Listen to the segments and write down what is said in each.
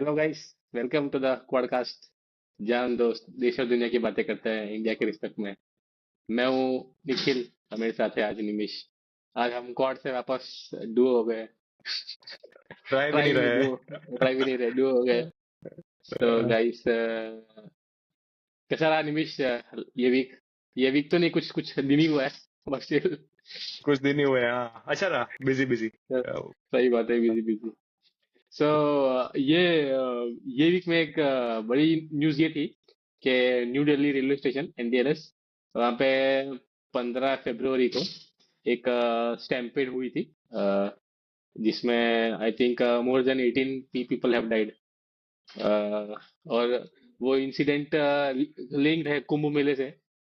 Hello guys, welcome to the podcast जहां हम दोस्त देश और दुनिया की बातें करते हैं इंडिया के रिस्पेक्ट में। मैं हूँ निखिल और मेरे साथ है आज निमिष। आज हम क्वाड से वापस डुओ हो गए। ट्राई भी ट्राई नहीं भी नहीं, रहे डुओ ट्राई भी नहीं रहे, डुओ हो गए। तो हैं। गाइस, कैसा रहा निमिष? ये वीक तो नहीं, कुछ कुछ दिन ही हुआ है बस still, कुछ दिन ही हुए हैं, हाँ अच्छा रहा, बिजी बिजी। सही बात है, बिजी बिजी। सो ये वीक में एक बड़ी न्यूज ये थी कि न्यू दिल्ली रेलवे स्टेशन एनडीएलएस, वहाँ पे 15 फरवरी को एक स्टैम्पेड हुई थी, जिसमें I think more than 18 people have died. और वो इंसिडेंट लिंक्ड है कुंभ मेले से,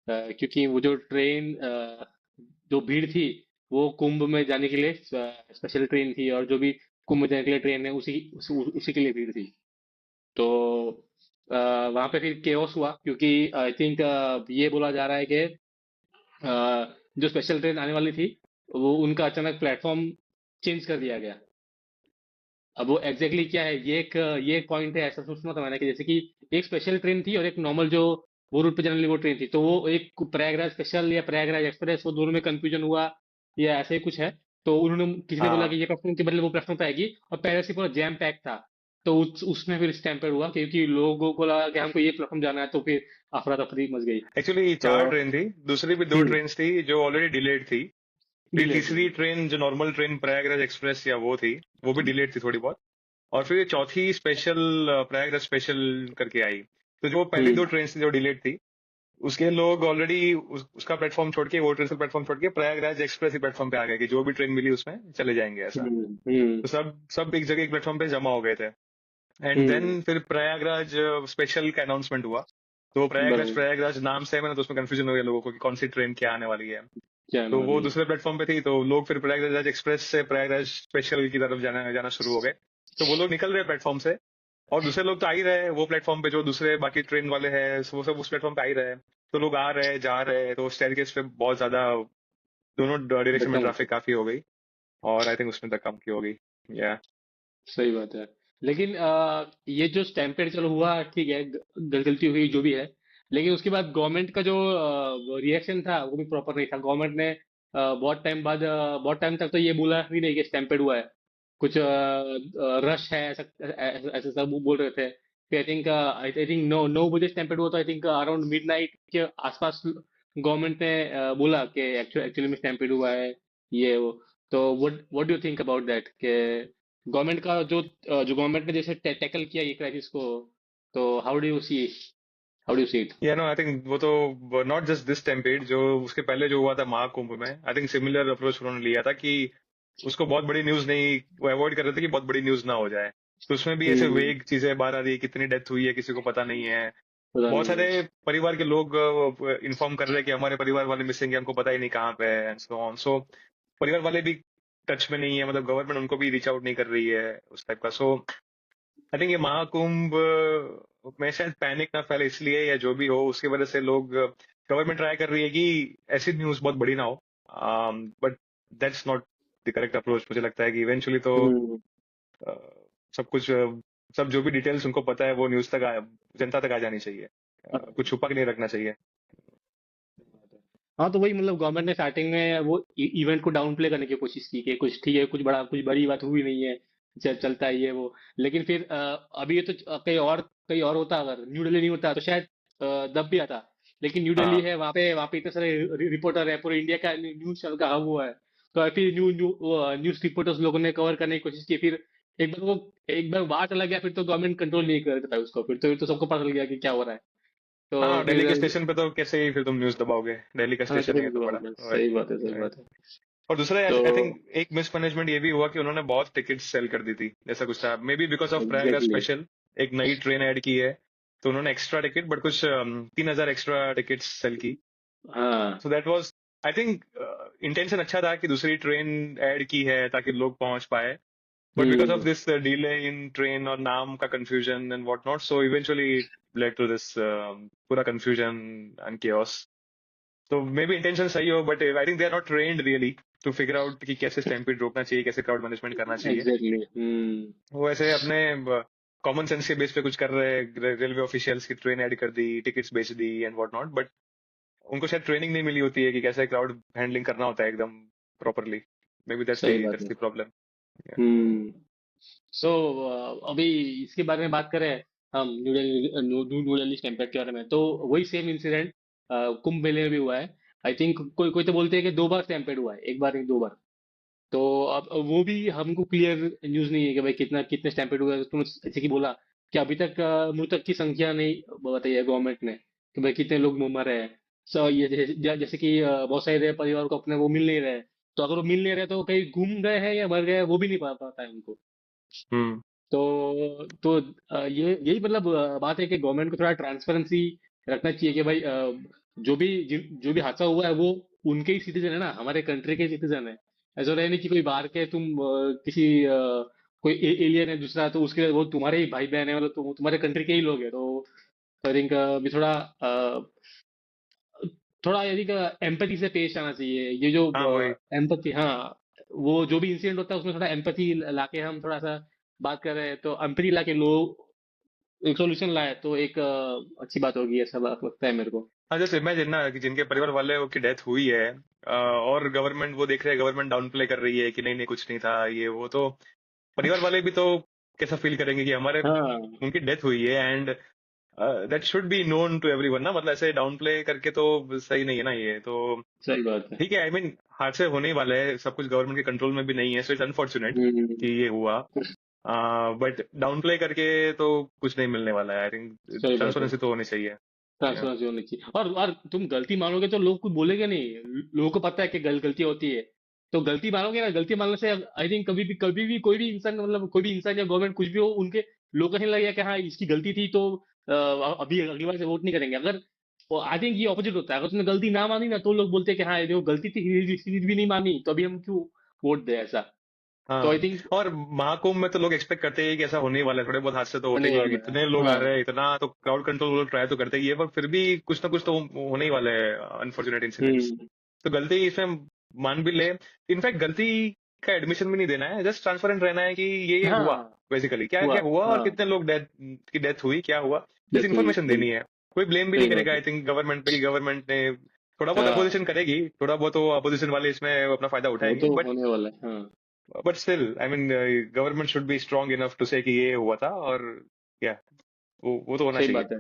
क्योंकि वो जो ट्रेन, जो भीड़ थी, वो कुंभ में जाने के लिए स्पेशल ट्रेन थी, और जो भी कुंभ में जाने के लिए ट्रेन है उसी के लिए भीड़ थी। तो वहां पे फिर केओस हुआ, क्योंकि आई थिंक ये बोला जा रहा है कि जो स्पेशल ट्रेन आने वाली थी, वो उनका अचानक प्लेटफॉर्म चेंज कर दिया गया। अब वो एग्जैक्टली क्या है, ये एक पॉइंट है, ऐसा सोचना था मैंने कि जैसे कि एक स्पेशल ट्रेन थी और एक नॉर्मल जो वो रूट पे जाने वाली वो ट्रेन थी, तो वो एक प्रयागराज स्पेशल या प्रयागराज एक्सप्रेस, वो दोनों में कंफ्यूजन हुआ या ऐसे ही कुछ है। तो उन्होंने, किसी ने बोला कि हाँ ये प्लेटफॉर्म के बदले वो प्लेटफॉर्म पे आएगी, और पहले से पूरा जैम पैक था। तो उसमें फिर स्टैम्पेड हुआ, क्योंकि लोगों को लगा कि हमको ये प्लेटफॉर्म जाना है, तो फिर अफरा तफरी मच गई। एक्चुअली तो चार ट्रेन थी, दूसरी भी दो हम्म, ट्रेन थी जो ऑलरेडी डिलेड थी। फिर डिले थी। तीसरी ट्रेन जो नॉर्मल ट्रेन प्रयागराज एक्सप्रेस या वो थी, वो भी डिलेड थी थोड़ी बहुत। और फिर चौथी स्पेशल प्रयागराज स्पेशल करके आई। तो जो पहली हम्म दो ट्रेन थी जो डिलेड थी, उसके लोग ऑलरेडी उसका प्लेटफॉर्म छोड़ के, वो ट्रेन का प्लेटफॉर्म छोड़ के प्रयागराज एक्सप्रेस के प्लेटफॉर्म पे आ गए कि जो भी ट्रेन मिली उसमें चले जाएंगे ऐसा। हम्म तो सब सब एक जगह एक प्लेटफॉर्म पे जमा हो गए थे। एंड हम्म, देन फिर प्रयागराज स्पेशल का अनाउंसमेंट हुआ। तो प्रयागराज बराबर। प्रयागराज नाम से है मैंने, तो उसमें कंफ्यूजन हो गया लोगों को कि कौन सी ट्रेन क्या आने वाली है। क्या आने तो वो वाली है? दूसरे प्लेटफॉर्म पे थी, तो लोग फिर प्रयागराज एक्सप्रेस से प्रयागराज स्पेशल की तरफ जाना जाना शुरू हो गए। तो वो लोग निकल रहे प्लेटफॉर्म से, और दूसरे लोग तो आ ही रहे वो प्लेटफॉर्म पे, जो दूसरे बाकी ट्रेन वाले हैं वो सब उस प्लेटफॉर्म पे आ ही रहे हैं। तो लोग आ रहे जा रहे, तो स्टेयरकेस पे बहुत ज्यादा दोनों डायरेक्शन में धक्का मुक्की। ट्रैफिक काफी हो गई। और आई थिंक उसमें धक्का मुक्की हो गई। या सही बात है। लेकिन ये जो स्टैम्पेड चलो हुआ, ठीक है, गलती हुई जो भी है। लेकिन उसके बाद गवर्नमेंट का जो रिएक्शन था वो भी प्रॉपर नहीं था। गवर्नमेंट ने बहुत टाइम बाद, बहुत टाइम तक तो ये बोला भी नहीं कि स्टैम्पेड हुआ है। कुछ रश है, ऐसा ऐसा ऐसा सब वो बोल रहे थे। फिर आई थिंक 9 बजे स्टैम्पेड हुआ, तो आई थिंक अराउंड मिडनाइट के आसपास गवर्नमेंट ने बोला कि एक्चुअली में स्टैम्पेड हुआ है, ये वो। तो what do you think about that, कि गवर्नमेंट का जो गवर्नमेंट ने जैसे टैकल किया ये क्राइसिस को, तो how do you see it? या नो, आई थिंक वो तो नॉट जस्ट दिस टेम्पेड, जो उसके पहले जो हुआ था महाकुंभ में, आई थिंक सिमिलर अप्रोच उन्होंने लिया था कि उसको बहुत बड़ी न्यूज नहीं, वो अवॉइड कर रहे थे कि बहुत बड़ी न्यूज ना हो जाए। तो उसमें भी ऐसे हम्म, वेग चीजें बाहर आ रही है, कितनी डेथ हुई है किसी को पता नहीं है। पता बहुत नहीं है। सारे परिवार के लोग इन्फॉर्म कर रहे हैं कि हमारे परिवार वाले मिसिंग है, हमको पता ही नहीं कहाँ पे है, एंड सो ऑन। सो परिवार वाले भी टच में नहीं है, मतलब गवर्नमेंट उनको भी रीच आउट नहीं कर रही है उस टाइप का। सो आई थिंक ये महाकुंभ में शायद पैनिक ना फैले इसलिए, या जो भी हो उसकी वजह से लोग, गवर्नमेंट ट्राई कर रही है कि ऐसी न्यूज बहुत बड़ी ना हो। But that's not the correct approach. मुझे लगता है कि इवेंचुअली तो हम्म, अ, सब कुछ, सब जो भी डिटेल्स उनको पता है वो न्यूज तक जनता तक आ जानी चाहिए। कुछ छुपा के नहीं रखना चाहिए। हाँ, तो वही मतलब गवर्नमेंट ने स्टार्टिंग में वो इवेंट को डाउन प्ले करने की कोशिश की कि कुछ ठीक है, कुछ बड़ी बात हुई नहीं है, चलता है ये वो। लेकिन फिर अभी ये तो कहीं और होता, अगर न्यू दिल्ली नहीं होता तो शायद दब भी आता। लेकिन न्यू दिल्ली हाँ है, वहाँ पे इतने सारे रिपोर्टर है, पूरे इंडिया का न्यूज चैनल का हब हुआ है। तो फिर न्यूज रिपोर्टर्स लोगों ने कवर करने की कोशिश की। फिर एक बार बात चला गया, फिर तो गवर्नमेंट कंट्रोल नहीं कर पाई उसको। फिर तो सबको पता चल गया कि क्या हो रहा है। तो हाँ, फिर दिल्ली के स्टेशन पे तो कैसे ही फिर तुम न्यूज दबाओगे, दिल्ली का हाँ, स्टेशन है करेक्ट ये तो बड़ा। जवाब है, सही बात है, सही बात है। और दूसरा तो आई थिंक एक मिसमैनेजमेंट ये भी हुआ कि उन्होंने बहुत टिकट्स सेल कर दी थी, जैसा कुछ था, may be because of Prayagraj exactly. Special. एक नई ट्रेन ऐड की है, तो उन्होंने एक्स्ट्रा टिकट, बट कुछ 3,000 एक्स्ट्रा टिकट्स सेल की। हाँ। So that was, I think intention अच्छा था कि दूसरी ट्रेन ऐड की है ताकि लोग पहुंच पाए। But because of hmm, this delay in train और नाम का confusion and what not, so eventually led to this पूरा कंफ्यूजन एंड chaos. तो मे बी इंटेंशन सही हो, but I think they are not trained really to figure out कि कैसे stampede रोकना चाहिए, कैसे क्राउड मैनेजमेंट करना चाहिए। एग्जैक्टली। हम्म। वो ऐसे अपने कॉमन सेंस के बेस पे कुछ कर रहे हैं, रेलवे ऑफिशियल्स की ट्रेन ऐड कर दी, टिकट्स बेच दी एंड व्हाट नॉट, बट उनको शायद ट्रेनिंग नहीं मिली होती है कि कैसे क्राउड हैंडलिंग करना होता है एकदम प्रॉपरली। मे बी सही बात दैट्स है। The problem. हम्म। सो अभी इसके बारे में बात करें हम, new Delhi, new Delhi stampede के बारे में, तो वही सेम इंसिडेंट कुंभ मेले में भी हुआ है। आई थिंक कोई कोई तो बोलते हैं कि 2 बार स्टैम्पेड हुआ है, एक बार नहीं 2 बार। तो अब वो भी हमको क्लियर न्यूज नहीं है कि भाई कितना कितने स्टैम्पेड हुए हैं। तुमने जैसे कि बोला कि अभी तक मृतक की संख्या नहीं बताई है गवर्नमेंट ने कि भाई कितने लोग मरे हैं। सो ये जैसे कि बहुत सारे परिवार को अपने वो मिल नहीं रहे। तो अगर वो मिल नहीं रहे तो कहीं घूम गए हैं या मर गए हैं, वो भी नहीं पता है उनको। हम्म। तो ये यही मतलब बात है कि गवर्नमेंट को थोड़ा ट्रांसपेरेंसी रखना चाहिए कि भाई जो भी हादसा हुआ है वो उनके ही सिटीजन है ना, हमारे कंट्री के सिटीजन है। ऐसा रहे नहीं कि कोई बाहर के तुम किसी कोई एलियन है दूसरा, तो उसके वो तुम्हारे ही भाई बहन है, मतलब तुम्हारे कंट्री के ही लोग हैं। तो आई थिंक भी थोड़ा यदि एम्पैथी से पेश आना चाहिए। ये जो हाँ वही। एम्पैथी, हाँ, वो जो भी इंसिडेंट होता है उसमें थोड़ा एम्पैथी लाके हम थोड़ा सा बात कर रहे हैं, तो एम्पैथी लाके लोग एक सॉल्यूशन लाए तो एक अच्छी बात होगी, ऐसा लगता है मेरे को। हाँ जैसे इमेजिन ना कि जिनके परिवार वाले की डेथ हुई है, और गवर्नमेंट वो देख रहे हैं, गवर्नमेंट डाउन प्ले कर रही है कि नहीं नहीं कुछ नहीं था ये वो, तो परिवार वाले भी तो कैसा फील करेंगे कि हमारे हाँ, उनकी डेथ हुई है, and that should be known to everyone ना, मतलब ऐसे डाउन प्ले करके तो सही नहीं है ना ये तो। सही बात है। ठीक है, आई मीन हादसे होने ही वाले हैं, सब कुछ गवर्नमेंट के कंट्रोल में भी नहीं है, सो इट्स अनफॉर्चुनेट हम्म। कि ये हुआ। बट डाउन प्ले करके तो कुछ नहीं मिलने वाला है, आई थिंक सही बात है। ट्रांसपेरेंसी तो होनी चाहिए। Yeah. ट्रांसपेरेंसी होनी चाहिए, और तुम गलती मानोगे तो लोग कुछ बोलेंगे नहीं। लोगों को पता है कि गलती होती है। तो गलती मानोगे ना, गलती मानने से आई थिंक कभी भी कोई भी इंसान, मतलब कोई भी इंसान या गवर्नमेंट कुछ भी हो, उनके लोगों को नहीं लगेगा कि हाँ इसकी गलती थी तो अभी अगली बार से वोट नहीं करेंगे। अगर आई थिंक ये ऑपोजिट होता है, अगर तुमने गलती ना मानी ना तो लोग बोलते हैं कि हाँ ये जो गलती थी इसकी भी नहीं मानी तो अभी हम क्यों वोट दे, ऐसा। तो आई हाँ, थिंक और महाकुंभ में तो लोग एक्सपेक्ट करते हैं कि ऐसा होने ही वाला है, थोड़े बहुत हादसे तो होते होने ही हैं, क्योंकि वाला है। इतने लोग आ हाँ। रहे हैं, इतना तो क्राउड कंट्रोल वो लोग ट्राई तो करते ही है, पर फिर भी कुछ ना कुछ तो होने ही वाले हैं अनफॉर्चुनेट इंसिडेंट्स। हम्म। तो गलती इसमें मान भी ले, इनफैक्ट गलती का एडमिशन भी नहीं देना है, जस्ट ट्रांसपेरेंट रहना है कि ये हुआ, हाँ। बेसिकली क्या हुआ। क्या हुआ और हाँ। कितने लोग डेथ की डेथ हुई, क्या हुआ, जस्ट डेथ हुई। इन्फॉर्मेशन देनी है। कोई ब्लेम भी नहीं सही बात करेगा है। आई थिंक गवर्नमेंट पे कि गवर्नमेंट ने, थोड़ा बहुत हाँ, अपोजिशन करेगी, थोड़ा बहुत तो अपोजिशन वाले इसमें अपना फायदा वो उठाएंगे, तो होने वाला है। हाँ, but still I mean government should be strong enough to say कि ये हुआ था, और क्या वो तो होना सही चाहिए। बात है।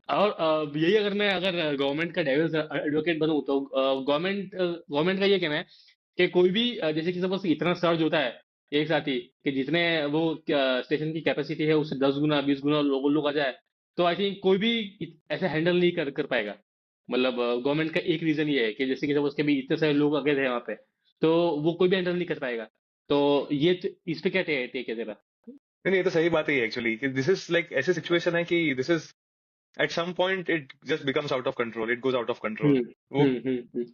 और यही अगर मैं अगर गवर्नमेंट का डेविल्स एडवोकेट बनूं तो गवर्नमेंट का ये कहना है कि कोई भी जैसे कि सपोज इतना सर्ज होता है एक साथ ही, कि जितने वो स्टेशन की कैपेसिटी है उससे 10 गुना 20 गुना लोग आ जाए, तो आई थिंक कोई भी ऐसे हैंडल नहीं कर पाएगा। मतलब गवर्नमेंट का एक रीजन ये है कि जैसे कि सपोज के भी इतने सारे लोग आ गए थे वहां पे, तो वो कोई भी हैंडल नहीं कर पाएगा। तो ये इस पे क्या टेक है तेरा? नहीं नहीं, ये तो सही बात है एक्चुअली, कि दिस इज लाइक ऐसी सिचुएशन है कि this is at some point it just becomes out of control, it goes out of control hmm. वो। हम्म।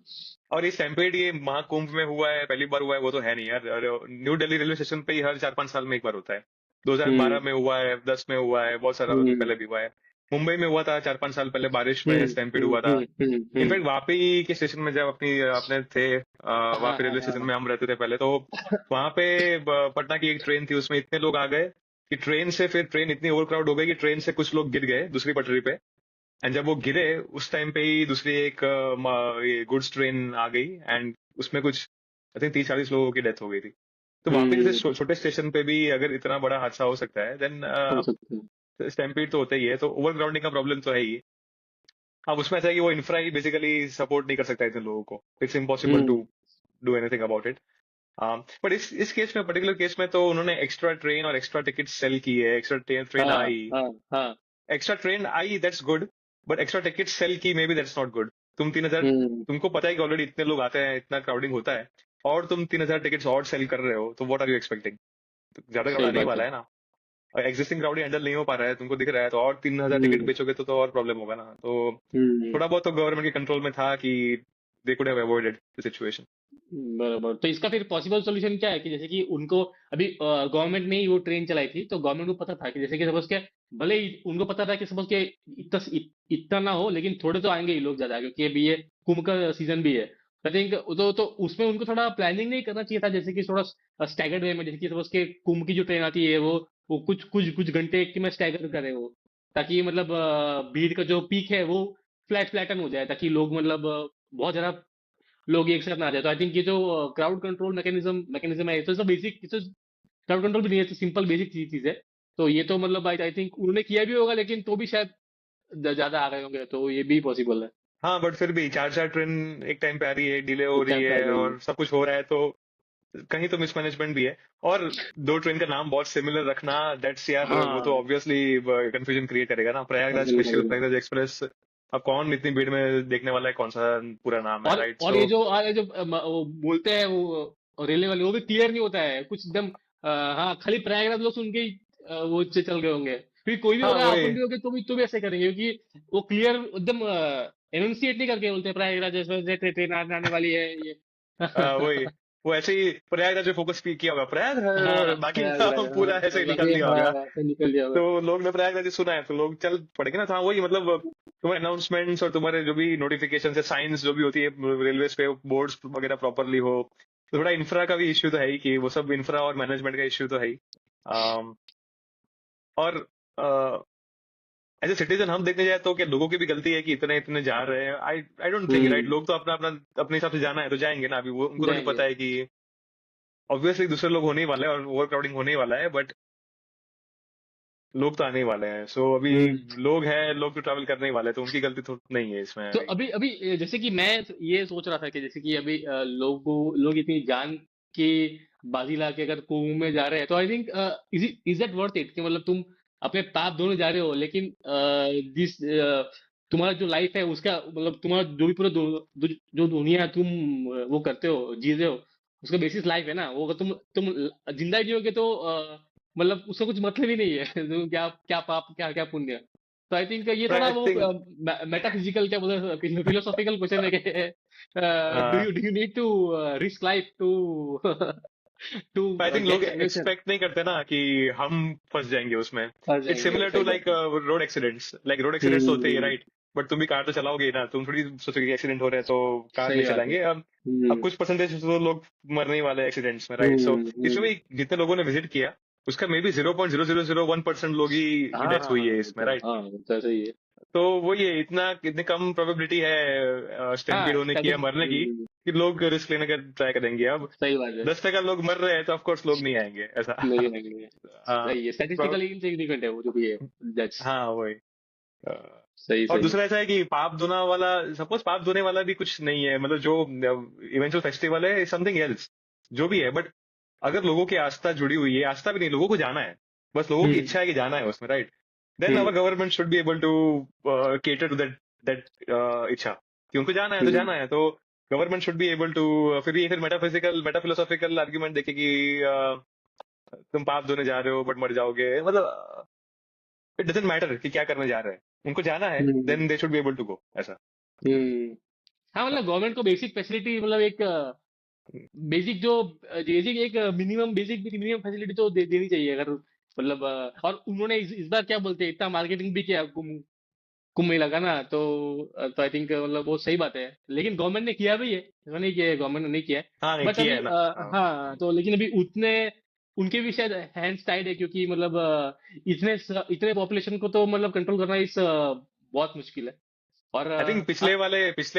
और ये स्टैम्पेड ये महाकुंभ में हुआ है, पहली बार हुआ है वो तो है नहीं यार, न्यू दिल्ली रेलवे स्टेशन पे ही हर 4-5 साल में एक बार होता है। 2012 हम्म। में हुआ है, 10 में हुआ है, बहुत सारा हम्म। पहले भी हुआ है। मुंबई में हुआ था 4-5 साल पहले, बारिश में हम्म। स्टैम्पेड हम्म। हुआ था। हम्म। इनफैक्ट वापी के स्टेशन में जब अपने थे, हाँ, वापी हाँ, रेलवे स्टेशन हाँ। में हम रहते थे पहले, तो वहां पे पटना की एक ट्रेन थी, उसमें इतने लोग आ गए कि ट्रेन से, फिर ट्रेन इतनी ओवर क्राउड हो गई कि ट्रेन से कुछ लोग गिर गए दूसरी पटरी पे। एंड जब वो गिरे उस टाइम पे ही दूसरी एक ये गुड्स ट्रेन आ गई, एंड उसमें कुछ आई थिंक 30-40 लोगों की डेथ हो गई थी। तो वापी जैसे हम्म। छोटे स्टेशन पे भी अगर इतना बड़ा हादसा हो सकता है, देन हो सकता है। स्टैम्पीड तो होता ही है, तो ओवर क्राउडिंग का प्रॉब्लम तो है ही। अब उसमें ऐसा है कि वो इंफ्रा ही बेसिकली सपोर्ट नहीं कर सकता इतने लोगों को, it's impossible to hmm. Do anything about it. But इस केस में, पर्टिकुलर केस में, तो उन्होंने एक्स्ट्रा ट्रेन और एक्स्ट्रा टिकट सेल की है, एक्स्ट्रा ट्रेन ट्रेन हाँ, आई, हाँ, हाँ। एक्स्ट्रा ट्रेन आई, that's good. But extra ticket sale की, maybe that's not good. तुम 3,000, हम्म। तुमको पता है कि ऑलरेडी इतने लोग आते हैं, इतना क्राउडिंग होता है, और तुम 3,000 टिकट्स और सेल कर रहे हो, तो व्हाट आर यू एक्सपेक्टिंग? ज्यादा क्राउड सही आने ही बात है। वाला है ना। और एग्जिस्टिंग क्राउड ही हैंडल नहीं हो पा रहा है, तुमको दिख रहा है, तो और 3,000 टिकट हम्म। बेचोगे तो और प्रॉब्लम होगा ना। तो हम्म। थोड़ा बहुत तो गवर्नमेंट के कंट्रोल में था कि they could have avoided the situation. बराबर। तो इसका फिर पॉसिबल सॉल्यूशन क्या है कि जैसे कि उनको अभी गवर्नमेंट ने ही वो ट्रेन चलाई थी, तो गवर्नमेंट को पता था कि जैसे कि सपोज के भले ही उनको पता था कि सपोज के इतना ना हो, लेकिन थोड़े तो आएंगे ही लोग ज्यादा, क्योंकि अभी ये कुंभ का सीजन भी है। आई थिंक तो उसमें उनको थोड़ा प्लानिंग नहीं करना चाहिए था, जैसे कि थोड़ा स्टैगर्ड वे में, जैसे कि सपोज के कुंभ की जो ट्रेन आती है वो वो कुछ कुछ कुछ घंटे की में स्टैगर करे वो, ताकि मतलब भीड़ का जो पीक है वो फ्लैटन हो जाए, ताकि लोग मतलब बहुत ज्यादा लोग एक साथ ना आ जाए। तो आई थिंक ये जो क्राउड कंट्रोल मैकेनिज्म है, तो बेसिक, क्राउड कंट्रोल भी नहीं है, तो सिंपल बेसिक चीज है। तो ये तो मतलब आई थिंक उन्होंने किया भी होगा, लेकिन तो भी शायद ज्यादा आ गए होंगे, तो ये भी पॉसिबल है। हाँ बट फिर भी चार चार ट्रेन एक टाइम पे आ रही है, डिले हो एक रही टाइम पे आ है जाएगी। और सब कुछ हो रहा है, तो कहीं तो मिसमैनेजमेंट भी है। और दो ट्रेन का नाम बहुत सिमिलर रखना, दैट्स यार वो तो हाँ, ऑब्वियसली कंफ्यूजन क्रिएट करेगा ना। प्रयागराज बिल्कुल स्पेशल, बिल्कुल। प्रयागराज एक्सप्रेस, अब कौन इतनी भीड़ में देखने वाला है, कौन सा पूरा नाम है, राइट? और सो ये जो वो बोलते हैं वो रेलवे वाले, वो भी क्लियर नहीं होता है कुछ एकदम। हाँ, खाली प्रयागराज लोग सुन के ही वो चल गए होंगे। फिर कोई भी हाँ होगा, वही। अपन भी होगे, तो भी ऐसे करेंगे, क्योंकि वो क्लियर एकदम एनुंशिएट नहीं करके बोलते हैं, प्रयागराज ट्रेन आने वाली है ये। वही, वो ऐसे ही प्रयागराज पे फोकस किया होगा, प्रयागराज, हाँ, बाकी प्रयागराज, नाम पूरा ऐसे हाँ, ही निकाल बाकी दिया होगा। हाँ ऐसे निकल दिया होगा। तो लोग ने प्रयागराज ही सुना है तो लोग चल पड़ेंगे ना। तो हाँ वही मतलब, तुम्हारे अनाउंसमेंट्स और तुम्हारे जो भी नोटिफिकेशन है, साइंस जो भी होती है रेलवे पे, बोर्ड्स वगैरह प्रॉपरली हो। तो थोड़ा इंफ्रा का भी इश्यू तो है ही, कि वो सब इंफ्रा और मैनेजमेंट का इश्यू तो है ही। अम, और एज ए सिटीजन हम देखने जाए तो क्या लोगों की भी गलती है कि इतने इतने जा रहे हैं? I don't think, right? Hmm. लोग तो अपना अपना अपने हिसाब से जाना है तो जाएंगे ना। अभी वो उनको थोड़ी जाएंगे। पता है कि ऑब्वियसली दूसरे लोग होने ही वाले हैं और ओवर क्राउडिंग होने ही वाला है, बट लोग तो आने ही वाले हैं। सो अभी हम्म। लोग हैं, लोग तो ट्रैवल करने ही वाले हैं, तो उनकी गलती तो नहीं है इसमें तो अभी। अभी अभी जैसे कि मैं ये सोच रहा था कि जैसे कि अभी लोग इतनी जान की बाजी ला के अगर कुएं में जा रहे हैं, तो I think is that worth it, कि मतलब तुम अपने पाप दोनों जा रहे हो, लेकिन जिस तुम्हारा जो लाइफ है उसका मतलब तुम्हारा जो भी पूरा जो दुनिया तुम वो करते हो, जी रहे हो, उसका बेसिस लाइफ है ना वो। अगर तुम जिंदा जियोगे तो मतलब उसका कुछ मतलब ही नहीं है। क्या क्या पाप, क्या क्या पुण्य। तो आई थिंक ये बट थोड़ा आई वो थिंक, मेटाफिजिकल, क्या बोलते हैं, फिलोसॉफिकल क्वेश्चन है कि do you need to risk life to to I think लोग गेट सैल्वेशन। एक्सपेक्ट नहीं करते ना कि हम फंस जाएंगे उसमें। फंस इट्स जाएंगे, सिमिलर टू सही बात लाइक है। Road accidents, like road accidents तो होते ही हम्म। राइट। बट तुम भी कार तो चलाओगे ही ना, तुम थोड़ी सोचोगे कि एक्सीडेंट हो रहे हैं तो कार सही नहीं बात है। चलाएंगे। अब हम्म। कुछ परसेंटेज तो लोग मरने ही वाले एक्सीडेंट्स में, राइट? सो हम्म। इसमें भी जितने लोगों ने विजिट किया, उसका मे बी 0.0001% लोग ही हाँ डेथ हाँ हुई हाँ, है वो इसमें, तो राइट? हाँ, वो तो सही है। तो वही है, इतनी कम प्रोबेबिलिटी है स्टैम्पीड हाँ, होने की या मरने की, कि लोग रिस्क लेने का ट्राई करेंगे। अब सही बात है। 10% लोग मर रहे हैं तो ऑफकोर्स लोग नहीं आएंगे ऐसा। नहीं नहीं, हाँ सही है, स्टैटिस्टिकली इनसिग्निफिकेंट है वो जो भी है। दैट्स हाँ वही। अ, सही और सही है। दूसरा ऐसा है कि पाप धोना वाला, सपोज पाप धोने वाला भी कुछ नहीं है, मतलब जो इवेंचुअल फेस्टिवल है समथिंग एल्स, जो भी है। बट अगर लोगों की आस्था जुड़ी हुई है, आस्था भी नहीं, लोगों को जाना है, बस लोगों की हम्म। इच्छा है कि जाना है उसमें, right? Then hmm. Our government should be able to cater to that that इच्छा, कि उनको जाना है तो हम्म। जाना है। तो government should be able to, फिर मेटाफिजिकल मेटाफिलोसॉफिकल आर्ग्यूमेंट देखे कि तुम पाप धोने जा रहे हो बट मर जाओगे, मतलब इट डजेंट मैटर कि क्या करने जा रहे हैं, उनको जाना है, hmm. Then they should be able to go, ऐसा। हम्म। हाँ, मतलब गवर्नमेंट को बेसिक फैसिलिटी, मतलब एक बेसिक जो बेसिक एक मिनिमम फैसिलिटी तो देनी चाहिए, अगर मतलब और उन्होंने इस बार क्या बोलते हैं, इतना मार्केटिंग भी किया कुंभ मेला का ना, तो आई थिंक मतलब बहुत सही बात है। लेकिन गवर्नमेंट ने किया भी है, ऐसा नहीं किया गवर्नमेंट ने नहीं किया है। हाँ नहीं बट किया अभी है ना। हाँ हाँ, तो लेकिन अभी उतने उनके भी शायद हैंड्स टाइड है, क्योंकि मतलब इतने पॉपुलेशन को तो मतलब कंट्रोल करना इस बहुत मुश्किल है। और आई थिंक पिछले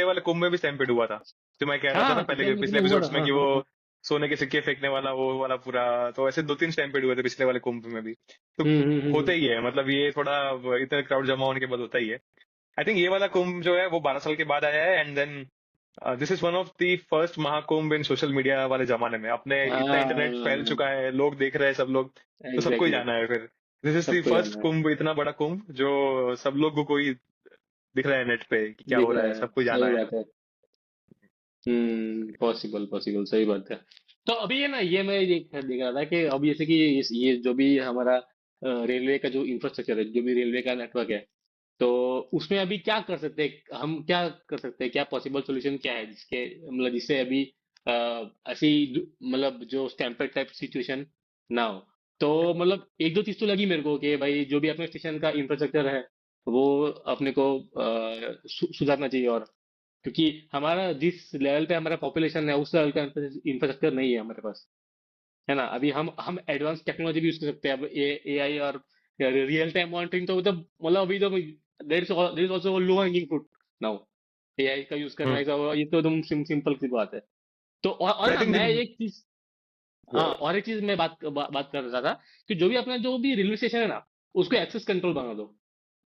वाले कुंभ में भी स्टैम्पेड हुआ था, जो मैं कह रहा था ना हाँ, पहले पिछले के मुश्किल पिछले में हुआ था, एपिसोड्स में, हाँ कि हाँ वो हाँ। सोने के सिक्के फेंकने वाला वो वाला पूरा। तो ऐसे 2-3 स्टैम्पेड हुए थे पिछले वाले कुंभ में भी। तो होते हम्म। ही है, मतलब ये थोड़ा इतना क्राउड जमा होने के बाद होता ही है। आई थिंक ये वाला कुंभ जो है वो 12 साल के बाद आया है, and then this is one of the first Mahakumbh in social media वाले जमाने में। अपने इतना इंटरनेट फैल हाँ, चुका है, लोग देख रहे हैं सब लोग, तो सबको ही एग्जैक्टली, जाना है फिर। दिस इज द सबको फर्स्ट जाना है, कुंभ, इतना बड़ा कुंभ जो सब लोगों को ही दिख रहा है नेट पे कि क्या दिख हो रहा रहा है, है, सबको जाना सही है। बात है। पॉसिबल पॉसिबल, सही बात है। तो अभी है ना, ये मैं देख रहा था कि अब जैसे कि ये जो भी हमारा रेलवे का जो इंफ्रास्ट्रक्चर है, जो भी रेलवे का नेटवर्क है, तो उसमें अभी क्या कर सकते हैं हम, क्या कर सकते हैं, क्या पॉसिबल सॉल्यूशन क्या है जिसके मतलब जिससे अभी अ, ऐसी मतलब जो स्टैम्पेड टाइप सिचुएशन ना हो। तो मतलब एक दो चीज तो लगी मेरे को कि भाई जो भी अपने स्टेशन का इंफ्रास्ट्रक्चर है वो अपने को सुधारना चाहिए। और क्योंकि हमारा जिस लेवल पे हमारा पॉपुलेशन है, उस लेवल का इंफ्रास्ट्रक्चर नहीं है हमारे पास, है ना। अभी हम एडवांस टेक्नोलॉजी भी यूज कर सकते हैं अब, एआई और रियल टाइम मॉनिटरिंग, तो मतलब अभी तो there is also low hanging fruit now, AI का यूज करना, हम्म। ये तो एकदम सिंपल सी बात है। तो और आई ना थिंक मैं एक चीज, हाँ और एक चीज मैं बात कर रहा था कि जो भी अपना जो भी रेलवे स्टेशन है ना, उसको एक्सेस कंट्रोल बना दो।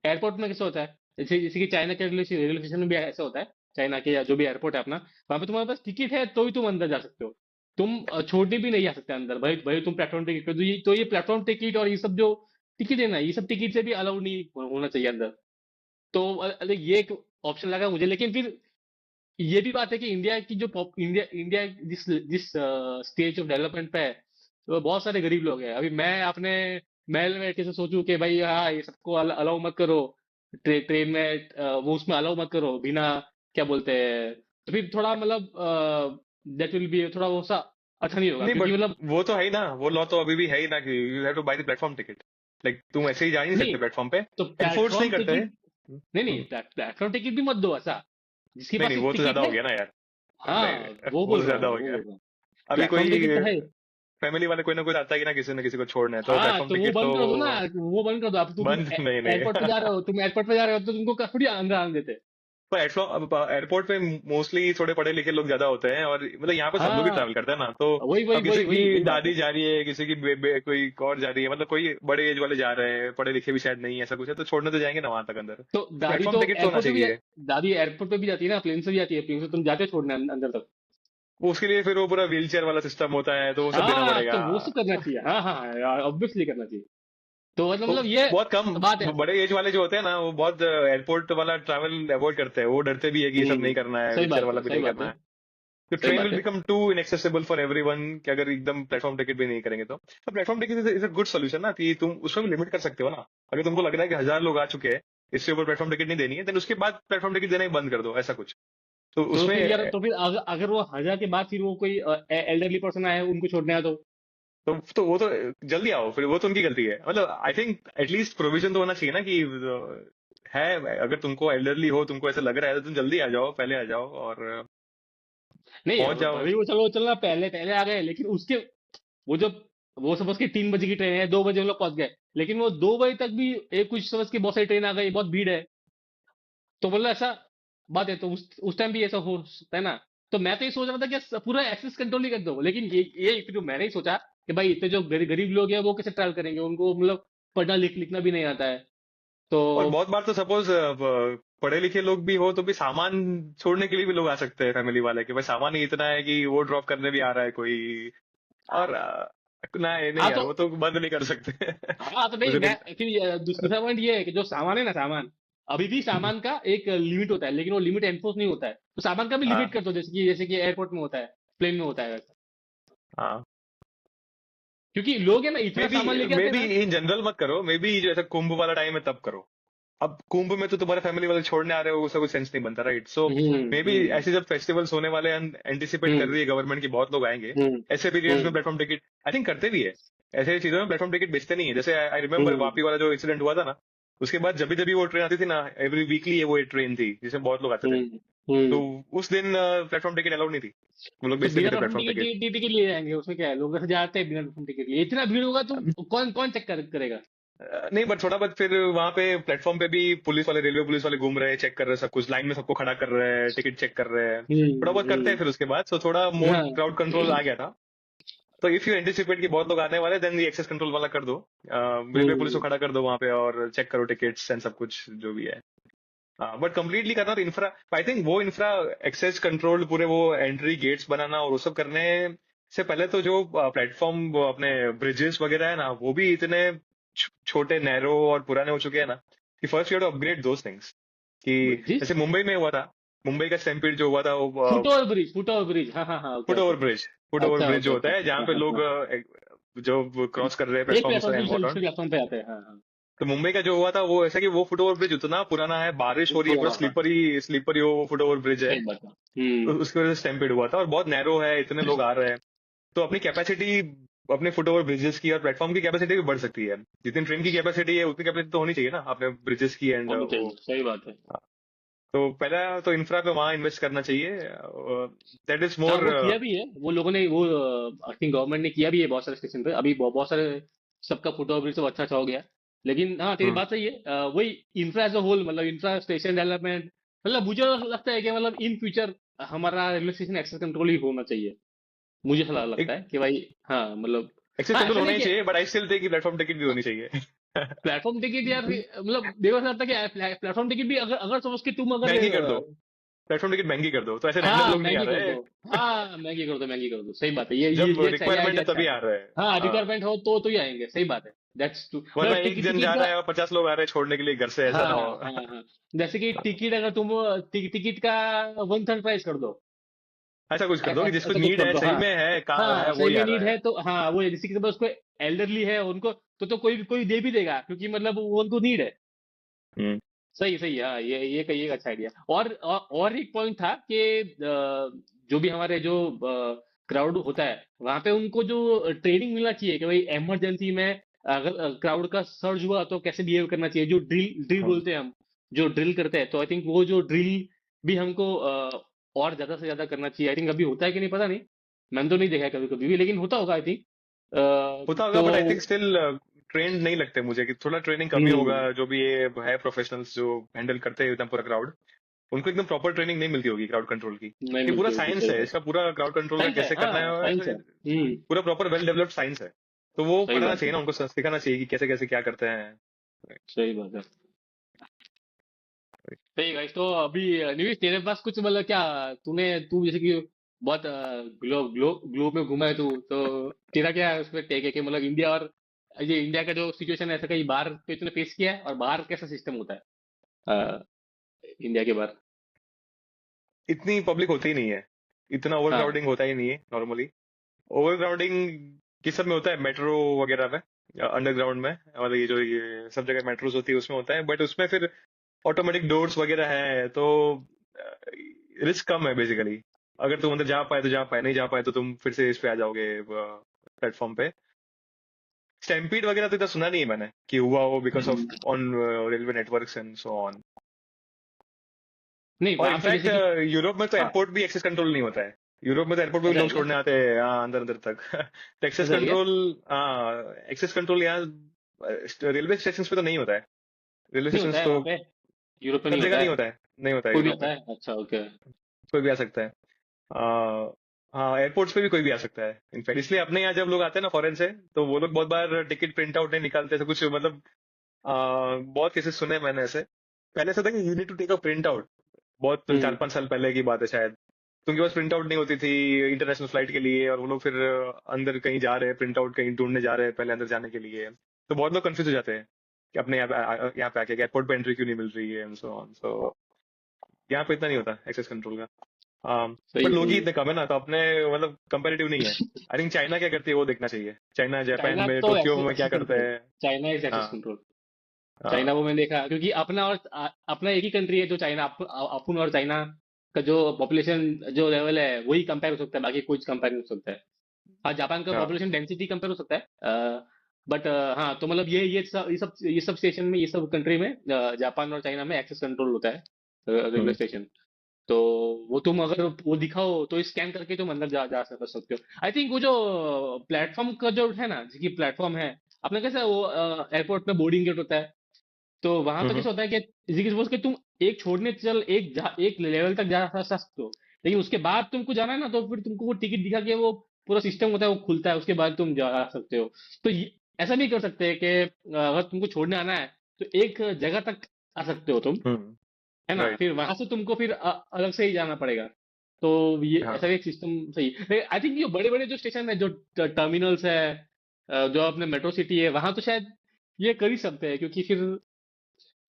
एयरपोर्ट में कैसे होता है, जैसे कि चाइना के रेलवे स्टेशन में भी ऐसा होता है, चाइना के या जो भी एयरपोर्ट है अपना, वहां पे तुम्हारे पास टिकट है तो ही तुम अंदर जा सकते हो। तुम छोड़ने भी नहीं आ सकते अंदर, भाई भाई तुम प्लेटफॉर्म टिकट, तो ये प्लेटफॉर्म टिकट और ये सब जो टिकट है ना, ये सब टिकट से भी अलाउड नहीं होना चाहिए अंदर। तो ये एक ऑप्शन लगा मुझे, लेकिन फिर ये भी बात है कि इंडिया की जो इंडिया इंडिया जिस जिस स्टेज ऑफ डेवलपमेंट पे है, तो बहुत सारे गरीब लोग हैं। अभी मैं अपने महल में कैसे सोचूं कि भाई हाँ ये सबको अलाउ मत करो, ट्रेन में वो उसमें अलाउ मत करो बिना, क्या बोलते हैं, तो फिर थोड़ा मतलब दैट विल बी थोड़ा वो सा अच्छा नहीं होगा, नहीं, क्योंकि बट मतलब वो तो है ही ना, वो लॉ तो अभी भी है ही ना कि you have to buy the platform ticket. Like तुम ऐसे ही जा ही नहीं नहीं, सकते प्लेटफॉर्म पे। तो एनफोर्स नहीं प्लेटफॉर्म करते हैं। टिकट, नहीं नहीं, प्लेटफॉर्म टिकट भी मत दो ऐसा, जिसके नहीं पास नहीं, एक वो तो ज्यादा टिकट हो है। गया ना यार। नहीं हाँ नहीं, वो वो बोल तो रहा हूँ ज्यादा मैं, हो वो गया। बोल रहा हूँ। अभी प्लेटफॉर्म कोई टिकट तो है। फैमिली वाले कोई ना कोई आता है कि ना, किसी न किसी को छोड़ना है तो हाँ प्लेटफॉर्म तो वो टिकट तो बंद कर दो ना, वो बंद कर दो। अब तुम बंद नहीं नहीं। एयरपोर्ट पे जा रहे हो, तुम एयरपोर्ट पे जा रहे हो तो तुमको थोड़ी अंदर आने देते। पर एयरपोर्ट पे मोस्टली थोड़े पढ़े लिखे लोग ज्यादा होते हैं, और मतलब यहाँ पे सब लोग ही हाँ ट्रैवल करते हैं ना, तो वही वही अब वही किसी की वही वही बात है। दादी जा रही है, किसी की कोई और जा रही है, मतलब कोई बड़े एज वाले जा रहे हैं, पढ़े लिखे भी शायद नहीं है, ऐसा कुछ है, तो छोड़ने तो जाएंगे ना वहां तक अंदर, तो तो दादी प्लेटफॉर्म तो टिकट तो होना एयरपोर्ट पे भी चाहिए। दादी एयरपोर्ट पे भी जाती है ना, प्लेन से भी जाती है, प्लेन से तुम जाते हो छोड़ने अंदर तक। वो उसके लिए फिर वो पूरा व्हील चेयर वाला सिस्टम होता है, तो वो सब देना हाँ पड़ेगा। तो वो सब करना चाहिए, हाँ हाँ ऑब्वियसली करना चाहिए। तो तो मतलब ये बहुत कम बात है। बड़े एज वाले जो होते हैं ना, वो बहुत एयरपोर्ट वाला ट्रैवल अवॉइड करते हैं, वो डरते भी है कि ये सब नहीं करना है, सही व्हील चेयर बात वाला है, भी सही नहीं बात करना है, है। तो सही ट्रेन बात विल है। Become too inaccessible for everyone कि अगर एकदम प्लेटफॉर्म टिकट भी नहीं करेंगे तो platform ticket is a good solution ना, कि तुम उसमें भी लिमिट कर सकते हो ना। अगर तुमको लग रहा है कि 1000 लोग आ चुके हैं, इससे ऊपर प्लेटफॉर्म टिकट नहीं देनी है, देन उसके बाद प्लेटफॉर्म टिकट देना ही बंद कर दो, ऐसा कुछ। तो तो उसमें फिर यार, तो फिर अगर वो 1000 के बाद फिर वो कोई एल्डरली पर्सन आए उनको छोड़ने आए तो। तो वो तो जल्दी आओ, फिर वो तो उनकी गलती है, मतलब आई थिंक एटलीस्ट प्रोविजन तो होना चाहिए ना कि है, अगर तुमको एल्डरली हो, तुमको ऐसा लग रहा है, तो तुम जल्दी आ जाओ, पहले आ जाओ और नहीं पहुंच जाओ। अभी वो चलो चलना, पहले पहले आ गए, लेकिन उसके वो जो वो सपोज की 3 बजे की ट्रेन है, 2 बजे हम लोग पहुंच गए, लेकिन वो 2 बजे तक भी एक कुछ समझ की बहुत सारी ट्रेन आ गई, बहुत भीड़ है, तो मतलब ऐसा बात है, तो उस टाइम भी ऐसा हो सकता है ना। तो मैं तो ये सोच रहा था कि पूरा एक्सेस कंट्रोल ही कर दो, लेकिन ये फिर मैंने ही सोचा कि भाई इतने जो गरीब लोग हैं वो कैसे ट्रैवल करेंगे, उनको मतलब पढ़ना लिखना भी नहीं आता है। तो और बहुत बार तो सपोज पढ़े लिखे लोग भी हो तो भी सामान छोड़ने के लिए भी लोग आ सकते हैं, फैमिली वाले, कि भाई सामान ही इतना है कि वो ड्रॉप करने भी आ रहा है कोई। और नहीं नहीं हाँ यार, तो वो तो बंद नहीं कर सकते। हाँ तो नहीं मुझे मैं फिर दूसरा पॉइंट ये है कि जो सामान है ना, सामान अभी भी सामान का एक लिमिट होता है, लेकिन वो लिमिट एनफोर्स नहीं होता है, तो सामान का भी लिमिट हाँ कर दो, जैसे कि एयरपोर्ट में होता है, प्लेन में होता है वैसा। हाँ। क्योंकि लोग है ना मे इतना बी सामान लेके आते मे हैं बी ना। इन जनरल मत करो, मे बी जो ऐसा कुंभ वाला टाइम है तब करो। अब कुंभ में तो तुम्हारे फैमिली वाले छोड़ने आ रहे हो, उसका कोई सेंस नहीं बनता, राइट? सो मे बी हम्म ऐसे जब फेस्टिवल्स होने वाले हैं, एंटिसिपेट कर हम्म रही है गवर्नमेंट की बहुत लोग आएंगे, हम्म ऐसे पीरियड्स में हम्म प्लेटफॉर्म टिकट आई थिंक करते भी है। ऐसे चीजों में प्लेटफॉर्म टिकट बेचते नहीं है, जैसे आई रिमेम्बर हम्म वापी वाला जो इंसिडेंट हुआ था ना, उसके बाद जब भी वो ट्रेन आती थी ना, एवरी वीकली वो ट्रेन थी जिसमें बहुत लोग आते थे, हम्म तो हम्म। उस दिन प्लेटफॉर्म टिकट अलाउड नहीं थी, वो लोग तो बेचते भी बिना थे platform platform ticket ticket. Ticket लिए जाएंगे, उसमें क्या है, लोग ऐसे जाते हैं बिना प्लेटफॉर्म टिकट लिए, इतना भीड़ होगा तो कौन कौन चेक करेगा। नहीं, बट थोड़ा बहुत फिर वहां पे प्लेटफॉर्म पे भी पुलिस वाले, रेलवे पुलिस वाले घूम रहे हैं, चेक कर रहे हैं सब कुछ, लाइन में सबको खड़ा कर रहे हैं, टिकट चेक कर रहे हैं, थोड़ा बहुत करते हैं हम्म। फिर उसके बाद, सो थोड़ा मोर हाँ क्राउड कंट्रोल आ गया था। तो इफ यू एंटिसिपेट कि बहुत लोग आने वाले, देन ये एक्सेस कंट्रोल वाला कर दो, रेलवे पुलिस को हम्म। खड़ा कर दो वहां पे और चेक करो टिकट्स एंड सब कुछ जो भी है। बट कंप्लीटली करना तो इंफ्रा, आई थिंक वो इंफ्रा एक्सेस कंट्रोल, पूरे वो एंट्री गेट्स बनाना और वो सब करने से पहले तो जो प्लेटफॉर्म अपने ब्रिजेस वगैरह है ना, वो भी इतने छोटे नैरो और पुराने हो चुके हैं ना, कि first you have to upgrade those things. कि ब्रिजेस, जैसे मुंबई में हुआ था, मुंबई का स्टैम्पीड जो हुआ था, वो फुट ओवर ब्रिज, हाँ हाँ हाँ, okay foot okay. Over bridge, foot over अच्छा ब्रिज ओके जो ओके होता है ओके, जहाँ हाँ पे हाँ लोग हाँ। जो क्रॉस कर रहे हैं एक प्लेटफॉर्म प्लेटफॉर्म से से एंड दूसरे वॉट। दूसरे प्लेटफॉर्म पे आते हैं, हाँ हाँ। तो मुंबई का जो हुआ था वो ऐसा कि वो फुट ओवर ब्रिज इतना पुराना है, बारिश हो रही है, पूरा पुराना, हाँ, स्लीपरी स्लीपरी वो फुट ओवर ब्रिज है, सही बात है। उसकी वजह से स्टैम्पेड हुआ था, और बहुत नैरो है, इतने लोग आ रहे हैं, तो अपनी कैपेसिटी, अपने फुट ओवर ब्रिजेस की और प्लेटफॉर्म की कैपेसिटी भी बढ़ सकती है, जितनी ट्रेन की कैपेसिटी है उतनी कैपेसिटी तो होनी चाहिए ना अपने ब्रिजेस की एंड होनी वो। चाहिए, सही बात है। तो पहला तो इंफ्रा पे वहां इन्वेस्ट करना चाहिए, दैट इज हाँ, मोर। वो किया भी है, वो लोगों ने, वो आई थिंक गवर्नमेंट ने किया भी है बहुत सारे स्टेशन पे, अभी बहुत सारे, सबका फुटओवर सब अच्छा अच्छा हो गया। लेकिन हाँ, तेरी बात सही है, वही इंफ्रा एज अ होल, मतलब इंफ्रा स्टेशन डेवलपमेंट, मतलब मुझे लगता है कि मतलब इन फ्यूचर हमारा रेलवे स्टेशन एक्सेस कंट्रोल ही होना चाहिए, मुझे सलाह लगता एक है कि भाई, हाँ मतलब, एक्सेस हाँ कंट्रोल ऐसा होना नहीं ही कि चाहिए, बट आई स्टिल थिंक कि प्लेटफॉर्म टिकट भी होनी चाहिए। प्लेटफॉर्म टिकट यार, मतलब देखो ऐसा लगता है कि प्लेटफॉर्म टिकट भी अगर अगर सपोज कि तुम अगर महंगी कर दो, प्लेटफॉर्म टिकट महंगी कर दो, तो ऐसे रैंडम हाँ लोग नहीं आ महंगी कर रहे। दो, हाँ महंगी कर दो, महंगी कर दो, सही बात है, जब ये अच्छा, ये रिक्वायरमेंट आइडिया है अच्छा तभी है। आ रहे हैं। हाँ हाँ, रिक्वायरमेंट हो तो ही आएंगे, सही बात है, दैट्स ट्रू, वरना मतलब एक टिकट जन जा टिकट रहा का, है और 50 लोग आ रहे हैं छोड़ने के लिए घर से, ऐसा ना हाँ हाँ हो। हाँ, जैसे कि टिकट अगर तुम टिकट का 1/3 प्राइस कर दो, ऐसा कुछ कर दो कि जिसको ऐसा कुछ नीड कर है, दो, सही हाँ में है, कहाँ है, हाँ, वो सही ही में आ रहा नीड है। है तो हाँ, वो जैसे कि उसको एल्डरली है उनको, तो कोई कोई दे भी देगा, क्योंकि मतलब वो उनको नीड है। हम्म। सही सही, हाँ, ये एक अच्छा आइडिया। और एक पॉइंट था कि जो भी हमारे जो क्राउड होता है वहां पे उनको जो ट्रेनिंग मिलना चाहिए कि भाई इमरजेंसी में अगर क्राउड का सर्ज हुआ तो कैसे बिहेव करना चाहिए, जो ड्रिल ड्रिल हाँ। बोलते हैं हम, जो ड्रिल करते हैं, तो आई थिंक वो जो ड्रिल भी हमको और ज्यादा से ज्यादा करना चाहिए। आई थिंक अभी होता है कि नहीं पता नहीं, मैंने तो नहीं देखा है कभी कभी भी, लेकिन होता होगा आई थिंक। होता होगा, तो but I think still trend नहीं लगते मुझे, कि थोड़ा ट्रेनिंग कमी होगा। हम्म, जो भी ये है प्रोफेशनल्स जो हैंडल करते हैं एकदम पूरा क्राउड, उनको एकदम प्रॉपर ट्रेनिंग नहीं मिलती होगी क्राउड कंट्रोल की। नहीं ये पूरा मिलती होगी, साइंस सही है बात, इसका, पूरा क्राउड कंट्रोल का साइंस है, कैसे करना हाँ साइंस है, है, हम्म, पूरा प्रॉपर वेल डेवलप्ड साइंस है। तो वो सही पढ़ाना बात चाहिए है, ना उनको, सिखाना चाहिए कि कैसे कैसे क्या करते हैं। सही बात है। सही गाइस, तो अभी निवेश तेरे पास कुछ मतलब क्या, तू जैसे कि बहुत ग्लोब में घुमा है तू, तो तेरा क्या है उसमें टेक है कि मतलब इंडिया और ये इंडिया का जो सिचुएशन है, ऐसा कहीं बाहर पे तूने फेस किया है, और बाहर कैसा सिस्टम होता है इंडिया के बाहर? इतनी पब्लिक होती ही नहीं है, इतना ओवर हाँ क्राउडिंग होता ही नहीं है नॉर्मली। ओवर क्राउडिंग किस सब में होता है, मेट्रो वगैरह में, अंडरग्राउंड में, मतलब ये सब जगह मेट्रोज होती है उसमें होता है, बट उसमें फिर ऑटोमेटिक डोर्स वगैरह है, तो रिस्क कम है बेसिकली। अगर तुम अंदर जा पाए तो जा पाए, नहीं जा पाए तो तुम फिर से इस पे आ जाओगे प्लेटफॉर्म पे। स्टैम्पीड वगैरह तो इतना सुना नहीं है मैंने कि हुआ हो, because of on railway networks and so on. नहीं, और वहां पे इनफैक्ट जैसे कि, यूरोप में तो हाँ, एयरपोर्ट भी एक्सेस कंट्रोल नहीं होता है। यूरोप में तो एयरपोर्ट पे भी ऐसा है लोग क्या? छोड़ने आते हैं, हाँ, अंदर अंदर तक। तो एक्सेस ऐसा है क्या? कंट्रोल, हाँ, एक्सेस कंट्रोल यहाँ रेलवे स्टेशन पे तो नहीं होता है। रेलवे नहीं स्टेशन होता है तो वहां पे, यूरोप में सब नहीं जगह होता नहीं है, होता है, नहीं होता है कोई भी यूरोप आता में। है, अच्छा ओके। कोई भी आ सकता है। आ, हाँ, एयरपोर्ट्स पे भी कोई भी आ सकता है इनफैक्ट, इसलिए अपने यहाँ जब लोग आते हैं ना फॉरेन से, तो वो लोग बहुत बार टिकट प्रिंट आउट नहीं निकालते, ऐसा कुछ मतलब। बहुत केसेस सुने मैंने ऐसे। पहले ऐसा था कि you need to take a print out, बहुत चार हम्म, पांच साल पहले की बात है शायद। तो उनके पास प्रिंट आउट नहीं होती थी इंटरनेशनल फ्लाइट के लिए, और वो लोग फिर अंदर कहीं जा रहे हैं, प्रिंट आउट कहीं ढूंढने जा रहे हैं पहले अंदर जाने के लिए। तो बहुत लोग कंफ्यूज हो जाते हैं कि अपने यहाँ पे आके एयरपोर्ट पे एंट्री क्यों नहीं मिल रही है, एंड सो ऑन। सो यहाँ पे इतना नहीं होता एक्सेस कंट्रोल का। बट सही लोग ही सही इतने कम है ना, तो अपने मतलब कंपेरेटिव नहीं है। है। आई थिंक चाइना क्या करती है वो देखना चाहिए, चाइना जापान चाइना में तो टोक्यो में क्या एक्सेस करते कंट्रोल, हैं। चाइना इज एक्सेस हाँ। कंट्रोल। चाइना हाँ। वो मैंने देखा, क्योंकि अपना और अपना एक ही कंट्री है जो चाइना, अपन और चाइना का जो पॉपुलेशन जो लेवल है वही कंपेयर हो सकता है, बाकी कुछ कंपेयर नहीं हो सकता है। हाँ, जापान का हाँ। पॉपुलेशन डेंसिटी कंपेयर हो सकता है, बट हाँ, तो मतलब ये सब स्टेशन में, ये सब कंट्री में, जापान और चाइना में एक्सेस कंट्रोल होता है, रेलवे हम्म। स्टेशन। तो वो तुम अगर वो दिखाओ तो स्कैन करके तुम अंदर जा जा सकते हो। आई थिंक वो जो प्लेटफॉर्म का जो है ना, जैसे कि प्लेटफॉर्म है अपना, कैसा है वो, एयरपोर्ट में बोर्डिंग गेट होता है, तो वहां पे हम्म। कैसा होता है कि जैसे कि suppose कि तुम एक छोड़ने चल, एक लेवल तक जा सकते हो, लेकिन उसके बाद तुमको जाना है ना, तो फिर तुमको वो टिकट दिखा के वो पूरा सिस्टम होता है, वो खुलता है, उसके बाद तुम जा सकते हो। तो ऐसा भी कर सकते हैं कि अगर तुमको छोड़ने आना है तो एक जगह तक आ सकते हो तुम, हम्म। है ना, राइट। फिर वहां से तुमको फिर अलग से ही जाना पड़ेगा। तो ये हाँ। ऐसा भी एक सिस्टम सही। आई थिंक ये बड़े बड़े जो स्टेशन है, जो टर्मिनल्स है, जो अपने मेट्रो सिटी है, वहां तो शायद ये कर ही सकते हैं, क्योंकि फिर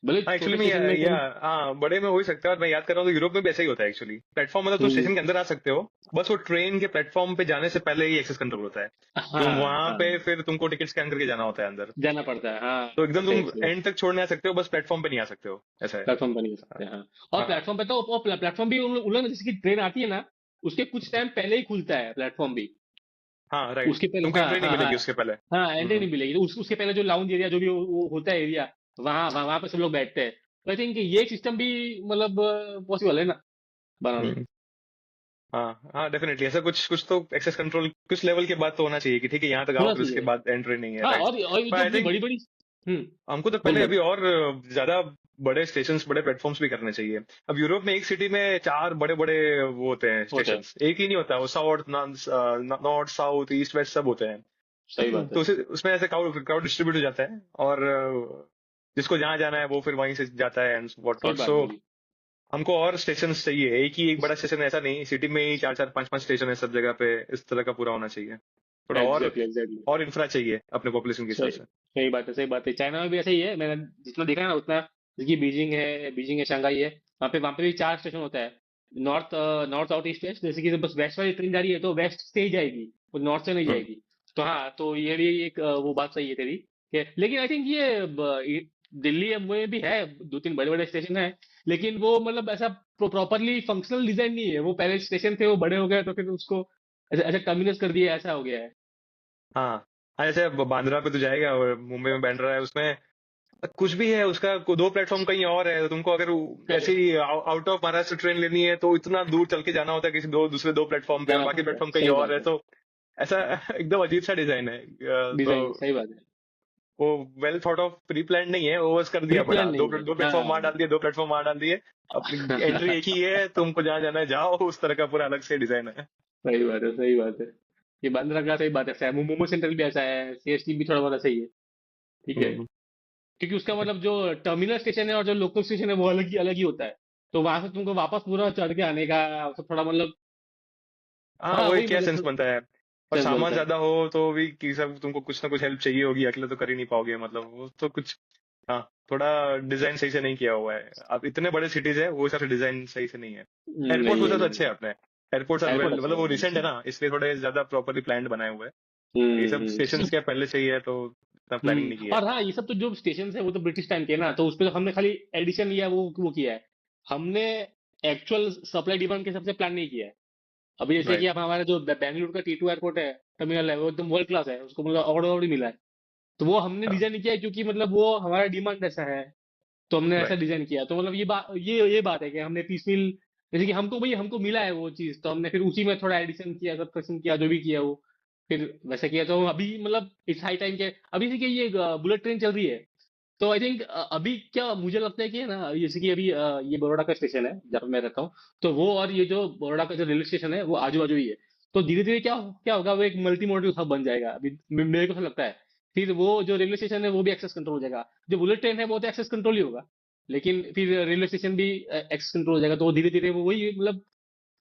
भले हाँ, एक्चुअली छोटे में स्टेशन में तुम, हाँ, बड़े में हो ही सकता है, और मैं याद कर रहा हूँ तो यूरोप में भी ऐसा ही होता है एक्चुअली। प्लेटफॉर्म मतलब तुम हम्म, स्टेशन के अंदर आ सकते हो, बस वो ट्रेन के प्लेटफॉर्म पे जाने से पहले ही एक्सेस कंट्रोल होता है। तो हाँ वहां हाँ, पे फिर तुमको टिकट स्कैन करके जाना होता है अंदर। जाना पड़ता है, तो हाँ एकदम सही तुम सही, एंड तक छोड़ने आ सकते हो, बस प्लेटफॉर्म पे नहीं आ सकते हो, ऐसा है। प्लेटफॉर्म पर नहीं हो सकते, हाँ। और हाँ। प्लेटफॉर्म पे तो प्लेटफॉर्म भी उन लोग जैसे कि ट्रेन आती है ना, उसके कुछ टाइम पहले ही खुलता है प्लेटफॉर्म भी, हाँ, राइट, उसके पहले, तुमको हाँ एंट्री नहीं हाँ हाँ मिलेगी उसके पहले। हाँ, एंट्री हम्म। नहीं मिलेगी, उसके पहले जो लाउंज एरिया जो भी वो होता है एरिया, वहां वहां पे सब लोग बैठते हैं। आई थिंक ये सिस्टम भी मतलब पॉसिबल है ना बनाना। हम्म। हाँ हाँ, डेफिनेटली ऐसा कुछ कुछ तो एक्सेस कंट्रोल कुछ लेवल के बाद तो होना चाहिए कि ठीक है यहाँ तक आओ, होना फिर उसके चाहिए। बाद एंट्री नहीं है, हाँ, राइट। और ये पर जो आई ये थिंक बड़ी बड़ी। हमको तो बोल पहले बोल। अभी और ज्यादा बड़े स्टेशन, बड़े प्लेटफॉर्म्स भी करने चाहिए। अब यूरोप में एक सिटी में 4 बड़े बड़े वो होते हैं होता स्टेशन, है। एक ही नहीं होता, वो south north south east west सब होते सही हैं। बात है। तो उसमें ऐसे क्राउड क्राउड डिस्ट्रीब्यूट हो जाता है, और जिसको जहां जाना है वो फिर वहीं से जाता है एंड व्हाट सही नॉट। बात सो बोली। हमको और स्टेशन चाहिए, एक ही एक बड़ा स्टेशन ऐसा नहीं, सिटी में ही 4 4 5 5 स्टेशन है सब जगह पे, इस तरह का पूरा होना चाहिए। थोड़ा एग्जैक्टली एग्जैक्टली। और इंफ्रा चाहिए अपने पॉपुलेशन के हिसाब सही से। सही बात है, सही बात है। चाइना में भी ऐसा ही है, मैंने जितना देखा है ना उतना। जैसे बीजिंग है, शंघाई है। वहाँ पे भी 4 स्टेशन होता है। North north south east west. जैसे कि बस वेस्ट वाली ट्रेन जा रही है तो वेस्ट से ही जाएगी, वो नॉर्थ से नहीं हम्म। जाएगी। तो हाँ, तो ये भी एक वो बात सही है तेरी लेकिन आई थिंक दिल्ली में भी है, 2 3 बड़े बड़े स्टेशन है। लेकिन वो मतलब ऐसा प्रॉपरली फंक्शनल डिजाइन नहीं है। वो पहले स्टेशन थे, वो बड़े हो गए तो फिर उसको ऐसा ऐसा टर्मिनस कर दिया, ऐसा हो गया है। हाँ हाँ, जैसे बांद्रा पे तो जाएगा, और मुंबई में बैंड्रा है, उसमें कुछ भी है उसका 2 प्लेटफॉर्म कहीं और है, तो तुमको अगर ऐसे correct. He out of Maharashtra train लेनी है तो इतना दूर चल के जाना होता है किसी दूसरे 2 प्लेटफॉर्म पे, और जाना बाकी पड़ता है, प्लेटफॉर्म कहीं सही और बात है, है। तो ऐसा एकदम अजीब सा डिजाइन है। तो डिजाइन सही बात है। वो well thought of pre plan नहीं है, वो बस कर प्री दिया प्लान बड़ा, नहीं है, दो प्लेटफॉर्म वहां हाँ। डाल दिए, 2 प्लेटफॉर्म वहां डाल दिए, अपनी एंट्री एक ही है, तुमको जहां जाना है जाओ, उस तरह का पूरा अलग से डिजाइन है। सही बात है, सही बात है। ये बांद्रा का सही बात है। मोमो सेंट्रल भी ऐसा है, सीएसटी भी थोड़ा बहुत ऐसा ही है। ठीक है। हम्म। क्योंकि उसका मतलब जो टर्मिनल स्टेशन है और जो लोकल स्टेशन है वो अलग ही होता है। तो वहां से तुमको वापस पूरा चढ़ के आने का तो थोड़ा मतलब। हाँ, हाँ, वही वही क्या मतलब सेंस बनता है। और सेंस सामान बनता है। ज्यादा हो तो भी कि सब तुमको कुछ ना कुछ हेल्प चाहिए होगी, अकेले तो कर ही नहीं पाओगे, मतलब वो तो कुछ। हाँ, थोड़ा डिजाइन सही से नहीं किया हुआ है। अब इतने बड़े सिटीज है, वो हिसाब से डिजाइन सही से नहीं है। एयरपोर्ट नहीं है, वैसे तो नहीं अच्छे है। हैं अपने। एयरपोर्ट्स आर एयरपोर्ट वेल, अच्छा मतलब वो है, रिसेंट है अच्छा। ना, इसलिए थोड़े ज्यादा प्रॉपरली प्लान्ड बनाए हुए हैं। ये सब हम्म। स्टेशन क्या पहले से ही है, तो इतना प्लानिंग नहीं किया है। और हाँ, ये सब तो जो स्टेशन है वो तो ब्रिटिश टाइम के है ना, तो उस पे तो हमने खाली एडिशन लिया, वो किया है। हमने एक्चुअल सप्लाई डिमांड के हिसाब से प्लान नहीं किया है। अभी जैसे कि राइट। अब हमारा जो बेंगलुरु का T2 एयरपोर्ट है, टर्मिनल है, वो एकदम वर्ल्ड क्लास है, उसको मतलब अवार्ड भी मिला है। तो वो हमने हाँ। डिजाइन नहीं किया है क्योंकि मतलब वो हमारा डिमांड ऐसा है। तो हमने ऐसा राइट। डिजाइन किया। तो मतलब ये बात है कि हमने पीसमिल, जैसे कि हमको मिला है वो चीज, तो हमने फिर उसी में थोड़ा एडिशन किया, सबट्रैक्शन किया, जो भी किया वो फिर वैसा किया। तो अभी मतलब इट्स हाई टाइम के अभी से कि ये बुलेट ट्रेन चल रही है। तो आई थिंक अभी क्या मुझे लगता है कि है ना, जैसे कि अभी ये बड़ौदा का स्टेशन है जहाँ पे मैं रहता हूँ। तो वो और ये जो बड़ौदा का जो रेलवे स्टेशन है वो आजू बाजू ही है। तो धीरे धीरे क्या क्या होगा, वो एक मल्टी मॉडल हब बन जाएगा। अभी मेरे को ऐसा लगता है। फिर वो जो रेलवे स्टेशन है वो भी एक्सेस कंट्रोल हो जाएगा। जो बुलेट ट्रेन है वो तो एक्सेस कंट्रोल ही होगा। लेकिन फिर रेलवे स्टेशन भी एक्सेस कंट्रोल हो जाएगा। तो धीरे धीरे वो वही मतलब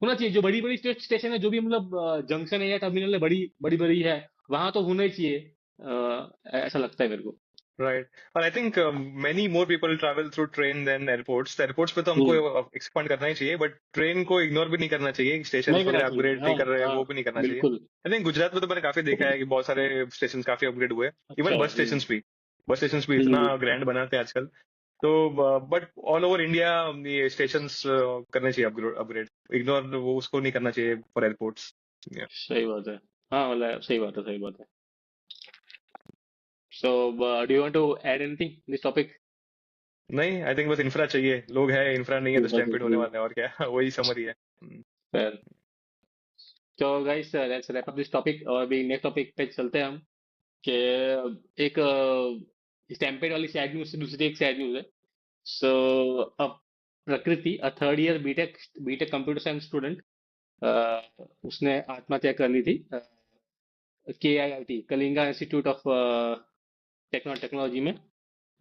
होना चाहिए। जो बड़ी बड़ी स्टेशन है, जो भी मतलब जंक्शन है या टर्मिनल है, बड़ी बड़ी बड़ी है, वहां तो होना ही चाहिए। ऐसा लगता है मेरे को। राइट। और I think many more people travel through train than airports, airports पे तो हमको हम्म। एक्सपांड करना ही चाहिए, बट ट्रेन को इग्नोर भी नहीं करना चाहिए, स्टेशन नहीं करना वगैरह चाहिए, अपग्रेड हाँ। नहीं कर रहे हैं हाँ, वो भी नहीं करना चाहिए। बिल्कुल। आई थिंक गुजरात में तो मैंने काफी देखा है कि बहुत सारे स्टेशन काफी अपग्रेड हुए, अच्छा इवन है। बस स्टेशन भी, बस स्टेशन भी इतना हम्म। ग्रैंड बनाते हैं आजकल। तो बट ऑल ओवर इंडिया ये स्टेशन करने चाहिए अपग्रेड अपग्रेड, इग्नोर वो उसको नहीं करना चाहिए फॉर एयरपोर्ट्स। सही बात है। हाँ, मतलब सही बात है, सही बात है। So do you want to add anything this topic? नहीं, आई थिंक बस इंफ्रा चाहिए, लोग है, इंफ्रा नहीं है तो स्टैम्पेड होने वाले हैं, और क्या वही समरी है। तो guys, let's wrap up this topic और भी नेक्स्ट टॉपिक पे चलते हैं हम। कि एक स्टैम्पेड वाली सैड न्यूज से दूसरी एक सैड न्यूज है। सो अब Prakriti, a third year BTech BTech computer science student, उसने आत्महत्या कर ली थी KIIT, Kalinga Institute of Technology में,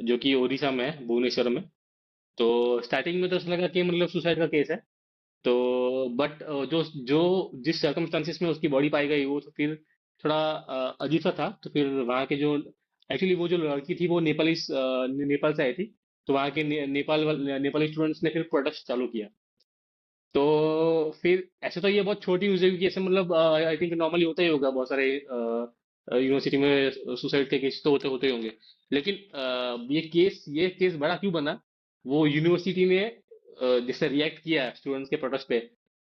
जो कि उड़ीसा में है, भुवनेश्वर में। तो स्टार्टिंग में तो ऐसा लगा कि मतलब सुसाइड का केस है। तो बट जो जो जिस सर्कमस्टांसिस में उसकी बॉडी पाई गई वो तो फिर थोड़ा अजीब सा था। तो फिर वहाँ के जो एक्चुअली वो जो लड़की थी वो नेपाल से आई थी। तो वहाँ के नेपाली स्टूडेंट्स ने फिर प्रोटेस्ट चालू किया। तो फिर ऐसे तो ये बहुत छोटी न्यूज़ है क्योंकि ऐसे मतलब आई थिंक नॉर्मली होता ही होगा, बहुत सारे यूनिवर्सिटी में सुसाइड के केस तो होते होते ही होंगे। लेकिन ये केस बड़ा क्यों बना? वो यूनिवर्सिटी ने जिससे रिएक्ट किया स्टूडेंट्स के प्रोटेस्ट पे,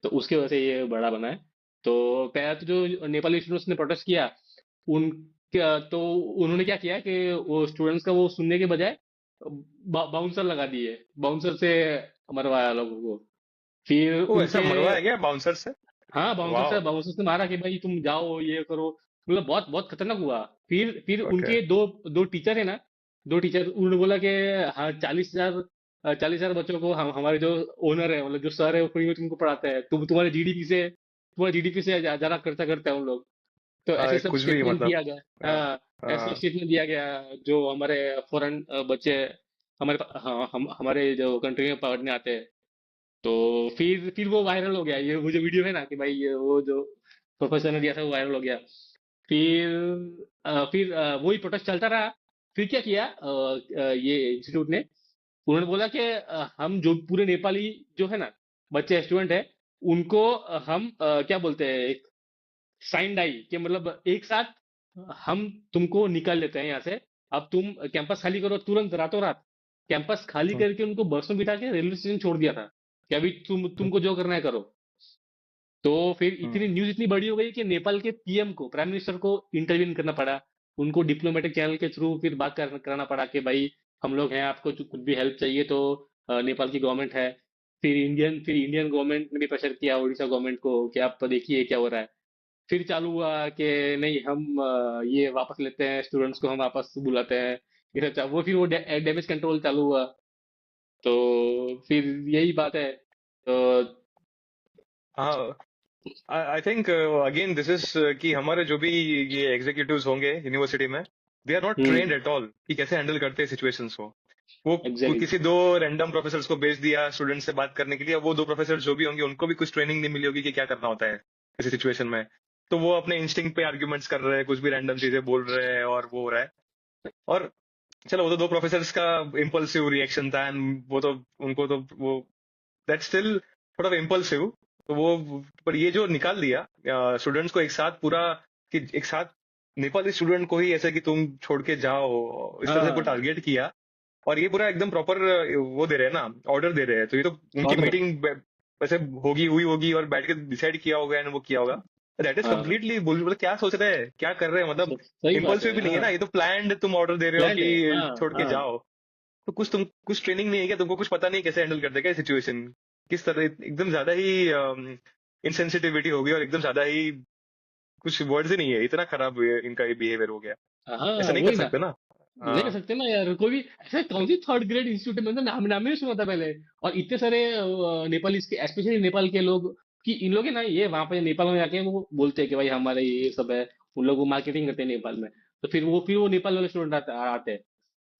तो उसके वजह से ये बड़ा बना है। तो पहले तो जो नेपाली स्टूडेंट्स ने प्रोटेस्ट किया, उन तो उन्होंने क्या किया कि वो स्टूडेंट्स का वो सुनने के बजाय बाउंसर लगा दिए, बाउंसर से मरवाया लोगों को। फिर वो ऐसा उनके, मरवा है क्या बाउंसर से? हाँ वाह। बाउंसर से मारा कि भाई तुम जाओ ये करो, मतलब बहुत बहुत खतरनाक हुआ। फिर ओके। उनके दो दो टीचर है ना, दो टीचर, उन्होंने बोला कि हाँ 40,000, 40,000 बच्चों को हम, हमारे जो ओनर है, मतलब जो सर है, वो फ्री में तुमको पढ़ाते हैं, तुम्हारे जीडीपी से ज्यादा खर्चा करते हैं उन लोग। तो ऐसे सब कुछ भी स्टेटमेंट मतलब। दिया गया। हाँ, हाँ, ऐसे हाँ, स्टेटमेंट दिया गया। जो हमारे फॉरेन बच्चे हाँ, हमारे जो कंट्री में पढ़ने आते हैं। तो फिर वो वायरल हो गया, ये वो जो वीडियो है ना कि भाई ये वो जो प्रोफेसर ने दिया था वो वायरल हो गया। फिर वही प्रोटेस्ट चलता रहा। फिर क्या किया ये इंस्टीट्यूट ने, उन्होंने बोला कि हम जो पूरे नेपाली जो है ना बच्चे स्टूडेंट है, उनको हम क्या बोलते हैं, एक साइन डाई के मतलब एक साथ हम तुमको निकाल लेते हैं यहाँ से। अब तुम कैंपस खाली करो तुरंत, रातों रात कैंपस खाली हम्म, करके उनको बस में बिठा के रेलवे स्टेशन छोड़ दिया था कि अभी हम्म, तुमको जो करना है करो। तो फिर हम्म, इतनी न्यूज इतनी बड़ी हो गई कि नेपाल के पीएम को, प्राइम मिनिस्टर को इंटरवीन करना पड़ा। उनको डिप्लोमेटिक चैनल के थ्रू फिर बात कराना पड़ा कि भाई हम लोग हैं, आपको कुछ भी हेल्प चाहिए तो नेपाल की गवर्नमेंट है। फिर इंडियन गवर्नमेंट ने भी प्रेशर किया उड़ीसा गवर्नमेंट को कि आप तो देखिए क्या हो रहा है। फिर चालू हुआ कि नहीं हम ये वापस लेते हैं, स्टूडेंट्स को हम वापस बुलाते हैं, ये सब वो फिर वो डैमेज कंट्रोल चालू हुआ। तो फिर यही बात है। तो हाँ। I think again this is कि हमारे जो भी ये एग्जीक्यूटिव्स होंगे यूनिवर्सिटी में, they are not hmm, trained at all कि कैसे हैंडल करते हैं सिचुएशंस को। वो एग्जैक्टली। किसी दो रैंडम प्रोफेसर्स को भेज दिया स्टूडेंट से बात करने के लिए। अब वो दो प्रोफेसर जो भी होंगे उनको भी कुछ ट्रेनिंग नहीं मिली होगी कि क्या करना होता है किसी सिचुएशन में। तो वो अपने इंस्टिंक्ट पे आर्ग्यूमेंट्स कर रहे हैं, कुछ भी रैंडम चीजें बोल रहे हैं और वो हो रहा है। और चलो वो तो दो प्रोफेसर्स का इम्पल्सिव रिएक्शन था एंड वो तो उनको तो वो दैट स्टिल थोड़ा इम्पल्सिव। तो वो पर ये जो निकाल दिया स्टूडेंट्स को एक साथ पूरा, कि एक साथ नेपाली स्टूडेंट को ही ऐसे कि तुम छोड़ के जाओ, इस तरह से को हाँ, टारगेट किया। और ये पूरा एकदम प्रॉपर वो दे रहे हैं ना, ऑर्डर दे रहे हैं। तो ये तो उनकी ऑर्डर। मीटिंग वैसे होगी हुई होगी और बैठ के डिसाइड किया होगा एंड वो किया होगा। दैट इज हाँ, कम्प्लीटली मतलब क्या सोच रहे हैं, क्या कर रहे हैं मतलब। सही बात इम्पल्सिव है। भी नहीं है हाँ, ना, ये तो प्लान्ड तुम ऑर्डर दे रहे हो प्लान कि है। हाँ, छोड़ के हाँ, जाओ। तो कुछ ट्रेनिंग नहीं है क्या तुमको? कुछ पता नहीं कैसे हैंडल करते क्या सिचुएशन? किस तरह एकदम ज्यादा ही इनसेंसिटिविटी होगी और एकदम ज्यादा ही कुछ वर्ड्स ही नहीं है, इतना खराब इनका ये बिहेवियर हो गया। ऐसा हाँ, नहीं कर वही ना। सकते ना। नहीं कर हाँ, सकते ना यार, कोई भी ऐसे कौन सी थर्ड ग्रेड इंस्टीट्यूट है, मतलब नाम ही नहीं सुना था पहले। और इतने सारे नेपाली के, स्पेशली नेपाल के लोग, कि इन लोग है ना, ये वहां पे नेपाल में जाके वो बोलते हैं कि भाई हमारे ये सब है। उन लोग वो मार्केटिंग करते हैं नेपाल में। तो फिर वो नेपाल वाले स्टूडेंट आते हैं।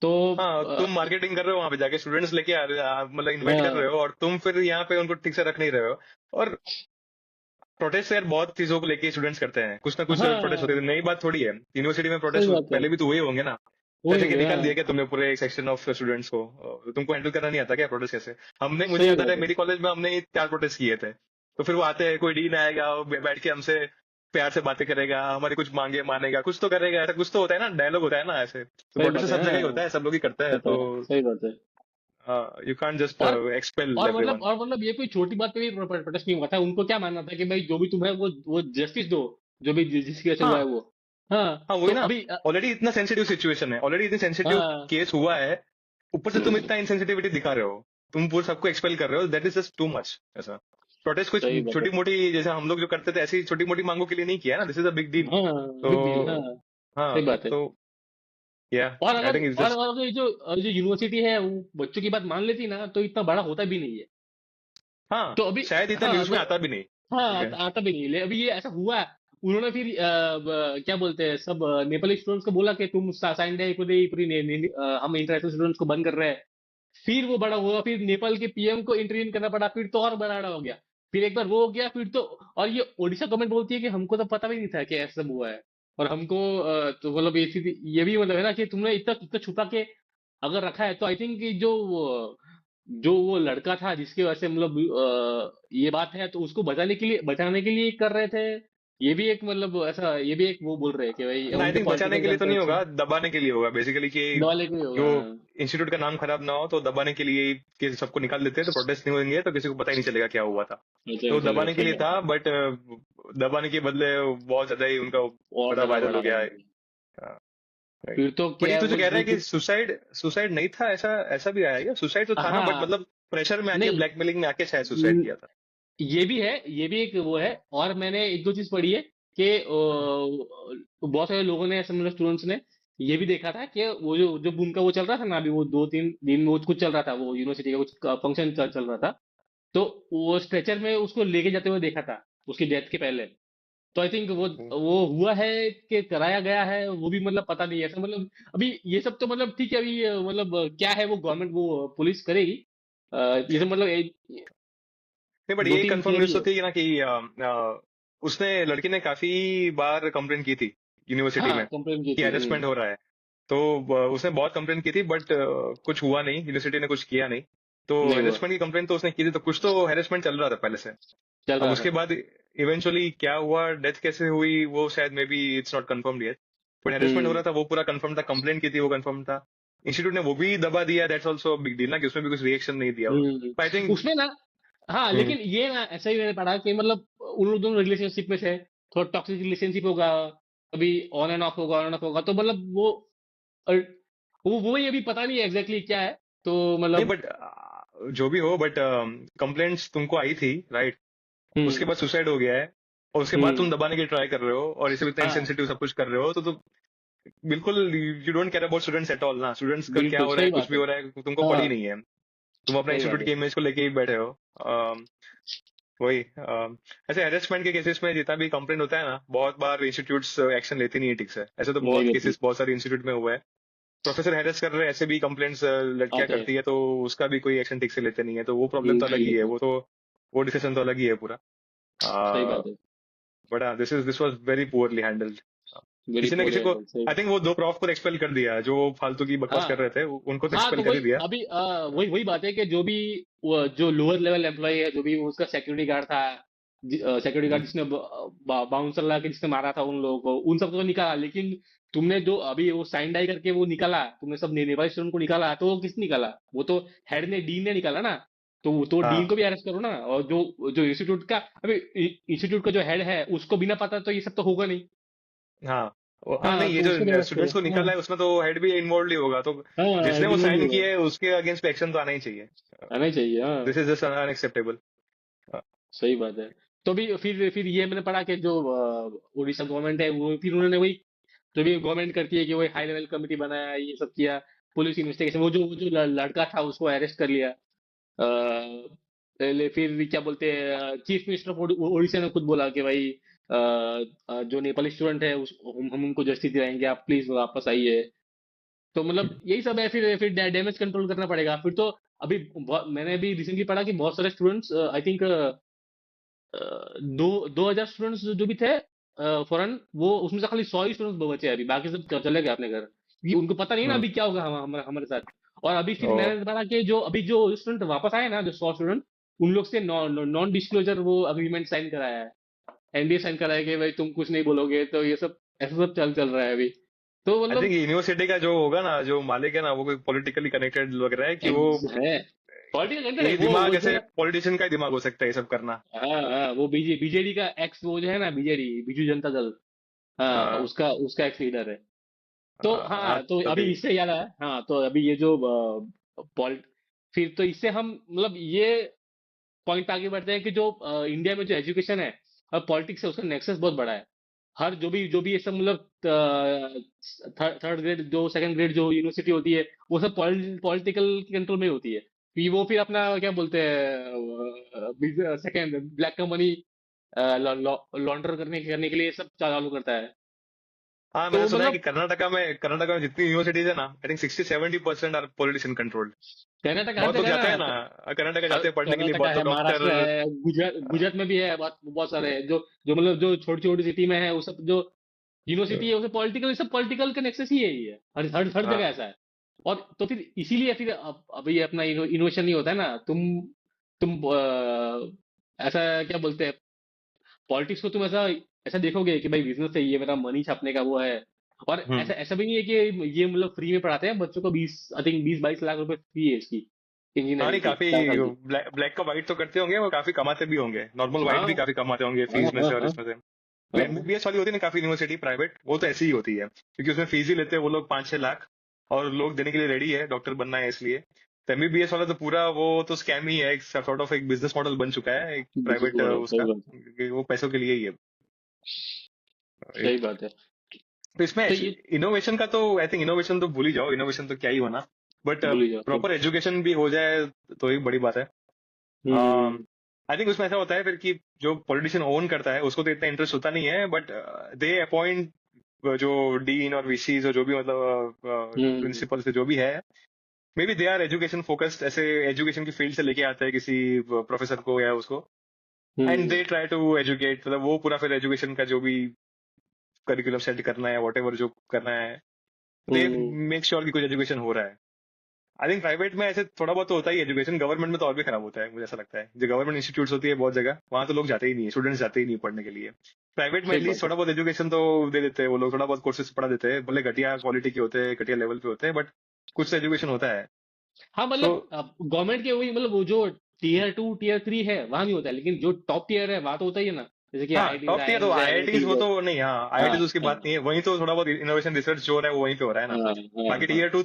तो हाँ, अ, तुम मार्केटिंग कर रहे हो वहां पे जाके, स्टूडेंट्स लेके मतलब इनवाइट कर रहे हाँ, हो और तुम फिर यहाँ पे उनको ठीक से रख नहीं रहे हो। और प्रोटेस्ट यार बहुत चीजों को लेके स्टूडेंट्स करते हैं, कुछ ना कुछ प्रोटेस्ट होते हाँ, हैं, नई बात थोड़ी है। यूनिवर्सिटी में सही प्रोटेस्ट बात है। पहले भी तो हुए होंगे ना। वही ऐसे हो क्या गया। निकाल दिया क्या तुमने पूरे एक सेक्शन ऑफ स्टूडेंट्स को? तुमको हैंडल करना नहीं आता क्या प्रोटेस्ट कैसे? हमने, मुझे सही याद आ रहा बात है है। मेरी कॉलेज में हमने 4 प्रोटेस्ट किए थे। तो फिर वो आते हैं, कोई डीन आएगा वो बैठ के हमसे प्यार से बातें करेगा, हमारी कुछ मांगे मानेगा, कुछ तो करेगा, ऐसा कुछ तो होता है ना, डायलॉग होता है ना ऐसे। तो सही बात प्रोटेस्ट है। सब जगह ही होता हाँ, है, सब लोग ही करते हैं। होता तो है, सही बात है। यू कांट जस्ट और एक्सपेल और मतलब एवरीवन। और मतलब ये कोई छोटी बात पे भी प्रोटेस्ट नहीं हुआ था। उनको क्या मानना था कि भाई जो भी तुम्हें वो जस्टिस दो, जो भी जिसकी वजह से हुआ है हाँ, वो। हाँ। हाँ, तो वही ना। अभी ऑलरेडी इतना सेंसिटिव सिचुएशन है, ऑलरेडी इतनी सेंसिटिव हाँ, केस हुआ है, ऊपर से तुम इतना इनसेंसिटिविटी दिखा रहे हो, तुम पूरे सबको एक्सपेल कर रहे हो। That is just too much ऐसा। प्रोटेस्ट कुछ सही बात है। छोटी मोटी जैसे हम लोग जो करते थे ऐसी छोटी मोटी मांगों के लिए नहीं किया ना, this is a big deal. हाँ, तो बिग डील। हाँ, सही हाँ, बात है। तो या और आई अगर थिंक इट्स और जस्ट। और अगर ये जो यूनिवर्सिटी है वो बच्चों की बात मान लेती ना, तो इतना बड़ा होता भी नहीं है। हाँ, तो अभी शायद इतना हाँ न्यूज में अगर, आता भी नहीं। हाँ ठीक है। आता भी नहीं ले। अभी ये ऐसा हुआ, उन्होंने फिर क्या बोलते हैं सब नेपाली स्टूडेंट्स को बोला कि तुम साइन डे पूरी पूरी हम इंटरनेशनल स्टूडेंट्स को बंद कर रहे हैं। फिर वो बड़ा हुआ, फिर नेपाल के पीएम को इंटरवीन करना पड़ा, फिर तो और बड़ा हो गया। फिर एक बार वो हो गया, फिर तो, और ये ओडिशा गवर्नमेंट बोलती है कि हमको तो पता भी नहीं था कि ऐसा सब हुआ है। और हमको तो मतलब ये भी मतलब है ना कि तुमने इतना इतना छुपा के अगर रखा है, तो आई थिंक कि जो वो लड़का था जिसकी वजह से मतलब ये बात है, तो उसको बचाने के लिए कर रहे थे। ये भी एक मतलब ऐसा, ये भी एक वो बोल रहे हैं कि भाई आई उनके थिंक बचाने पॉलिटिकल के लिए तो नहीं कैंपेन होगा, दबाने के लिए होगा बेसिकली, कि दवा लेके होगा। जो इंस्टीट्यूट का नाम खराब ना हो, तो दबाने के लिए कि सबको निकाल देते हैं तो प्रोटेस्ट नहीं होंगे तो किसी को पता ही नहीं चलेगा क्या हुआ था। अच्छा तो चलेगा, दबाने के सही लिए बात था, है। बट दबाने के बदले बहुत ज्यादा ही उनका और बड़ा ज्यादा वायरल बढ़ा हो रहे गया हैं। है। राइट। फिर तो बट ये क्या तू जो कह रहा वो है कि सुसाइड सुसाइड नहीं था, ऐसा ऐसा भी आया क्या? सुसाइड तो था ना, बट हाँ मतलब प्रेशर में आके, नहीं ब्लैकमेलिंग में आके शायद सुसाइड किया था। ये भी है, ये भी एक वो है। और मैंने एक दो चीज पढ़ी है कि बहुत सारे लोगों ने, ऐसे मतलब स्टूडेंट्स ने ये भी देखा था कि वो जो जो उनका वो चल रहा था ना, अभी वो 2-3 दिन में वो कुछ चल रहा था, वो यूनिवर्सिटी का कुछ फंक्शन चल रहा था, तो वो स्ट्रेचर में उसको लेके जाते हुए देखा था उसकी डेथ के पहले। तो आई थिंक वो हुआ है कि कराया गया है, वो भी मतलब पता नहीं है ऐसा, मतलब अभी ये सब तो मतलब ठीक है, अभी मतलब क्या है वो गवर्नमेंट वो पुलिस करेगी। ये सब मतलब नहीं, बट दो ये तीन कंफर्म न्यूज थियरी तो है। थी ना कि उसने, लड़की ने काफी बार कंप्लेन की थी यूनिवर्सिटी हाँ में कंप्लेन की कि थी। हेरेसमेंट हो रहा है। तो उसने बहुत कंप्लेन की थी, बट कुछ हुआ नहीं, यूनिवर्सिटी ने कुछ किया नहीं। तो नहीं हुआ, हेरेसमेंट की कंप्लेन तो उसने की थी, तो कुछ तो हेरेसमेंट चल रहा था पहले से। चल अब रहा था। उसके बाद इवेंचुअली क्या हुआ, डेथ कैसे हुई, वो शायद may be it's not confirm yet. But harassment हो हम्म रहा था वो पूरा कंफर्म था, कंप्लेन की थी वो कंफर्म था। इंस्टीट्यूट ने वो भी दबा दिया, दैट्स ऑल्सो बिग डील ना, कि उसमें भी कुछ रिएक्शन नहीं दिया। I think. उसमें ना, हाँ लेकिन ये ना ऐसा ही मैंने पढ़ा कि मतलब उन लोग दोनों रिलेशनशिप में थे, थोड़ा टॉक्सिक रिलेशनशिप होगा, कभी ऑन एंड ऑफ होगा, ऑन एंड ऑफ होगा, तो मतलब वो वो ही अभी पता नहीं है एग्जैक्टली क्या है। तो नहीं, मतलब बट जो भी हो, बट कंप्लेंट्स तुमको आई थी, राइट? उसके हम्म बाद सुसाइड हो गया है, और उसके बाद हम्म तुम दबाने की ट्राई कर रहे हो, और इसे इतना हाँ इंसेंसिटिव सब कुछ कर रहे हो, तो बिल्कुल you don't care about students at all ना। स्टूडेंट्स का क्या बिल्कुल हो रहा है, सही कुछ बात भी है। हो रहा है, तुमको हाँ पड़ी नहीं है। तुम अपना सही बात इंस्टीट्यूट है। की इमेज को लेके ही बैठे हो। वही ऐसे हेरेसमेंट के केसेस में जितना भी कंप्लेंट होता है ना, बहुत बार इंस्टीट्यूट्स एक्शन लेती नहीं है ठीक से। ऐसे तो नहीं बहुत देती, केसेस बहुत सारे इंस्टीट्यूट में हुए हैं। प्रोफेसर हेरेस कर रहे हैं, ऐसे भी कंप्लेंट्स लड़कियां आते हैं। करती है, तो उसका भी कोई एक्शन ठीक से लेते नहीं है, तो वो प्रॉब्लम तो अलग नहीं ही है। लेते, वो डिसीजन तो अलग ही है पूरा। सही बात है। But this was very poorly handled. Very किसी ने पुअर किसी को, हैंडल, सही। आई थिंक वो दो प्रॉफ को एक्सपेल कर दिया, जो फालतू की बकवास कर हाँ रहे थे, उनको तो हाँ, एक्सपेल तो कर वही ही दिया। अभी वही वही बात है कि जो भी जो लोअर लेवल एम्प्लॉय है, जो भी उसका सिक्योरिटी गार्ड था, सिक्योरिटी गार्ड हम्म। जिसने बाउंसर ला के जिसने मारा था उन लोगों को, उन सबको तो निकाला, लेकिन तुमने जो अभी वो साइन डाई करके वो निकाला, तुमने सब नेपाली स्टूडेंट को निकाला, तो वो किस निकाला? वो तो हेड ने, डीन ने निकाला ना। तो डीन हाँ को भी अरेस्ट करो ना, और जो जो इंस्टीट्यूट का, अभी इंस्टीट्यूट का जो हेड है उसको बिना पता तो ये सब तो होगा नहीं। हाँ हाँ, हाँ नहीं, ये तो उसको भी जो अरेस्ट करो। स्टूडेंट्स को हाँ निकाला है उसमें तो हेड भी इन्वॉल्व ही होगा, तो हाँ, जिसने हेड वो इन्वॉल्व साइन होगा, किया है उसके अगेंस्ट एक्शन तो आना ही चाहिए। आना ही चाहिए। हाँ दिस इज जस्ट अनएक्सेप्टेबल। सही बात है। तो भी फिर ये मैंने पढ़ा कि जो उड़ीसा गवर्नमेंट है, वो फिर उन्होंने वही जो भी गवर्नमेंट करती है कि वही हाई लेवल कमेटी बनाया, ये सब किया, पुलिस इन्वेस्टिगेशन, वो जो लड़का था उसको अरेस्ट कर लिया। पहले फिर क्या बोलते हैं, चीफ मिनिस्टर ऑफ उड़ीसा ने खुद बोला कि भाई जो नेपाली स्टूडेंट है हम उनको जस्टिस दिलाएंगे, आप प्लीज वापस आइए। तो मतलब यही सब है। फिर डैमेज कंट्रोल करना पड़ेगा फिर तो। अभी मैंने भी रिसेंटली पढ़ा कि बहुत सारे स्टूडेंट्स, आई थिंक 2,000 स्टूडेंट्स जो भी थे फॉरेन, वो उसमें से खाली 100 ही स्टूडेंट्स बचे हैं अभी, बाकी सब चले गए अपने घर, क्योंकि उनको पता नहीं ना हम्म। अभी क्या होगा हमारे साथ। और अभी फिर ओ, मैंने पढ़ा कि जो अभी जो स्टूडेंट वापस आए ना, जो 100 स्टूडेंट, उन लोग से नॉन डिस्क्लोजर वो अग्रीमेंट साइन कराया है, एनडीए साइन कराया कि भाई तुम कुछ नहीं बोलोगे, तो ये सब ऐसा सब चल चल रहा है अभी। तो आई थिंक मतलब यूनिवर्सिटी का जो होगा ना, जो मालिक है ना, वो कोई पॉलिटिकली कनेक्टेड लग रहा है कि वो, है पॉलिटिकल कैंडिडेट है ये वो दिमाग जो ऐसे है। पॉलिटिशियन का ही दिमाग हो सकता है ये सब करना। हाँ हाँ, वो बीजेडी का एक्स, वो जो है ना, बीजेडी बिजू जनता दल, हाँ हाँ उसका उसका एक्स लीडर है। तो हाँ, हाँ, तो तभी। अभी इससे याद आया, हाँ तो अभी ये जो पॉलिट फिर तो इससे हम मतलब ये पॉइंट आगे बढ़ते हैं कि जो इंडिया में जो एजुकेशन है और पॉलिटिक्स है, उसका नेक्सस बहुत बड़ा है। हर जो भी ये सब मतलब थर्ड ग्रेड जो सेकंड ग्रेड जो यूनिवर्सिटी होती है, वो सब पॉलिटिकल कंट्रोल में होती है। फिर वो फिर अपना क्या बोलते हैं, सेकंड ब्लैक का मनी लॉन्डर करने के लिए सब चालू करता है। हाँ, मैंने तो सुना है कि मतलब कर्नाटका में जितनी यूनिवर्सिटीज है ना, I think 60-70% are politician controlled. Karnataka हर बहुत लोग जगह है जाते हैं ना, ना। कर्नाटका जाते हैं पढ़ने के लिए, कर्नाटका बहुत है, लोग डॉक्टर। महाराष्ट्र है, गुजरात गुजरात में भी है, बहुत बहुत सारे हैं, जो जो मतलब जो छोटी छोटी सिटी में है, वो सब जो यूनिवर्सिटी है उसे पॉलिटिकल, सब पॉलिटिकल का नेक्सस ही है, ये है हर जगह हाँ ऐसा है। और तो फिर इसीलिए फिर अभी अपना इनोवेशन नहीं होता है ना, तुम ऐसा क्या बोलते हैं, पॉलिटिक्स को तुम ऐसा ऐसा देखोगे कि भाई बिजनेस है, ये मेरा मनी छापने का वो है। और ऐसा हम्म। ऐसा भी नहीं है कि ये मतलब फ्री में पढ़ाते हैं बच्चों को, 20 आई थिंक 20-22 लाख रुपए फी है इसकी, हाँ, इंजीनियरिंग नहीं, की काफी 4 साल की। ब्लैक का वाइट तो करते होंगे, वो काफी कमाते भी होंगे, नॉर्मल वाइट भी हाँ काफी कमाते होंगे हाँ फीस में हाँ से और हाँ, इसमें से। तो हाँ, एमबीबीएस वाली होती है ना काफी यूनिवर्सिटी प्राइवेट, वो तो ऐसी ही होती है, क्योंकि उसमें फीस ही लेते हैं वो लोग 5-6 लाख, और लोग देने के लिए रेडी है, डॉक्टर बनना है इसलिए। तो एमबीबीएस वाला तो पूरा वो तो स्कैम ही है, एक सॉर्ट ऑफ एक बिजनेस मॉडल बन चुका है एक बिल्कुल प्राइवेट बड़ा सही उसका, बात है। कि वो पैसों के लिए ही है। सही बात है। तो इसमें तो ये इनोवेशन का तो आई थिंक इनोवेशन तो भूल ही जाओ, इनोवेशन तो क्या ही होना, बट भूल ही जाओ सही। प्रॉपर एजुकेशन भी हो जाए तो ही बड़ी बात है। हम्म। आई थिंक उसमें ऐसा होता है फिर कि जो पॉलिटिशियन ओन करता है उसको तो इतना इंटरेस्ट होता नहीं है, बट दे अपॉइंट जो डीन और वीसीज और जो भी मतलब हम्म। प्रिंसिपल से जो भी है, maybe they are education focused, ऐसे एजुकेशन की फील्ड से लेके आते हैं किसी प्रोफेसर को या उसको, and hmm. They try to educate, मतलब वो पूरा फिर एजुकेशन का जो भी करिकुलम सेट करना है वॉट एवर जो करना है, दे हम्म। मेक श्योर कि कुछ एजुकेशन हो रहा है। आई थिंक प्राइवेट में ऐसे थोड़ा बहुत तो होता ही एजुकेशन, गवर्नमेंट में तो और भी खराब होता है मुझे ऐसा लगता है, जो गवर्नमेंट इंस्टीट्यूट्स होती है बहुत जगह वहां तो लोग जाते ही नहीं है, स्टूडेंट्स जाते ही नहीं पढ़ने के लिए। प्राइवेट में सही एटलीस्ट बात है। थोड़ा बहुत एजुकेशन तो दे देते हैं वो लोग, थोड़ा बहुत कोर्सेज पढ़ा देते हैं, भले घटिया क्वालिटी के होते हैं, घटिया लेवल पे होते हैं, बट कुछ तो एजुकेशन होता है। हाँ सो मतलब गवर्नमेंट के वही मतलब वो जो टीयर 2 टीयर 3 है वहां भी होता है, लेकिन जो टॉप टीयर है वहां तो होता ही है ना, जैसे कि हाँ, आईआईटीज टॉप टियर तो आईआईटीज आईआईटीज वो है। तो नहीं, हाँ हाँ आईआईटीज उसकी हाँ बात नहीं है, वहीं तो थोड़ा बहुत इनोवेशन रिसर्च जो हो रहा है वो वहीं पे हो रहा है ना। हाँ हाँ बाकी हाँ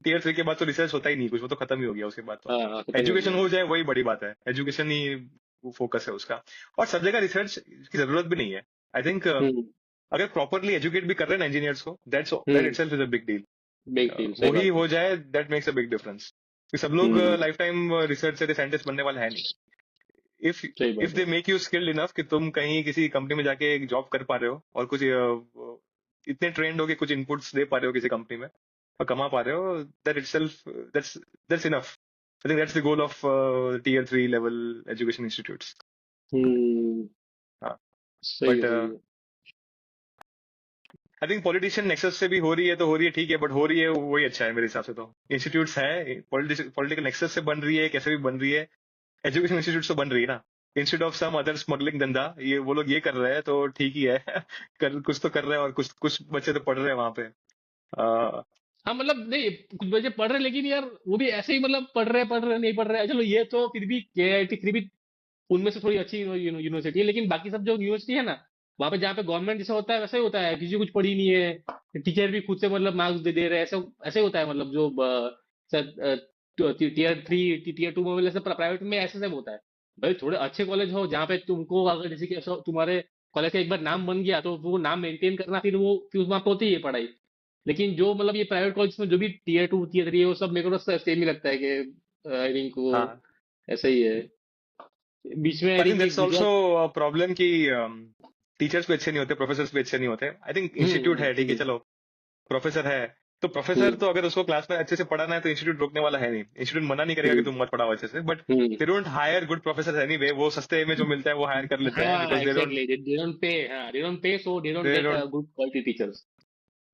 टीयर 3 के बाद तो रिसर्च होता ही नहीं कुछ, वो तो खत्म ही हो गया उसके बाद तो। हाँ हाँ, खत्म ही हो एजुकेशन गया। हो जाए वही बड़ी बात है, एजुकेशन ही फोकस है उसका, और सब जगह रिसर्च की जरूरत भी नहीं है। आई थिंक हम्म। अगर प्रॉपरली एजुकेट भी कर रहे हैं ना इंजीनियर्स को, that hmm. Itself is a big deal. Big deal सही वो ही बात है। हो जाए that makes a big difference, कि सब लोग हम्म। लाइफ टाइम रिसर्च से साइंटिस्ट बनने वाला है नहीं। इफ सही इफ बात है। They make you skilled enough कि तुम कहीं किसी कंपनी में जाके एक जॉब कर पा रहे हो, और कुछ इतने ट्रेंड हो कि कुछ इनपुट्स दे पा रहे हो किसी कंपनी में और कमा पा रहे हो, that itself that's that's enough. I think that's the goal of tier 3 level education institutes. Hmm. हाँ, सही है बट सही है। आई थिंक पॉलिटिशियन नेक्सस से भी हो रही है तो हो रही है ठीक है, बट हो रही है वही अच्छा है मेरे हिसाब से। तो इंस्टीट्यूट्स है, पॉलिटिकल नेक्सस से बन रही है, कैसे भी बन रही है, एजुकेशन इंस्टीट्यूट तो बन रही है ना, instead of some other smuggling धंधा, ये वो लोग ये कर रहे हैं तो ठीक ही है कुछ तो कर रहे हैं, और कुछ कुछ बच्चे तो पढ़ रहे हैं वहां पे। आ, हाँ मतलब नहीं, कुछ बच्चे पढ़ रहे लेकिन यार वो भी ऐसे ही मतलब पढ़ रहे नहीं पढ़ रहे, चलो ये तो फिर भी केआईटी फिर भी उनमें से थोड़ी अच्छी यूनिवर्सिटी है, लेकिन बाकी सब जो यूनिवर्सिटी है ना वहां पे जहाँ पे गवर्नमेंट जैसा होता है वैसा ही होता है, किसी को कुछ पढ़ी नहीं है, टीचर भी खुद से मतलब मार्क्स दे रहे हैं, ऐसे ऐसे होता है मतलब जो टीयर 3 टीयर 2 में ऐसे प्राइवेट में ऐसे सब होता है। भाई थोड़े अच्छे कॉलेज हो जहाँ पे तुमको अगर जैसे कि तुम्हारे कॉलेज का एक बार नाम बन गया तो वो नाम मेंटेन करना फिर वहां पे होती है पढ़ाई। लेकिन जो मतलब ये प्राइवेट कॉलेज में जो भी टीयर 2 टीयर 3 है वो सब मेरे को तो सेम ही लगता है कि आई थिंक वो हाँ, ऐसा ही है। बीच में आई आई थिंक थिंक दैट्स एक ऑल्सो गुजरात। प्रॉब्लम कि टीचर्स भी अच्छे नहीं होते, प्रोफेसर भी अच्छे नहीं होते। आई थिंक इंस्टीट्यूट है ठीक है, हम्म। चलो प्रोफेसर है, तो प्रोफेसर हम्म। तो अगर उसको क्लास में अच्छे से पढ़ाना है तो इंस्टीट्यूट रोकने वाला है नहीं, इंस्टीट्यूट मना नहीं करेगा कि हम्म। तुम मत पढ़ाओ अच्छे से, but hmm. They don't hire good professor anyway, वो सस्ते में जो मिलता है वो हायर कर लेते हैं, हाँ because exactly, they don't pay, हाँ they don't pay so they don't they get don't good quality teachers.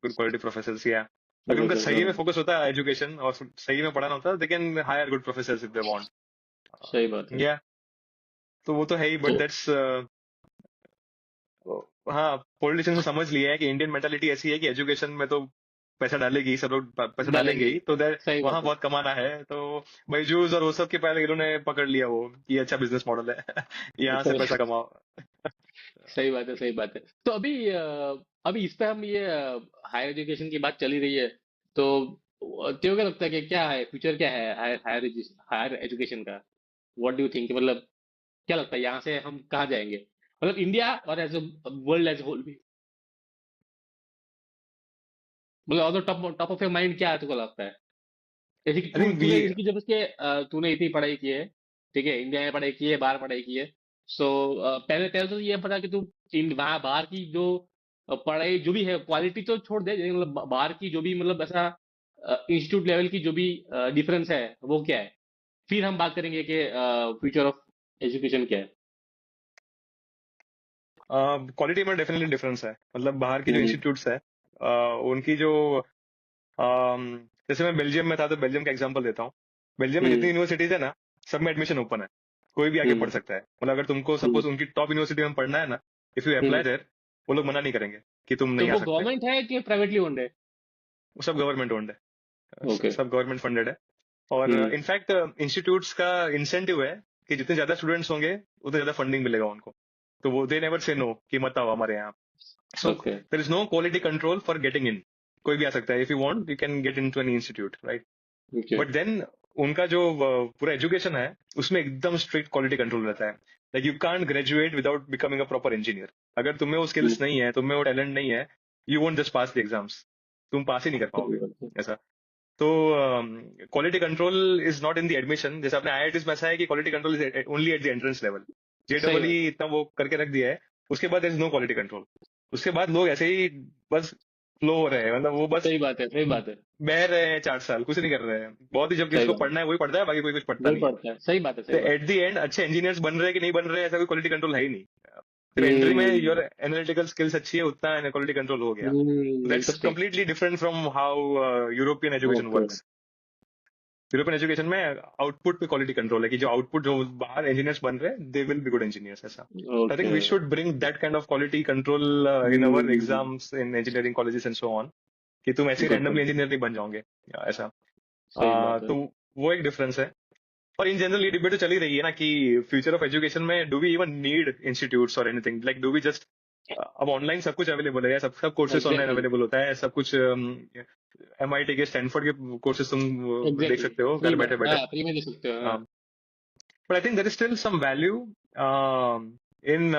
Good quality professor या, अगर उनका प्रोफेसर सही हाँ। में फोकस होता है एजुकेशन और सही में पढ़ाना होता है, they can hire good professor if they सही बात वांट है। या। तो वो तो है ही, तो बट दैट्स हाँ, पॉलिटिशियंस ने समझ लिया है कि इंडियन मेंटालिटी ऐसी है कि एजुकेशन में तो पैसा डालेगी, सब लोग पैसा डालेंगे डालेंगे। ही, तो सही वहां बात है। बहुत कमाना है, तो बायजूस और वो सब के पहले इन्होंने पकड़ लिया वो कि ये अच्छा बिजनेस मॉडल है यहाँ से सही पैसा कमाओ। सही बात है सही बात है। तो अभी अभी इस पे हम ये हायर एजुकेशन की बात चली रही है, तो तेरे को क्या लगता है कि क्या है फ्यूचर, क्या है हायर हायर हायर एजुकेशन का? व्हाट डू यू थिंक, मतलब क्या लगता है यहाँ से हम कहाँ जाएंगे, मतलब इंडिया और एज वर्ल्ड एज होल भी, मतलब on the top top of your mind क्या है तुमको लगता है? जैसे कि आई थिंक वी तूने जैसे कि जब उसके तूने इतनी पढ़ाई की है, ठीक है, इंडिया में पढ़ाई की है बाहर पढ़ाई की है, सो पहले पहले तो ये पता कि तू वहाँ बाहर की जो पढ़ाई जो भी है क्वालिटी तो छोड़ दे, लेकिन मतलब बाहर की जो भी मतलब ऐसा इंस्टीट्यूट लेवल की जो भी डिफरेंस है वो क्या है, फिर हम बात करेंगे कि फ्यूचर ऑफ एजुकेशन क्या है। क्वालिटी में डेफिनेटली डिफरेंस है, मतलब बाहर की जो हम्म। इंस्टीट्यूट्स है उनकी जो अम, जैसे मैं बेल्जियम में था तो बेल्जियम का एग्जांपल देता हूँ। बेल्जियम में जितनी हम्म। यूनिवर्सिटीज है ना, सब में एडमिशन ओपन है, कोई भी आगे पढ़ हम्म। सकता है, मतलब अगर तुमको हम्म। सपोज उनकी टॉप यूनिवर्सिटी में पढ़ना है ना, if you hmm. Apply there, वो लोग मना नहीं करेंगे कि तुम तो नहीं आ वो सकते। गवर्नमेंट है कि प्राइवेटली ओन्ड है? वो सब गवर्नमेंट ओन्ड है, ओके। सब गवर्नमेंट फंडेड है, और हम्म। इनफैक्ट इंस्टीट्यूट्स का इंसेंटिव है कि जितने ज्यादा स्टूडेंट्स होंगे उतने ज्यादा फंडिंग मिलेगा उनको। तो वो दे नेवर से नो कि मत आओ हमारे यहाँ. So okay there is no quality control for getting in. कोई भी आ सकता है. If you want you can get into any institute, right. Okay but then उनका जो पूरा एजुकेशन है उसमें एकदम स्ट्रिक्ट क्वालिटी कंट्रोल रहता है. Like you can't graduate without becoming a proper engineer. अगर तुम्हें वो स्किल्स नहीं है, तुम्हें वो टैलेंट नहीं है, you won't just pass the exams. तुम पास ही नहीं कर सही पाओगे बात है ऐसा. तो quality control is not in the admission. जैसे अपने आईआईटीज में ऐसा है कि quality control is only at the entrance level. सही जेडबल बात इतना वो करके रख दिया है. उसके बाद इज नो क्वालिटी कंट्रोल. उसके बाद लोग ऐसे ही बस फ्लो हो रहे हैं. मतलब वो बस सही बात है सही बात है बह रहे हैं 4 साल, कुछ नहीं कर रहे हैं. बहुत ही जब सही जिसको बात है पढ़ना है वही पढ़ता है, बाकी कोई कुछ पढ़ता वही नहीं है. पड़ता है सही बात है तो सही बात एट द एंड अच्छे इंजीनियर्स बन रहे हैं कि नहीं बन रहे हैं, ऐसा कोई क्वालिटी कंट्रोल है ही नहीं. है फिर एंट्री में योर एनालिटिकल स्किल्स अच्छी है, उतना क्वालिटी कंट्रोल हो गया. That's interesting completely different from how European education okay works. European education में आउटपुट पे क्वालिटी कंट्रोल है कि जो आउटपुट जो बाहर इंजीनियर्स बन रहे हैं they will be good engineers ऐसा. I think okay we should bring that kind of quality control in our exams in engineering colleges and so on, कि तुम ऐसे गुड रैंडमली गुड इंजीनियर नहीं बन जाओगे या ऐसा. सही बात है तो वो एक डिफरेंस है. और इन जनरल ये डिबेट तो चल ही रही है ना कि फ्यूचर ऑफ एजुकेशन में do we even need institutes और anything. Like do we just, अब ऑनलाइन सब कुछ अवेलेबल है, सब सब कोर्सेज ऑनलाइन एग्जैक्टली अवेलेबल होता है, सब कुछ. एमआईटी के, स्टैनफोर्ड के कोर्सेज तुम देख एग्जैक्टली सकते हो फ्री घर में बैठे बैठे. हाँ फ्री में दे सकते हो हाँ but I think there is still some value in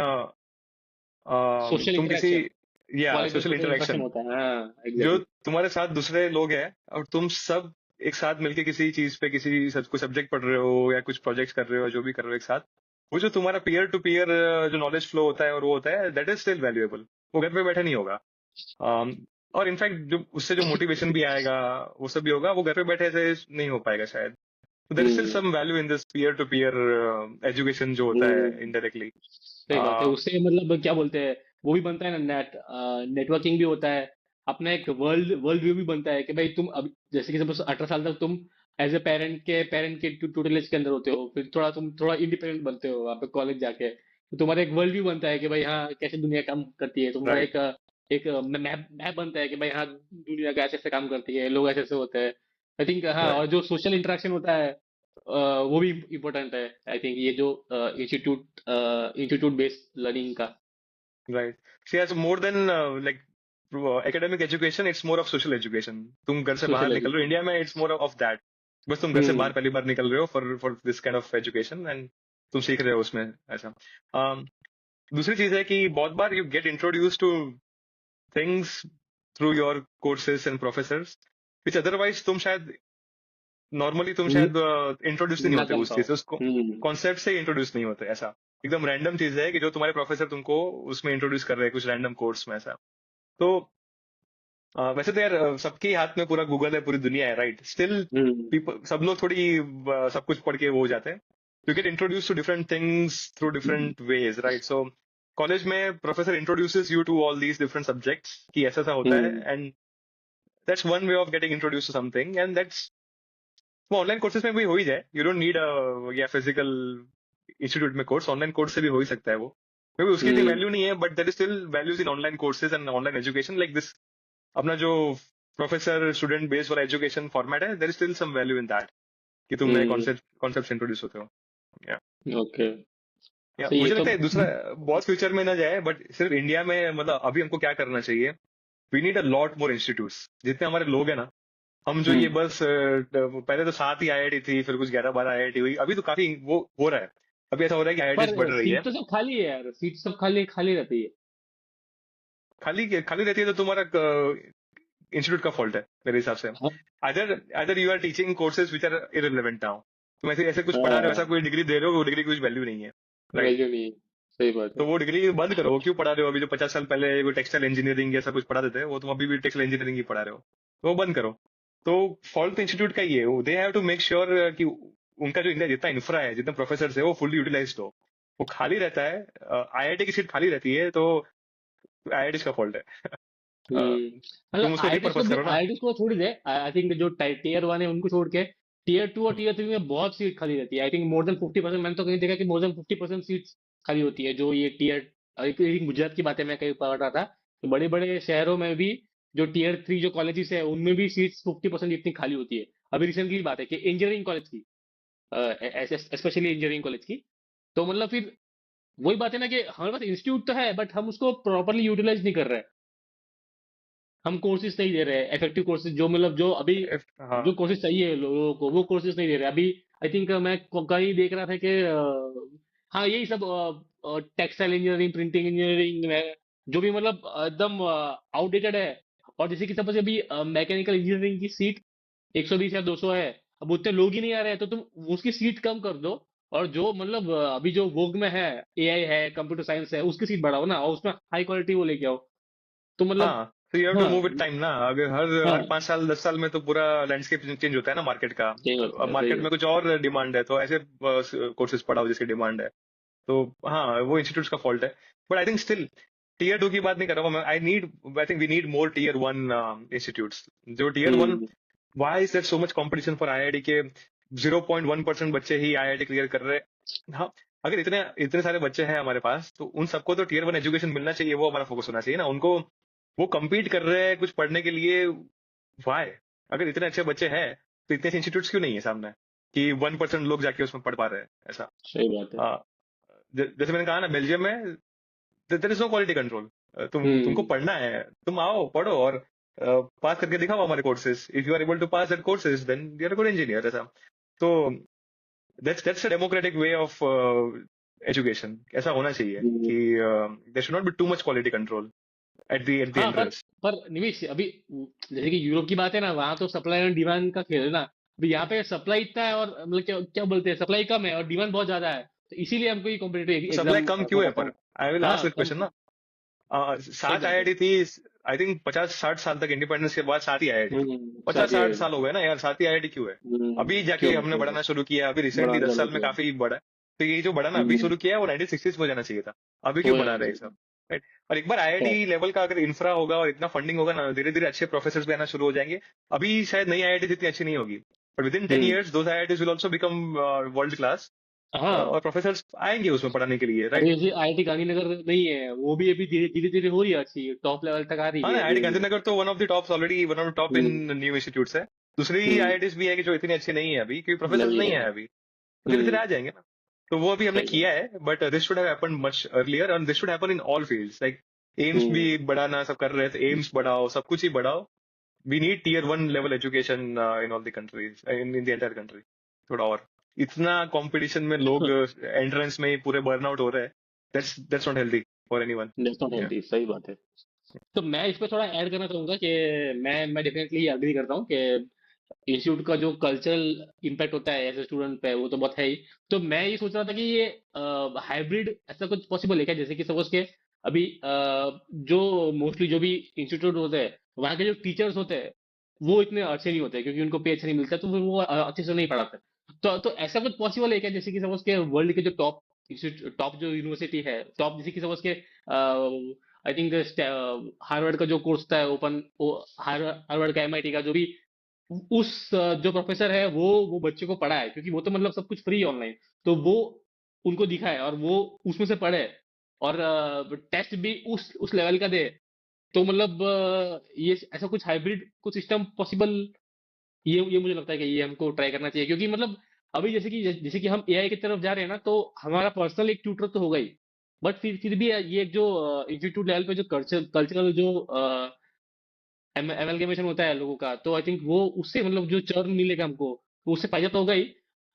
social तुम किसी, इंटरेक्शन या quality social social interaction interaction, होता है हाँ जो एग्जैक्टली तुम्हारे साथ दूसरे लोग हैं और तुम सब एक साथ मिलके किसी चीज पे, किसी कुछ सब्जेक्ट पढ़ रहे हो या कुछ प्रोजेक्ट्स कर रहे हो, जो भी कर रहे हो एक साथ, वो जो तुम्हारा पीयर टू पीयर जो नॉलेज फ्लो होता है और वो होता है, दैट इज स्टिल वैल्यूएबल. वो घर पे बैठे नहीं होगा. um, और इनफैक्ट जो उससे जो मोटिवेशन भी आएगा वो सब भी होगा, वो घर पे बैठे से नहीं हो पाएगा शायद. There is still hmm some value in this peer to peer education जो होता है हम्म इनडायरेक्टली. सही बात है उससे मतलब क्या बोलते हैं वो भी बनता है ना नेटवर्किंग भी होता है अपना एक वर्ल्ड वर्ल्ड व्यू भी बनता है कि भाई तुम अब जैसे कि सपोज 18 साल तक तुम एज ए पेरेंट के ट्यूटलेज के अंदर होते हो फिर थोड़ा तुम थोड़ा इंडिपेंडेंट बनते हो वहाँ पे कॉलेज जाके तो तुम्हारा एक वर्ल्ड व्यू बनता है कि भाई हाँ कैसे दुनिया काम करती है तुम्हारा राइट. एक मैप मैप बनता है कि भाई हाँ दुनिया का ऐसे ऐसे काम करती है लोग ऐसे ऐसे होते हैं आई थिंक हाँ और राइट. जो सोशल इंटरेक्शन होता है वो भी इम्पोर्टेंट है आई थिंक ये जो इंस्टीट्यूट बेस्ड लर्निंग का Right. See, as more than like academic education, it's more of social education. तुम घर से बाहर सोशल निकल रहे हो, एजुकेशन इंडिया में it's more of that. बस तुम घर से बाहर पहली बार निकल रहे हो for this kind of education and तुम सीख रहे हो उसमें ऐसा. um, दूसरी चीज है कि बहुत बार you get introduced to things through your courses and professors which otherwise तुम शायद नॉर्मली तुम शायद इंट्रोड्यूस नहीं ना होते कर उस पाओ चीज से, उसको हम्म कॉन्सेप्ट से इंट्रोड्यूस नहीं होते ऐसा. एकदम रैंडम चीज है कि जो तुम्हारे प्रोफेसर तुमको उसमें इंट्रोड्यूस कर रहे हैं कुछ रैंडम कोर्स में ऐसा. तो वैसे तो यार सबके हाथ में पूरा गूगल है, पूरी दुनिया है, राइट. स्टिल हम्म पीपल, सब लोग थोड़ी सब कुछ पढ़ के वो हो जाते हैं. You get introduce to different things through different ways, right. So college में professor introduces you to all these different subjects कि ऐसा ऐसा होता है, hmm and that's one way of getting introduce to something, and that's, वो online courses में भी हो ही जाए. यू डोंट नीड या फिजिकल इंस्टीट्यूट में कोर्स, ऑनलाइन कोर्स से भी हो ही सकता है वो. मे बी उसकी इतनी हम्म वैल्यू नहीं है, but there is still values in online courses and online education like this. अपना जो प्रोफेसर स्टूडेंट बेस्ड वाला एजुकेशन फॉर्मेट है, there is still some value in that कि तुम नए हम्म कॉन्सेप्ट इंट्रोड्यूस होते हो. या ओके या तो ये मुझे तो लगता है दूसरा बहुत फ्यूचर में ना जाए, बट सिर्फ इंडिया में, मतलब अभी हमको क्या करना चाहिए, we need a lot more institutes. जितने हमारे लोग हैं ना, हम जो ये हम्म बस पहले तो 7 ही आईआईटी थी, फिर कुछ 11-12 आईआईटी हुई, अभी तो काफी वो हो रहा है. अभी ऐसा हो रहा है कि पर आईआईटीज बढ़ रही है. सीट तो सब खाली है यार सीट सब खाली खाली रहती है खाली खाली रहती है तो तुम्हारा इंस्टीट्यूट का फॉल्ट है मेरे हिसाब से. हाँ other other you are teaching courses which are irrelevant now. तुम ऐसे ऐसे कुछ पढ़ा रहे हो, ऐसा हाँ कोई डिग्री दे रहे हो, वो डिग्री की कुछ वैल्यू नहीं है, राइट. वैल्यू नहीं है सही बात है तो वो डिग्री बंद करो. क्यों पढ़ा रहे हो? अभी जो 50 साल पहले वो टेक्सटाइल इंजीनियरिंग ऐसा कुछ पढ़ाते थे, वो तुम अभी भी टेक्सटाइल इंजीनियरिंग ही पढ़ा रहे हो, तो वो बंद करो. तो फॉल्ट तो इंस्टीट्यूट का ही है. They have to make sure कि उनका जो जितना इंफ्रा है, जितना प्रोफेसर है, वो फुल्ली यूटिलाइज हो. वो खाली रहता है, आईआईटी की सीट खाली रहती है, तो आईआईटी का फॉल्ट है. तुम मतलब उसको आईआईटीज को रिपर्पस भी करो ना. आईआईटीज को छोड़ दे आई थिंक जो टीयर 1 है उनको छोड़ के टीयर 2 और टीयर 3 में बहुत सीट खाली रहती है आई थिंक मोर देन 50% मैंने तो कहीं देखा कि मोर देन 50% सीट्स खाली होती है जो ये टीयर गुजरात की बात है मैं कहीं पढ़ रहा था तो बड़े बड़े शहरों में भी जो टीयर 3 जो कॉलेजेस है उनमें भी सीट्स 50% इतनी खाली होती है अभी रिसेंटली की बात है कि इंजीनियरिंग कॉलेज की स्पेशली इंजीनियरिंग कॉलेज की तो मतलब फिर वही बात है ना कि हमारे पास इंस्टीट्यूट तो है बट हम उसको प्रॉपरली यूटिलाइज नहीं कर रहे हैं। हम कोर्सेज नहीं दे रहे हैं, इफेक्टिव कोर्सेज जो मतलब जो अभी हाँ जो कोर्सेज चाहिए लोगों को वो कोर्सेज नहीं दे रहे अभी। आई थिंक मैं कहीं देख रहा था कि हाँ यही सब टेक्सटाइल इंजीनियरिंग, प्रिंटिंग इंजीनियरिंग जो भी मतलब एकदम आउटडेटेड है। और जैसे कि सपोज अभी मैकेनिकल इंजीनियरिंग की सीट 120 या 200 है, अब उतने लोग ही नहीं आ रहे हैं तो तुम उसकी सीट कम कर दो। और जो मतलब अभी जो वोग में है, एआई है, कंप्यूटर साइंस है, उसकी सीट बढ़ाओ ना और उसमें हाई क्वालिटी वो लेके आओ। तो मतलब हाँ, तो यू हैव टू हाँ मूव विद टाइम ना। अगर हर हर हाँ 5 साल 10 साल में तो पूरा लैंडस्केप चेंज होता है ना मार्केट का। सही तो होता अब है, सही मार्केट है। में कुछ और डिमांड है, तो ऐसे कोर्सेज पढ़ाओ जिसकी डिमांड है। तो हाँ, वो इंस्टीट्यूट्स का फॉल्ट है। But I think still tier 2 की बात नहीं कर रहा हूँ मैं। I think we need more tier 1 institutes. जो tier 1, hmm. Why is there so much competition for IIT के? 0.1% बच्चे ही आईआईटी क्लियर कर रहे हैं। हाँ, अगर इतने इतने सारे बच्चे हैं हमारे पास, तो उन सबको तो टीयर 1 एजुकेशन मिलना चाहिए। वो हमारा फोकस होना चाहिए ना उनको। वो compete कर रहे हैं कुछ पढ़ने के लिए। वाई? अगर इतने अच्छे बच्चे हैं, तो इतने इंस्टीट्यूट्स क्यों नहीं है सामने कि 1% लोग जाके उसमें पढ़ पा रहे हैं ऐसा? सही बात है। आ, जैसे मैंने कहा ना, बेल्जियम में there is no quality control. तुमको हम्म। पढ़ना है, तुम आओ पढ़ो और पास करके दिखाओ हमारे courses. If you are able to pass that courses, then you are a good engineer ऐसा। तो that's a democratic way of education. ऐसा होना चाहिए हम्म। कि there should not be too much quality control at the हाँ entrance. पर निवेश अभी जैसे कि यूरोप की बात है ना, वहां तो सप्लाई एंड डिमांड का खेल है ना। अभी यहाँ पे सप्लाई इतना है और मतलब क्या क्या बोलते हैं, सप्लाई कम है और डिमांड बहुत ज्यादा है, तो इसीलिए हमको ये कॉम्पिटेटिव तो सप्लाई एग्जाम कम क्यों मैं है करता पर? हूँ। आई विल आस्क हाँ द कम। क्वेश्चन ना। सही 7 बात है। आईआईटी थी। आई थिंक 50-60 साल तक इंडिपेंडेंस के बाद 7 ही आईआईटी थी। पचास साथ ही साठ है। साल हो गए ना यार, 7 ही आईआईटी क्यों है? अभी जाके क्यों हमने क्यों बढ़ाना शुरू किया, अभी बड़ा रिसेंटली 10 चालू साल में किया। काफी बढ़ा है। तो ये जो बढ़ा ना अभी हम्म। शुरू किया है, वो 1960s में हो जाना चाहिए था। अभी क्यों हो बढ़ा जाना रहे हैं ये चाहिए। सब? राइट। और एक बार आईआईटी लेवल का अगर इंफ्रा होगा और इतना फंडिंग होगा ना, धीरे धीरे अच्छे प्रोफेसर भी आना शुरू हो जाएंगे। अभी शायद नई आईआईटी जितनी अच्छी नहीं होगी, but with in 10 years those IITs will also become world class. हाँ और प्रोफेसर आएंगे उसमें पढ़ाने के लिए, अभी राइट। जैसे आईआईटी गांधीनगर नहीं है, वो भी अभी धीरे धीरे धीरे हो रही है, अच्छी टॉप लेवल तक आ रही हाँ ना, है आईआईटी धीरे धीरे। गांधीनगर तो one of the tops already, one of the top in hmm. New institutes है। दूसरी हम्म। आईआईटीज भी है कि जो इतनी अच्छी नहीं है अभी, क्योंकि प्रोफेसर नहीं नहीं है। है अभी। तो धीरे धीरे हम्म। आ जाएंगे ना। तो वो अभी हमने सही बात। किया है, but this should have happened much earlier and this should happen in all fields. Like AIIMS भी हम्म। बढ़ाना सब कर रहे थे, एम्स बढ़ाओ, सब कुछ ही बढ़ाओ। We need tier 1 level education in all the countries, in the entire country. थोड़ा और इतना कंपटीशन में लोग एंट्रेंस में ही पूरे बर्नआउट हो रहे हैं। That's not healthy for anyone. That's not healthy, सही बात है। तो मैं इस पे थोड़ा ऐड करना चाहूंगा कि मैं डेफिनेटली एग्री करता हूँ कि इंस्टीट्यूट का जो कल्चरल इम्पैक्ट होता है ऐसे स्टूडेंट पे वो तो बहुत है ही। तो मैं ये सोच रहा था कि ये हाइब्रिड ऐसा कुछ पॉसिबल है क्या, जैसे कि सपोज के अभी जो मोस्टली जो भी इंस्टीट्यूट होते हैं वहाँ के जो टीचर्स होते हैं वो इतने अच्छे नहीं होते क्योंकि उनको पे अच्छा नहीं मिलता, तो फिर वो अच्छे से नहीं पढ़ाते। तो ऐसा कुछ पॉसिबल है क्या, जैसे कि सपोज के वर्ल्ड के जो टॉप टॉप जो यूनिवर्सिटी है टॉप, जैसे कि सपोज के आई थिंक हार्वर्ड का जो कोर्स था ओपन, हार्वर्ड का, एमआईटी का जो भी उस जो प्रोफेसर है वो बच्चे को पढ़ा है क्योंकि वो तो मतलब सब कुछ फ्री ऑनलाइन, तो वो उनको दिखाए और वो उसमें से पढ़े और टेस्ट भी उस लेवल का दे। तो मतलब ये ऐसा कुछ हाइब्रिड कुछ सिस्टम पॉसिबल, ये मुझे लगता है कि ये हमको ट्राई करना चाहिए क्योंकि मतलब अभी जैसे कि हम एआई की तरफ जा रहे हैं ना, तो हमारा पर्सनल एक ट्यूटर तो होगा ही, बट फिर भी ये एक जो इंस्टीट्यूट लेवल पे जो कल्चरल जो एमलगेमेशन होता है लोगों का, तो आई थिंक वो उससे मतलब जो चर्न मिलेगा हमको, तो उससे फायदा तो होगा ही।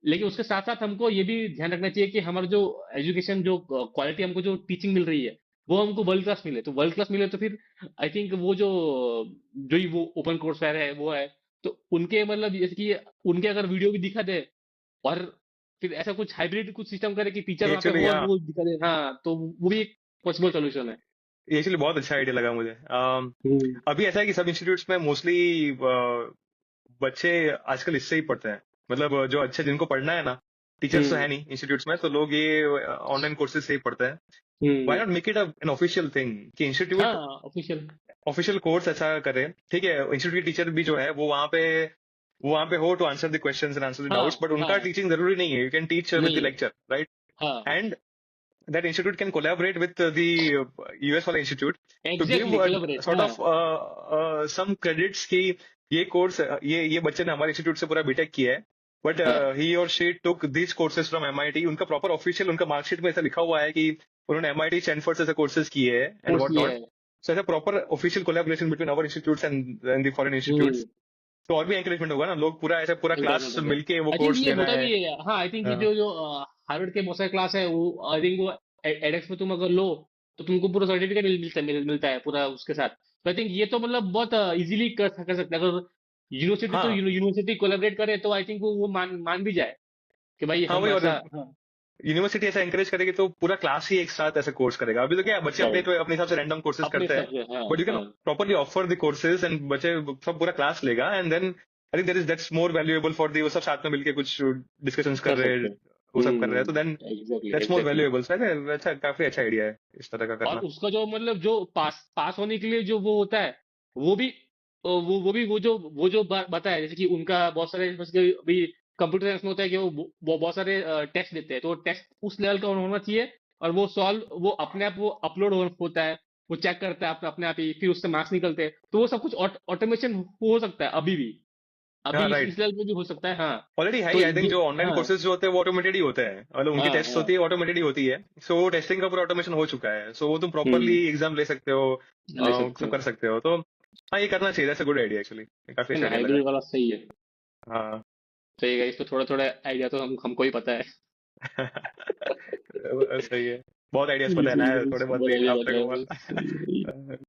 लेकिन उसके साथ साथ हमको ये भी ध्यान रखना चाहिए कि हमारा जो एजुकेशन जो क्वालिटी हमको जो टीचिंग मिल रही है वो हमको वर्ल्ड क्लास मिले, तो वर्ल्ड क्लास मिले तो फिर आई थिंक वो जो ही वो ओपन कोर्स फेयर है वो है, तो उनके मतलब जैसे कि उनके अगर वीडियो भी दिखा दे और फिर ऐसा कुछ हाइब्रिड कुछ सिस्टम करे कि टीचर वहाँ पे एक्चुअली हो और यहाँ, वो दिखा दे, हाँ तो वो भी एक पॉसिबल सोल्यूशन है। ये एक्चुअली बहुत अच्छा आइडिया लगा मुझे। हम्म। अभी ऐसा है कि सब इंस्टीट्यूट्स में मोस्टली बच्चे आजकल इससे ही पढ़ते हैं। मतलब जो अच्छे जिनको पढ़ना है ना, टीचर्स तो है हम्म। नहीं इंस्टीट्यूट्स में, तो लोग ये ऑनलाइन कोर्सेज से ही पढ़ते हैं। Why hmm. Not make it an official thing कि हाँ इंस्टीट्यूट ऑफिशियल। ऑफिशियल कोर्स ऐसा करे। ठीक है, इंस्टीट्यूट के टीचर भी जो है वो वहाँ पे हो to answer the questions and answer the हाँ डाउट्स, बट उनका हाँ टीचिंग जरूरी नहीं है। You can teach with the नहीं है। Lecture, right. हाँ and that institute can collaborate with the US वाला institute to give exactly collaborate, sort हाँ। of some credits कि ये कोर्स ये बच्चे ने हमारे इंस्टीट्यूट से पूरा बीटेक किया है, बट हाँ ही और she took this courses from MIT. उनका प्रॉपर ऑफिशियल उनका मार्कशीट में ऐसा लिखा हुआ है कि उन्होंने एमआईटी स्टैनफोर्ड से ऐसे कोर्सेज किए हैं एंड कोर्स व्हाट किया नॉट। है। सो ऐसा proper official collaboration between our institutes and the foreign institutes. Hmm. तो और भी एंकरेजमेंट होगा ना, लोग पूरा ऐसा पूरा क्लास एंकरेजमेंट हो गया। मिलके वो आई थिंक कोर्स ये लेना होता है। भी है। हाँ आई थिंक ये हाँ जो जो हार्वर्ड के बहुत सारे क्लास है वो आई थिंक वो एडेक्स में तुम अगर लो तो तुमको पूरा सर्टिफिकेट मिलता है पूरा उसके साथ। तो आई थिंक ये तो मतलब बहुत इजीली कर सकते हैं अगर यूनिवर्सिटी तो हाँ यूनिवर्सिटी कोलैबोरेट करे तो आई थिंक वो मान भी जाए कि भाई हाँ हम वही। और ऐसा। हाँ यूनिवर्सिटी ऐसा एंकरेज करेगी तो पूरा क्लास ही एक साथ ऐसे कोर्स करेगा। अभी तो क्या है, बच्चे अपने करेक्ट। तो अपने हिसाब से रैंडम कोर्सेज अपने करते हिसाब हैं। से हाँ बट यू कैन हाँ properly offer the courses and बच्चे सब पूरा क्लास लेगा and then I think that's more valuable for the. वो सब साथ में मिलके कुछ डिस्कशंस कर कर रहे सकते हैं, हैं। वो सब कर रहे हैं, तो then exactly that's more exactly. Valuable. So अच्छा, काफी अच्छा आइडिया है इस तरह का और करना। उसका जो मतलब जो पास पास होने के लिए जो वो होता है वो भी वो भी वो जो बताया जैसे कि उनका बहुत सारे जैसे कि अभी कंप्यूटर साइंस में होता है कि वो बहुत सारे टेस्ट देते हैं तो टेस्ट उस लेवल का होना चाहिए। और वो सॉल्व वो अपने आप वो अपलोड होता है। वो चेक करता है अपने आप ही फिर उससे मार्क्स निकलते हैं तो वो सब कुछ ऑटोमेशन हो सकता है अभी भी। हाँ अभी राइट। इस लेवल पे भी हो सकता है हाँ। ऑलरेडी है तो ही। आई थिंक ये जो ऑनलाइन हाँ कोर्सेज जो होते हैं वो ऑटोमेटेड ही होते हैं, मतलब उनकी हाँ टेस्ट हाँ। होती है ऑटोमेटेड ही होती है। सो वो टेस्टिंग का पूरा ऑटोमेशन हो चुका है, सो वो तुम प्रॉपरली हम्म। एग्जाम ले सकते हो, ले सकते सब हो। कर सकते हो। तो हाँ, ये करना चाहिए। That's a good idea actually. काफी है अच्छा ना आइडिया लगा। हाइब्रिड वाला सही है। हाँ। सही है। इसको थोड़ा थोड़ा आइडिया तो हमको ही पता है। सही है। बहुत आइडियाज पता है इसी ना, थोड़े बहुत बहुत नहीं आइडिया आप पता तक है हुआ। बस।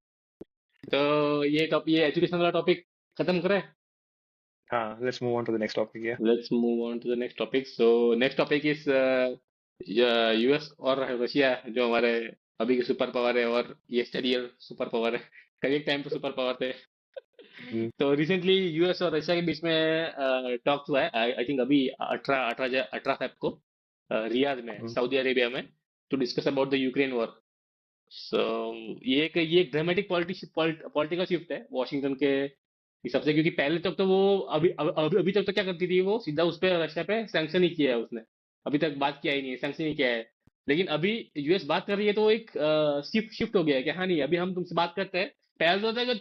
तो ये एजुकेशन वाला टॉपिक खत्म करें। हाँ, let's move on to the next topic. या let's move on to the next topic. So next topic is US और रशिया जो हमारे अभी के सुपर पावर है और ये स्टडी सुपर पावर है। कभी एक टाइम पे सुपर पावर थे। तो रिसेंटली यूएस और रशिया के बीच में टॉक हुआ है आई थिंक अभी 18 फेब को रियाद में सऊदी अरेबिया में to discuss about the Ukraine war. So ये एक ड्रामेटिक पॉलिटिकल शिफ्ट है वॉशिंगटन के हिसाब से क्योंकि पहले तक तो वो अभी तक तो क्या करती थी वो सीधा उस पे रशिया पे सैंक्शन ही किया है उसने। अभी तक बात किया ही नहीं है सैंक्शन ही किया है। लेकिन अभी यूएस बात कर रही है तो एक शिफ्ट हो गया है कि हाँ नहीं अभी हम तुमसे बात करते हैं। पहले तो होता है कि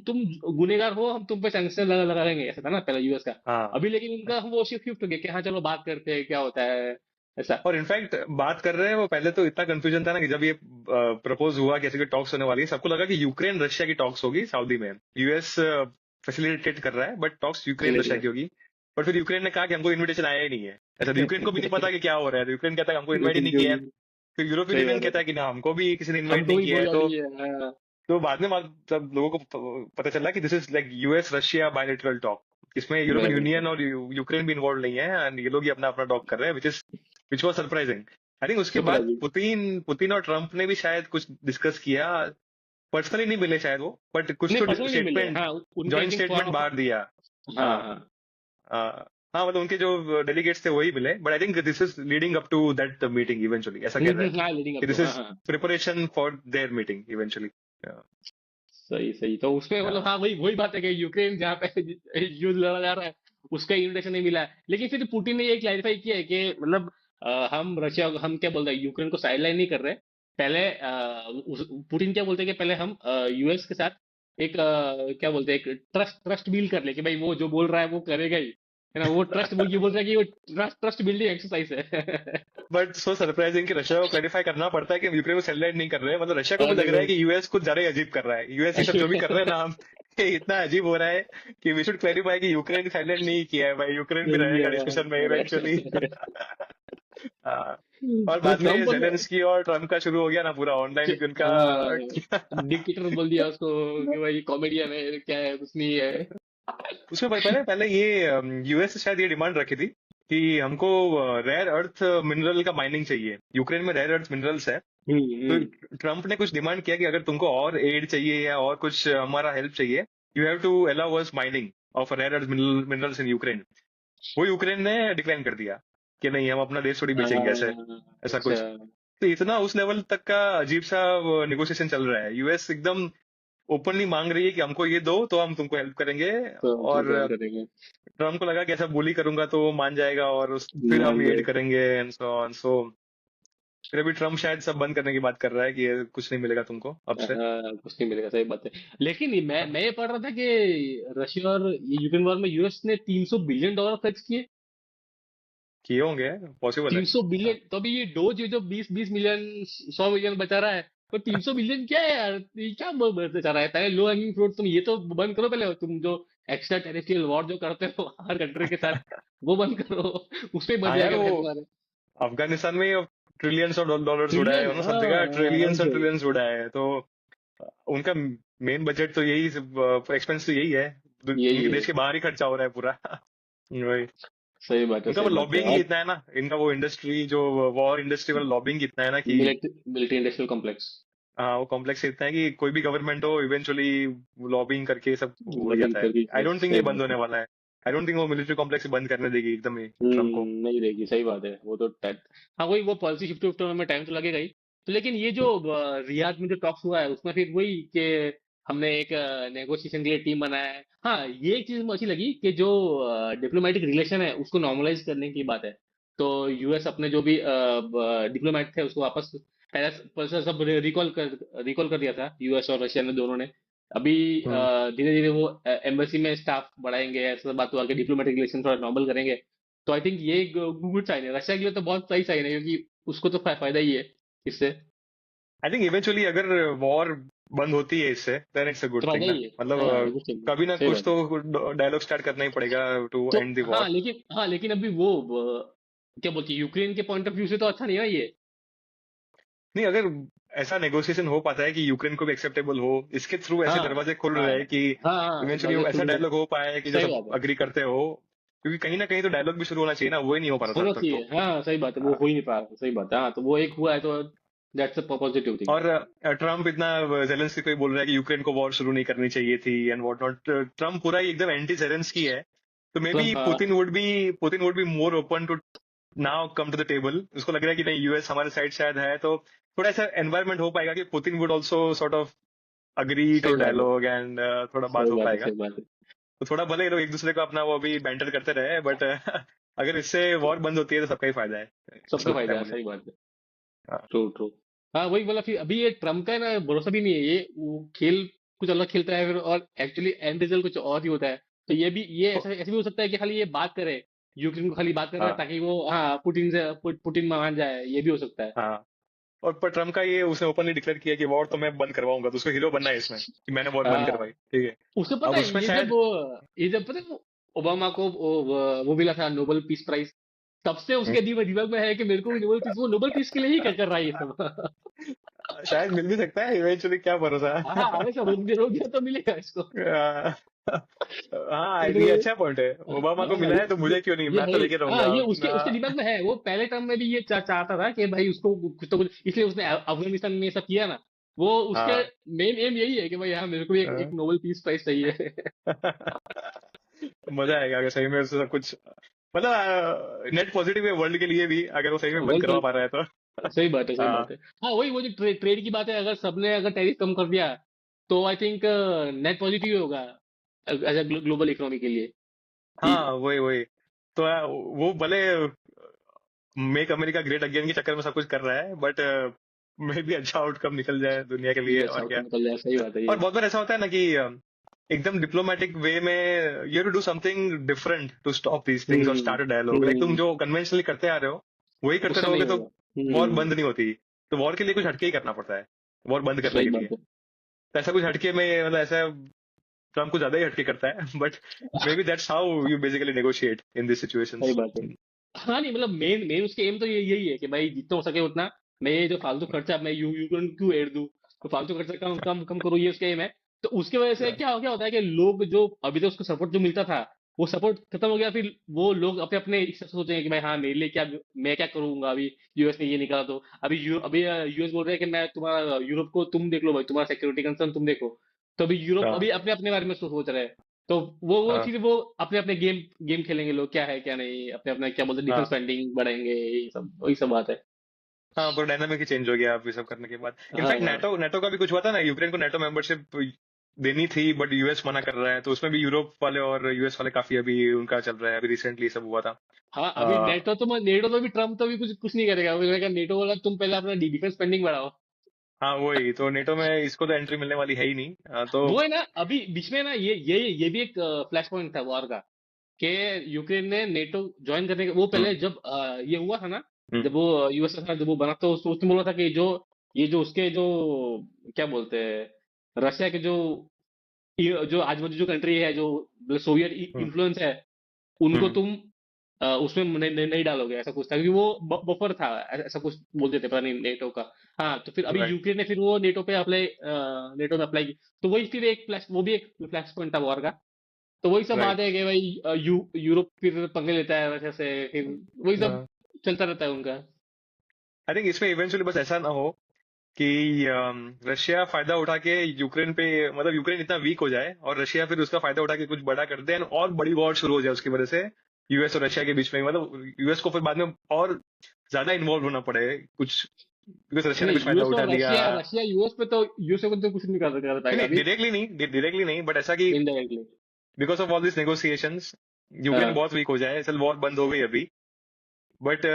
तुम गुनेगार हो हम तुम पे सैंक्शन लगा देंगे ऐसा था ना पहले यूएस का। हाँ। अभी लेकिन उनका वो शिफ्ट हो गया कि हाँ चलो बात करते हैं क्या होता है ऐसा। और इनफैक्ट बात कर रहे हैं वो, पहले तो इतना कंफ्यूजन था ना कि जब ये प्रपोज हुआ कैसे की टॉक्स होने वाली है, सबको लगा कि यूक्रेन रशिया की टॉक्स होगी सऊदी में। यूएस फैसिलिटेट कर रहा है बट टॉक्स यूक्रेन रशिया की होगी। बट फिर यूक्रेन ने कहा कि हमको इनविटेशन आया ही नहीं है। ऐसा तो यूक्रेन को भी नहीं पता कि क्या हो रहा है, तो यूक्रेन कहता है हमको इन्वाइट ही लेकिन नहीं किया है। क्योंकि फिर यूरोपियन सही यूनियन बात है कहता है कि ना, हमको भी किसी ने इन्वाइट हमको नहीं भी किया है। बोला नहीं है हाँ। तो बाद में जब लोगों को पता चला कि this is like US Russia bilateral talk, इसमें यूरोपियन यूनियन और यूक्रेन भी इन्वॉल्व नहीं है एंड ये लोग ही अपना अपना टॉक कर रहे हैं, which was surprising. I think उसके बाद सरप्राइजिंग। पुतिन पुतिन और ट्रम्प ने भी शायद कुछ डिस्कस किया। पर्सनली नहीं मिले शायद वो, बट कुछ नहीं तो पर्सनली नहीं मिले स्टेटमेंट, हाँ। उनके आई जॉइंट थिंक स्टेटमेंट बाहर दिया। हाँ हाँ। हाँ। हाँ, मतलब उनके जो डेलीगेट्स थे वही मिले, but I think this is leading up to that meeting eventually, ऐसा कह रहा है हाँ लीडिंग कि अप टू दिस हाँ इज हाँ। Preparation for their meeting eventually. सही सही तो उसमें मतलब हाँ वही वही बात है कि यूक्रेन जहाँ पे युद्ध लड़ा जा रहा है उसका इन्विटेशन नहीं मिला है। लेकिन फिर पुतिन ने ये क्लैरिफाई किया है कि मतलब हम रशिया हम क्या बोलते हैं यूक्रेन को साइडलाइन नहीं कर रहे। पहले पुतिन क्या बोलते हैं कि पहले हम यूएस के साथ एक क्या बोलते हैं एक ट्रस्ट ट्रस्ट बिल्ड कर ले कि भाई वो जो बोल रहा है वो करेगा ही है ना। वो ट्रस्ट वो ये बोल रहा है कि वो ट्रस्ट बिल्डिंग एक्सरसाइज है। बट सो सरप्राइजिंग कि रशिया को क्लैरिफाई करना पड़ता है कि हम यूक्रेन को सेलिब्रेट नहीं कर रहे हैं। मतलब रशिया को भी लग रहा है कि यूएस कुछ ज्यादा ही अजीब कर रहा है। यूएस ये सब जो भी कर रहे हैं ना, हम ये इतना अजीब हो रहा है कि वी शुड क्लैरिफाई कि यूक्रेन साइलेंट नहीं किया है भाई, यूक्रेन भी रहेगा डिस्कशन में इवेंचुअली। और बाद में ट्रम्प ने जेलेंस्की और ट्रम्प का शुरू हो गया ना पूरा ऑनलाइन उनका। डिक्टेटर बोल दिया उसको कि भाई कॉमेडियन है क्या है कुछ नहीं है। उसमें पहले पहले ये यूएस से शायद ये डिमांड रखी थी कि हमको रेयर अर्थ मिनरल का माइनिंग चाहिए। यूक्रेन में रेयर अर्थ मिनरल्स है। तो हम्म। ट्रम्प ने कुछ डिमांड किया कि अगर तुमको और एड चाहिए या और कुछ हमारा हेल्प चाहिए, you have to allow us mining of rare earth minerals in Ukraine. वो यूक्रेन ने डिक्लाइन कर दिया कि नहीं, हम अपना देश थोड़ी बेचेंगे ऐसे, ऐसा अच्छा कुछ। तो इतना उस लेवल तक का अजीब सा निगोशिएशन चल रहा है। यूएस एकदम ओपनली मांग रही है कि हमको ये दो तो हम तुमको हेल्प करेंगे। तो और तुमको हम करेंगे। ट्रम्प को लगा कि ऐसा बोली करूंगा तो वो मान जाएगा और फिर हम मान एड जाए। करेंगे एंड सो ऑन। सो फिर अभी ट्रम्प शायद सब बंद करने की बात कर रहा है कि ये कुछ नहीं मिलेगा तुमको अब से। हाँ, कुछ नहीं मिलेगा सही बात है। लेकिन मैं ये पढ़ रहा था कि रशिया और ये यूक्रेन वॉर में यूएस ने $300 बिलियन खर्च किए। किए होंगे, पॉसिबल है। 300 बिलियन, तो अभी ये डोज ये जो 20-20 मिलियन 100 मिलियन बचा रहा है, तो 300 बिलियन क्या है यार, ये क्या बढ़ते जा रहा है? पहले लो हैंगिंग फ्रूट तुम ये तो बंद करो, पहले तुम जो एक्स्ट्रा टेरिtoriयल वॉर जो करते हो हर कंट्री के साथ, वो बंद करो। उस पे बच हाँ यार, जाएगा वो फिर तुम्हारे अफगानिस्तान में ट्रिलियंस ऑफ डॉलर्स उड़ाए, ट्रिलियन। उन्होंने सब जगह हाँ वही ट्रिलियंस और तो। ट्रिलियंस उड़ाए है, तो उनका मेन बजट तो यही, एक्सपेंस तो यही है, यही उनके है। देश के बाहर ही खर्चा हो रहा है पूरा। वही। सही बात है, उनका वो सही बात है। लॉबिंग ही और इतना है ना, इनका वो इंडस्ट्री जो वॉर इंडस्ट्री वाला लॉबिंग इतना है ना कि मिलिट्री इंडस्ट्रियल कॉम्प्लेक्स, हाँ, वो कॉम्प्लेक्स इतना है कि कोई भी गवर्नमेंट हो इवेंचुअली लॉबिंग करके सब हो ही लॉबिंग जाता है। करके। आई डोंट थिंक ये सही बंद बात होने है। वाला है। आई डोंट थिंक वो मिलिट्री कॉम्प्लेक्स बंद करने देगी एकदम ही ट्रम्प को। नहीं रहेगी, सही बात है, वो तो टाइम। हाँ वही, वो पॉलिसी शिफ्ट में टाइम तो लगेगा ही। तो लेकिन ये जो रियाद में जो टॉक्स हुआ है उसमें फिर वही कि हमने एक नेगोशिएशन के लिए टीम बनाया है। हाँ ये एक चीज मुझे अच्छी लगी कि जो डिप्लोमेटिक रिलेशन है उसको नॉर्मलाइज करने की बात है। तो यूएस अपने जो भी डिप्लोमेट थे उसको वापस पहले पहले सब रिकॉल कर दिया था, यूएस और रशिया ने दोनों ने। अभी हम्म। धीरे धीरे वो एम्बेसी में स्टाफ बढ़ाएंगे, ऐसा बात हुआ कि डिप्लोमेटिक रिलेशन थोड़ा नॉर्मल करेंगे। तो आई थिंक ये गुड साइन है, रशिया के लिए तो बहुत सही साइन है, क्योंकि उसको तो फायदा ही है इससे। आई थिंक इवेंचुअली अगर वॉर बंद होती है इससे, देन इट्स अ गुड तो फायदा थिंग ना, ही है। मतलब हाँ बिल्कुल सही, कभी ना सही कुछ बात है। तो डायलॉग स्टार्ट करना ही पड़ेगा टू तो एंड द हाँ वॉर। लेकिन, हाँ लेकिन अभी वो क्या बोलती है, यूक्रेन के पॉइंट ऑफ व्यू से तो अच्छा नहीं है ये। नहीं, अगर ऐसा नेगोशिएशन हो पाता है कि यूक्रेन को भी एक्सेप्टेबल हो, इसके थ्रू ऐसे हाँ दरवाजे खुल हाँ रहे हैं कि हाँ हाँ, इवेंचुअली दरवाजे ऐसा खुल डायलॉग रहे। हो पाए कि जो सही सब बात है, अग्री करते हो, क्योंकि कहीं ना कहीं तो डायलॉग भी शुरू होना चाहिए ना, वो ही नहीं हो पा रहा था होना अब तक चाहिए। तो। हाँ सही बात है, वो हो ही नहीं पा रहा, सही बात है। हाँ तो वो एक हुआ है तो दैट्स अ पॉजिटिव थिंग। और ट्रम्प इतना जेलेंस्की को ही बोल रहा है कि यूक्रेन को वॉर शुरू नहीं करनी चाहिए थी एंड व्हाट नॉट। ट्रम्प पूरा ही एकदम एंटी जेलेंस्की है। तो मे बी ट्रम्प, हाँ Putin would be more open to now come to the table. उसको लग रहा है कि नहीं, यूएस हमारे साइड शायद है, तो थोड़ा ऐसा एनवायरनमेंट हो पाएगा कि Putin would also sort of agree to सही बात है, डायलॉग एंड थोड़ा बात सही हो बात है, पाएगा। सही बात है। तो थोड़ा भले ये लोग एक दूसरे को अपना वो अभी बैंटर करते रहे, बट अगर इससे वॉर बंद होती है तो सबका ही फायदा है, ऐसा सबका लगता फायदा है है, मुझे। सही बात है। हाँ। True true. हाँ वही बोला, फिर अभी ये ट्रम्प का है ना, भरोसा भी नहीं है, ये वो खेल कुछ अलग खेलता है फिर, और एक्चुअली एंड रिजल्ट कुछ और ही होता है। तो ये भी, ये तो- ऐसा ऐसे भी हो सकता है कि खाली ये बात करे, यूक्रेन को खाली बात कर रहा है हाँ। ताकि वो हाँ पुतिन से पुतिन मान जाए, ये भी हो सकता है। हाँ। और पर ट्रम्प का ये, उसने ओपनली डिक्लेयर किया कि वॉर तो मैं बंद करवाऊंगा, तो उसको हीरो बनना है इसमें कि मैंने वॉर बंद हाँ करवाई, ठीक है। उसको पता अब है, उसमें ये जब शायद ये जब पता है वो ओबामा को वो मिला था नोबेल पीस प्राइज, तब से हम्म, उसके दिमाग में है कि मेरे को भी नोबेल पीस, वो नोबेल पीस के लिए ही कर रहा है ये सब। शायद मिल भी सकता है इवेंचुअली, क्या भरोसा। हाँ हमेशा रोक दिया तो मिलेगा इसको। हाँ, तो ये अच्छा पॉइंट है। ओबामा को हाँ मिला है तो मुझे क्यों नहीं, ये मैं है तो ही। लेके हाँ रहूंगा। ये उसके उसके दिमाग में है, वो पहले टर्म में भी ये चाहता था कि भाई उसको कुछ तो कुछ, इसलिए उसने अफगानिस्तान में ये सब किया ना। वो उसके हाँ। मेन एम यही है कि भाई हाँ मेरे को भी एक हाँ। नोबेल पीस प्राइज चाहिए। मजा आएगा अगर सही में उससे सब कुछ, मतलब नेट पॉजिटिव है वर्ल्ड के लिए भी, अगर वो सही में बंद वर्ल्ड करवा पर, पा रहा है तो। सही बात है, सही बात हाँ। है। हाँ वही, वो जो ट्रेड की बात है, अगर सबने अगर टैरिफ कम कर दिया तो आई थिंक नेट पॉजिटिव ही होगा एज ए ग्लोबल इकोनॉमी के लिए। हाँ, वही वही। तो वो भले मेक अमेरिका ग्रेट अगेन के चक्कर में सब कुछ कर रहा है, बट मे भी अच्छा आउटकम निकल जाए दुनिया के लिए, ये और अच्छा क्या। आउटकम निकल जाए, सही बात है और ये। बहुत बार ऐसा होता है ना कि एकदम डिप्लोमेटिक वे में you to do something different to stop these things और hmm start a dialogue, like तुम हम्म। जो कन्वेंशनली करते आ रहे हो वही करते उससे नहीं रहोगे तो होगा। वॉर बंद नहीं होती। तो वॉर के लिए कुछ हटके ही करना पड़ता है, वॉर बंद करने सही के लिए। बात है, तो ऐसा कुछ हटके में, मतलब ऐसा ट्रम्प कुछ ज्यादा ही हटके करता है, but may be that's how you basically negotiate in this सही सिचुएशंस। बात है। हाँ नहीं मतलब मेन मेन उसके एम तो यही है कि भाई जितना हो सके उतना मैं ये जो फालतू खर्चा मैं यूक्रेन क्यों एड दूं, तो फालतू खर्चा कम कम कम करूँ, ये उसका एम है। तो उसकी वजह से क्या क्या होता है कि लोग जो अभी तो उसको सपोर्ट जो मिलता था वो सपोर्ट खत्म हो गया, फिर वो लोग अपने अपने हिसाब से सोचेंगे कि भाई हाँ मेरे लिए क्या, मैं क्या करूंगा, अभी यूएस ने ये निकाला तो अभी अभी यूएस बोल रहे हैं कि मैं तुम्हारा यूरोप को तुम देख लो भाई, तुम्हारा सिक्योरिटी कंसर्न तुम देखो। तो अभी यूरोप हाँ। अभी अपने अपने बारे में सोच रहे हैं। तो वो हाँ। फिर वो अपने अपने गेम गेम खेलेंगे लोग, क्या है क्या नहीं, अपने अपने क्या बोलते हैं डिफेंस हाँ। स्पेंडिंग बढ़ाएंगे, ये सब वही सब बात है। हाँ, पूरा डायनामिक ही चेंज हो गया आप ये सब करने के बाद। हाँ इनफैक्ट नेटो नेटो का भी कुछ हुआ था ना, यूक्रेन को नेटो मेंबरशिप देनी थी बट यूएस मना कर रहा है, तो उसमें भी यूरोप वाले और यूएस वाले काफी अभी उनका चल रहा है, अभी रिसेंटली सब हुआ था। हाँ अभी आ, नेटो तो भी ट्रम्प तो भी कुछ नहीं करेगा, वो कहेगा नेटो वाला तुम पहले अपना डिफेंस स्पेंडिंग बढ़ाओ। हाँ, वही तो, नेटो में इसको तो एंट्री मिलने वाली है ही नहीं, तो वो है ना, अभी बीच में ना ये भी एक फ्लैश पॉइंट था वॉर का। कि यूक्रेन ने नेटो ज्वाइन करने के वो हम्म पहले जब ये हुआ था ना, हम्म जब वो यूएसएसआर जब वो बना तो उसने बोला था कि जो ये जो उसके जो क्या बोलते हैं रशिया के जो ये जो आजू बाजू जो कंट्री है जो सोवियत हम्म इन्फ्लुएंस है उनको हम्म तुम उसमें नहीं डालोगे, ऐसा कुछ था क्योंकि वो बफर था, ऐसा कुछ बोलते थे, पता नहीं नेटो का। हाँ तो फिर अभी राइट यूक्रेन ने फिर वो नेटो में अप्लाई की, तो वही फिर एक फ्लैश, वो भी एक फ्लैश पॉइंट था वॉर का। तो वही सब बात राइट है कि भाई यूरोप फिर पंगे लेता है रशिया से, फिर वही सब चलता रहता है उनका। आई थिंक इसमें इवेंचुअली बस ऐसा ना हो कि रशिया फायदा उठा के यूक्रेन पे, मतलब यूक्रेन इतना वीक हो जाए और रशिया फिर उसका फायदा उठा के कुछ बड़ा कर दे and और बड़ी वॉर शुरू हो जाए उसकी वजह से यूएस और रशिया के बीच में, मतलब यूएस को फिर बाद में और ज्यादा इन्वॉल्व होना पड़े कुछ, बिकॉज रशिया ने नहीं कुछ फायदा यूएस उठा और लिया। रशिया यूएस पे तो यूएस को तो कुछ नहीं कर नहीं पाएगा नहीं, अभी। डायरेक्टली नहीं, बट ऐसा कि indirectly. Because of all this negotiations Ukraine हाँ। बहुत वीक हो जाए, चल वॉर बंद हो गई अभी, बट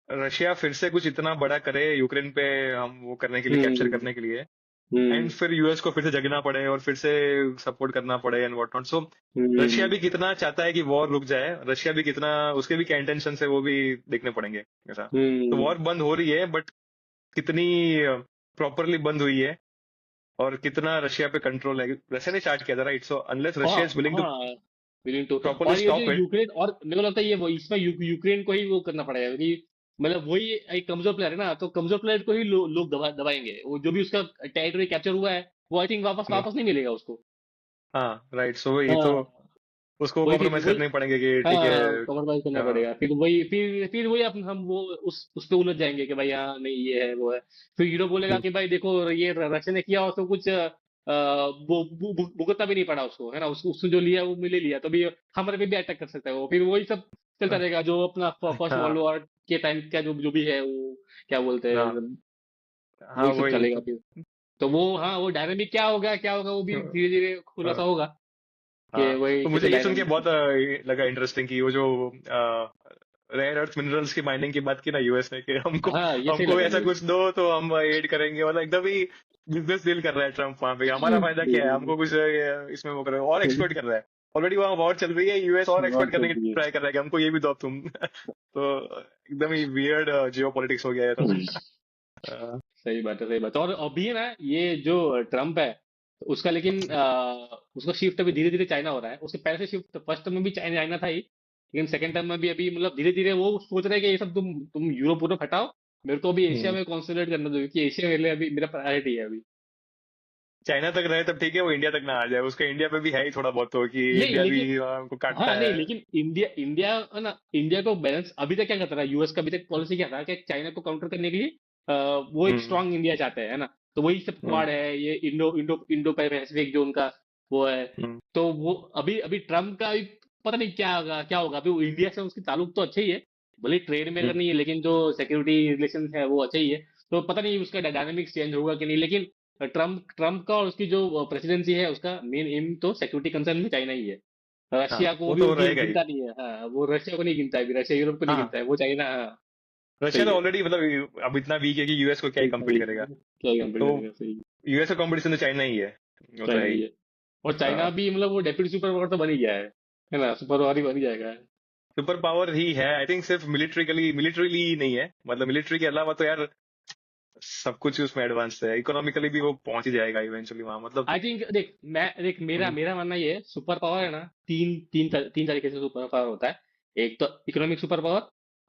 रशिया फिर से कुछ इतना बड़ा करे यूक्रेन पे, हम वो करने के लिए, कैप्चर हम्म। करने के लिए, एंड हम्म। फिर यूएस को फिर से जगना पड़े और फिर से सपोर्ट करना पड़े and what not. So Russia hmm. भी कितना चाहता है कि वॉर रुक जाए, रशिया भी कितना, उसके भी क्या इंटेंशन है वो भी देखने पड़ेंगे ऐसा। तो हम्म। वॉर बंद हो रही है बट कितनी प्रॉपरली बंद हुई है और कितना रशिया पे कंट्रोल है, रशिया ने स्टार्ट किया था राइट, सो अनलेस हाँ। रशिया इज विलिंग टू हाँ विलिंग टू। प्रॉपरली और ये जो स्टॉप इट। यूक्रेन, और मेरे को लगता है ये वो इसमें यूक्रेन को ही वो करना पड़ेगा क्योंकि मतलब वही एक कमजोर प्लेयर है ना, तो कमजोर प्लेयर को ही लोग दबाएंगे, वो जो भी उसका टेरिटरी कैप्चर हुआ है वो आई थिंक वापस वापस नहीं मिलेगा उसको। हाँ राइट, सो वही तो हाँ उसको वही फिर कॉम्प्रोमाइज वही। करने पड़ेंगे कि ठीक है। हाँ कॉम्प्रोमाइज करना हाँ पड़ेगा, फिर वही हम वो उस पे उलझ जाएंगे कि भाई हाँ नहीं ये है वो है। फिर यूरोप बोलेगा हम्म, कि भाई देखो ये रशिया ने किया और तो कुछ वो भुगतना भी नहीं पड़ा उसको, है ना, उसने जो लिया वो मिले लिया, तो भी हमारे पे भी अटैक कर सकता है वो, फिर वही सब चलता रहेगा जो अपना फर्स्ट वर्ल्ड हाँ वॉर के टाइम का जो जो भी है वो क्या बोलते हाँ हैं, हाँ वही सब वही चलेगा तो। फिर। तो वो हाँ वो डायनामिक क्या होगा वो भी धीरे धीरे खुलासा हाँ होगा कि हाँ, वही तो मुझे कैसे ये सुन के डायनामिक। बहुत लगा इंटरेस्टिंग कि वो जो रेयर अर्थ मिनरल्स की माइनिंग की बात की ना यूएस ने, कि हमको हाँ ये सही हमको लगा ऐसा मुझे। कुछ दो तो हम एड करेंगे, मतलब एकदम ही बिजनेस डील कर रहा है ट्रम्प वहां पे, हमारा फायदा क्या है, हमको कुछ इसमें वो कर रहे हो और एक्सप्लोइट कर रहा है। ऑलरेडी वहां वॉर चल रही है, यूएस और एक्सप्लोइट बहुत करने की चलती है। ट्राई कर रहा है कि हमको ये भी दो अब तुम तो एकदम ही वियर्ड जियो पॉलिटिक्स हो गया है तो। अ, सही बात है, सही बात है। और अभी है ना ये जो ट्रम्प है उसका, लेकिन उसका शिफ्ट अभी धीरे धीरे चाइना हो रहा है, उसके पहले से शिफ्ट फर्स्ट टर्म में भी चाइना चाइना था ही, लेकिन सेकंड टर्म में भी अभी मतलब धीरे धीरे वो सोच रहे हैं कि ये सब तुम यूरोप यूरोप हटाओ, मेरे को अभी एशिया हम्म, में कॉन्सेंट्रेट करना दो क्योंकि एशिया मेरे लिए अभी मेरा प्रायोरिटी है अभी। चाइना तक रहे तब ठीक है, वो इंडिया तक ना आ जाए, उसका इंडिया पे भी है ही थोड़ा बहुत तो कि नहीं इंडिया भी लेकिन हमको काटता हाँ नहीं है। लेकिन इंडिया इंडिया है ना, इंडिया को बैलेंस अभी तक क्या करता था, यूएस का अभी तक पॉलिसी क्या था कि चाइना को काउंटर करने के लिए वो एक हम्म स्ट्रांग इंडिया चाहते हैं, है ना, तो वही सब हम्म क्वाड है, ये इंडो इंडो इंडो पैसिफिक जो उनका वो है। हम्म तो वो अभी अभी ट्रम्प का अभी पता नहीं क्या होगा, अभी वो इंडिया से उसकी ताल्लुक तो अच्छे ही है, भले ट्रेड में अगर हम्म, नहीं है लेकिन जो सिक्योरिटी रिलेशन है वो अच्छे ही है। तो पता नहीं उसका डायनामिक्स चेंज होगा कि नहीं, लेकिन ट्रम्प ट्रम्प का और उसकी जो प्रेसिडेंसी है उसका मेन एम तो सिक्योरिटी कंसर्न में चाइना ही है। हाँ रशिया को वो भी वो तो रहेगा ही। गिनता नहीं है, हाँ वो रशिया को नहीं गिनता है, अभी रशिया यूरोप को नहीं हाँ गिनता है, वो चाइना, हाँ रशिया सही तो है। ऑलरेडी मतलब अब इतना वीक है कि यूएस को क्या ही ठीक है, कम्पीट करेगा। क्या ही कंपेयर तो करेगा, सही है। यूएस का कंपटीशन तो चाइना ही है, वो तो चाइना है ही ही। है। और चाइना हाँ भी मतलब वो डेप्यूटी सुपर पावर तो बन ही गया है ना, सुपर पावर ही बन ही जाएगा। सुपर पावर ही है आई थिंक, सिर्फ मिलिट्रीली ही नहीं है, मतलब मिलिट्री के अलावा तो यार सब कुछ उसमें एडवांस है, इकोनॉमिकली भी वो पहुंच ही जाएगा इवेंचुअली वहां, मतलब। आई थिंक देख मेरा हम्म, मेरा मानना ये है, सुपर पावर है ना, तीन तरीके से सुपर पावर होता है। एक तो इकोनॉमिक सुपर पावर,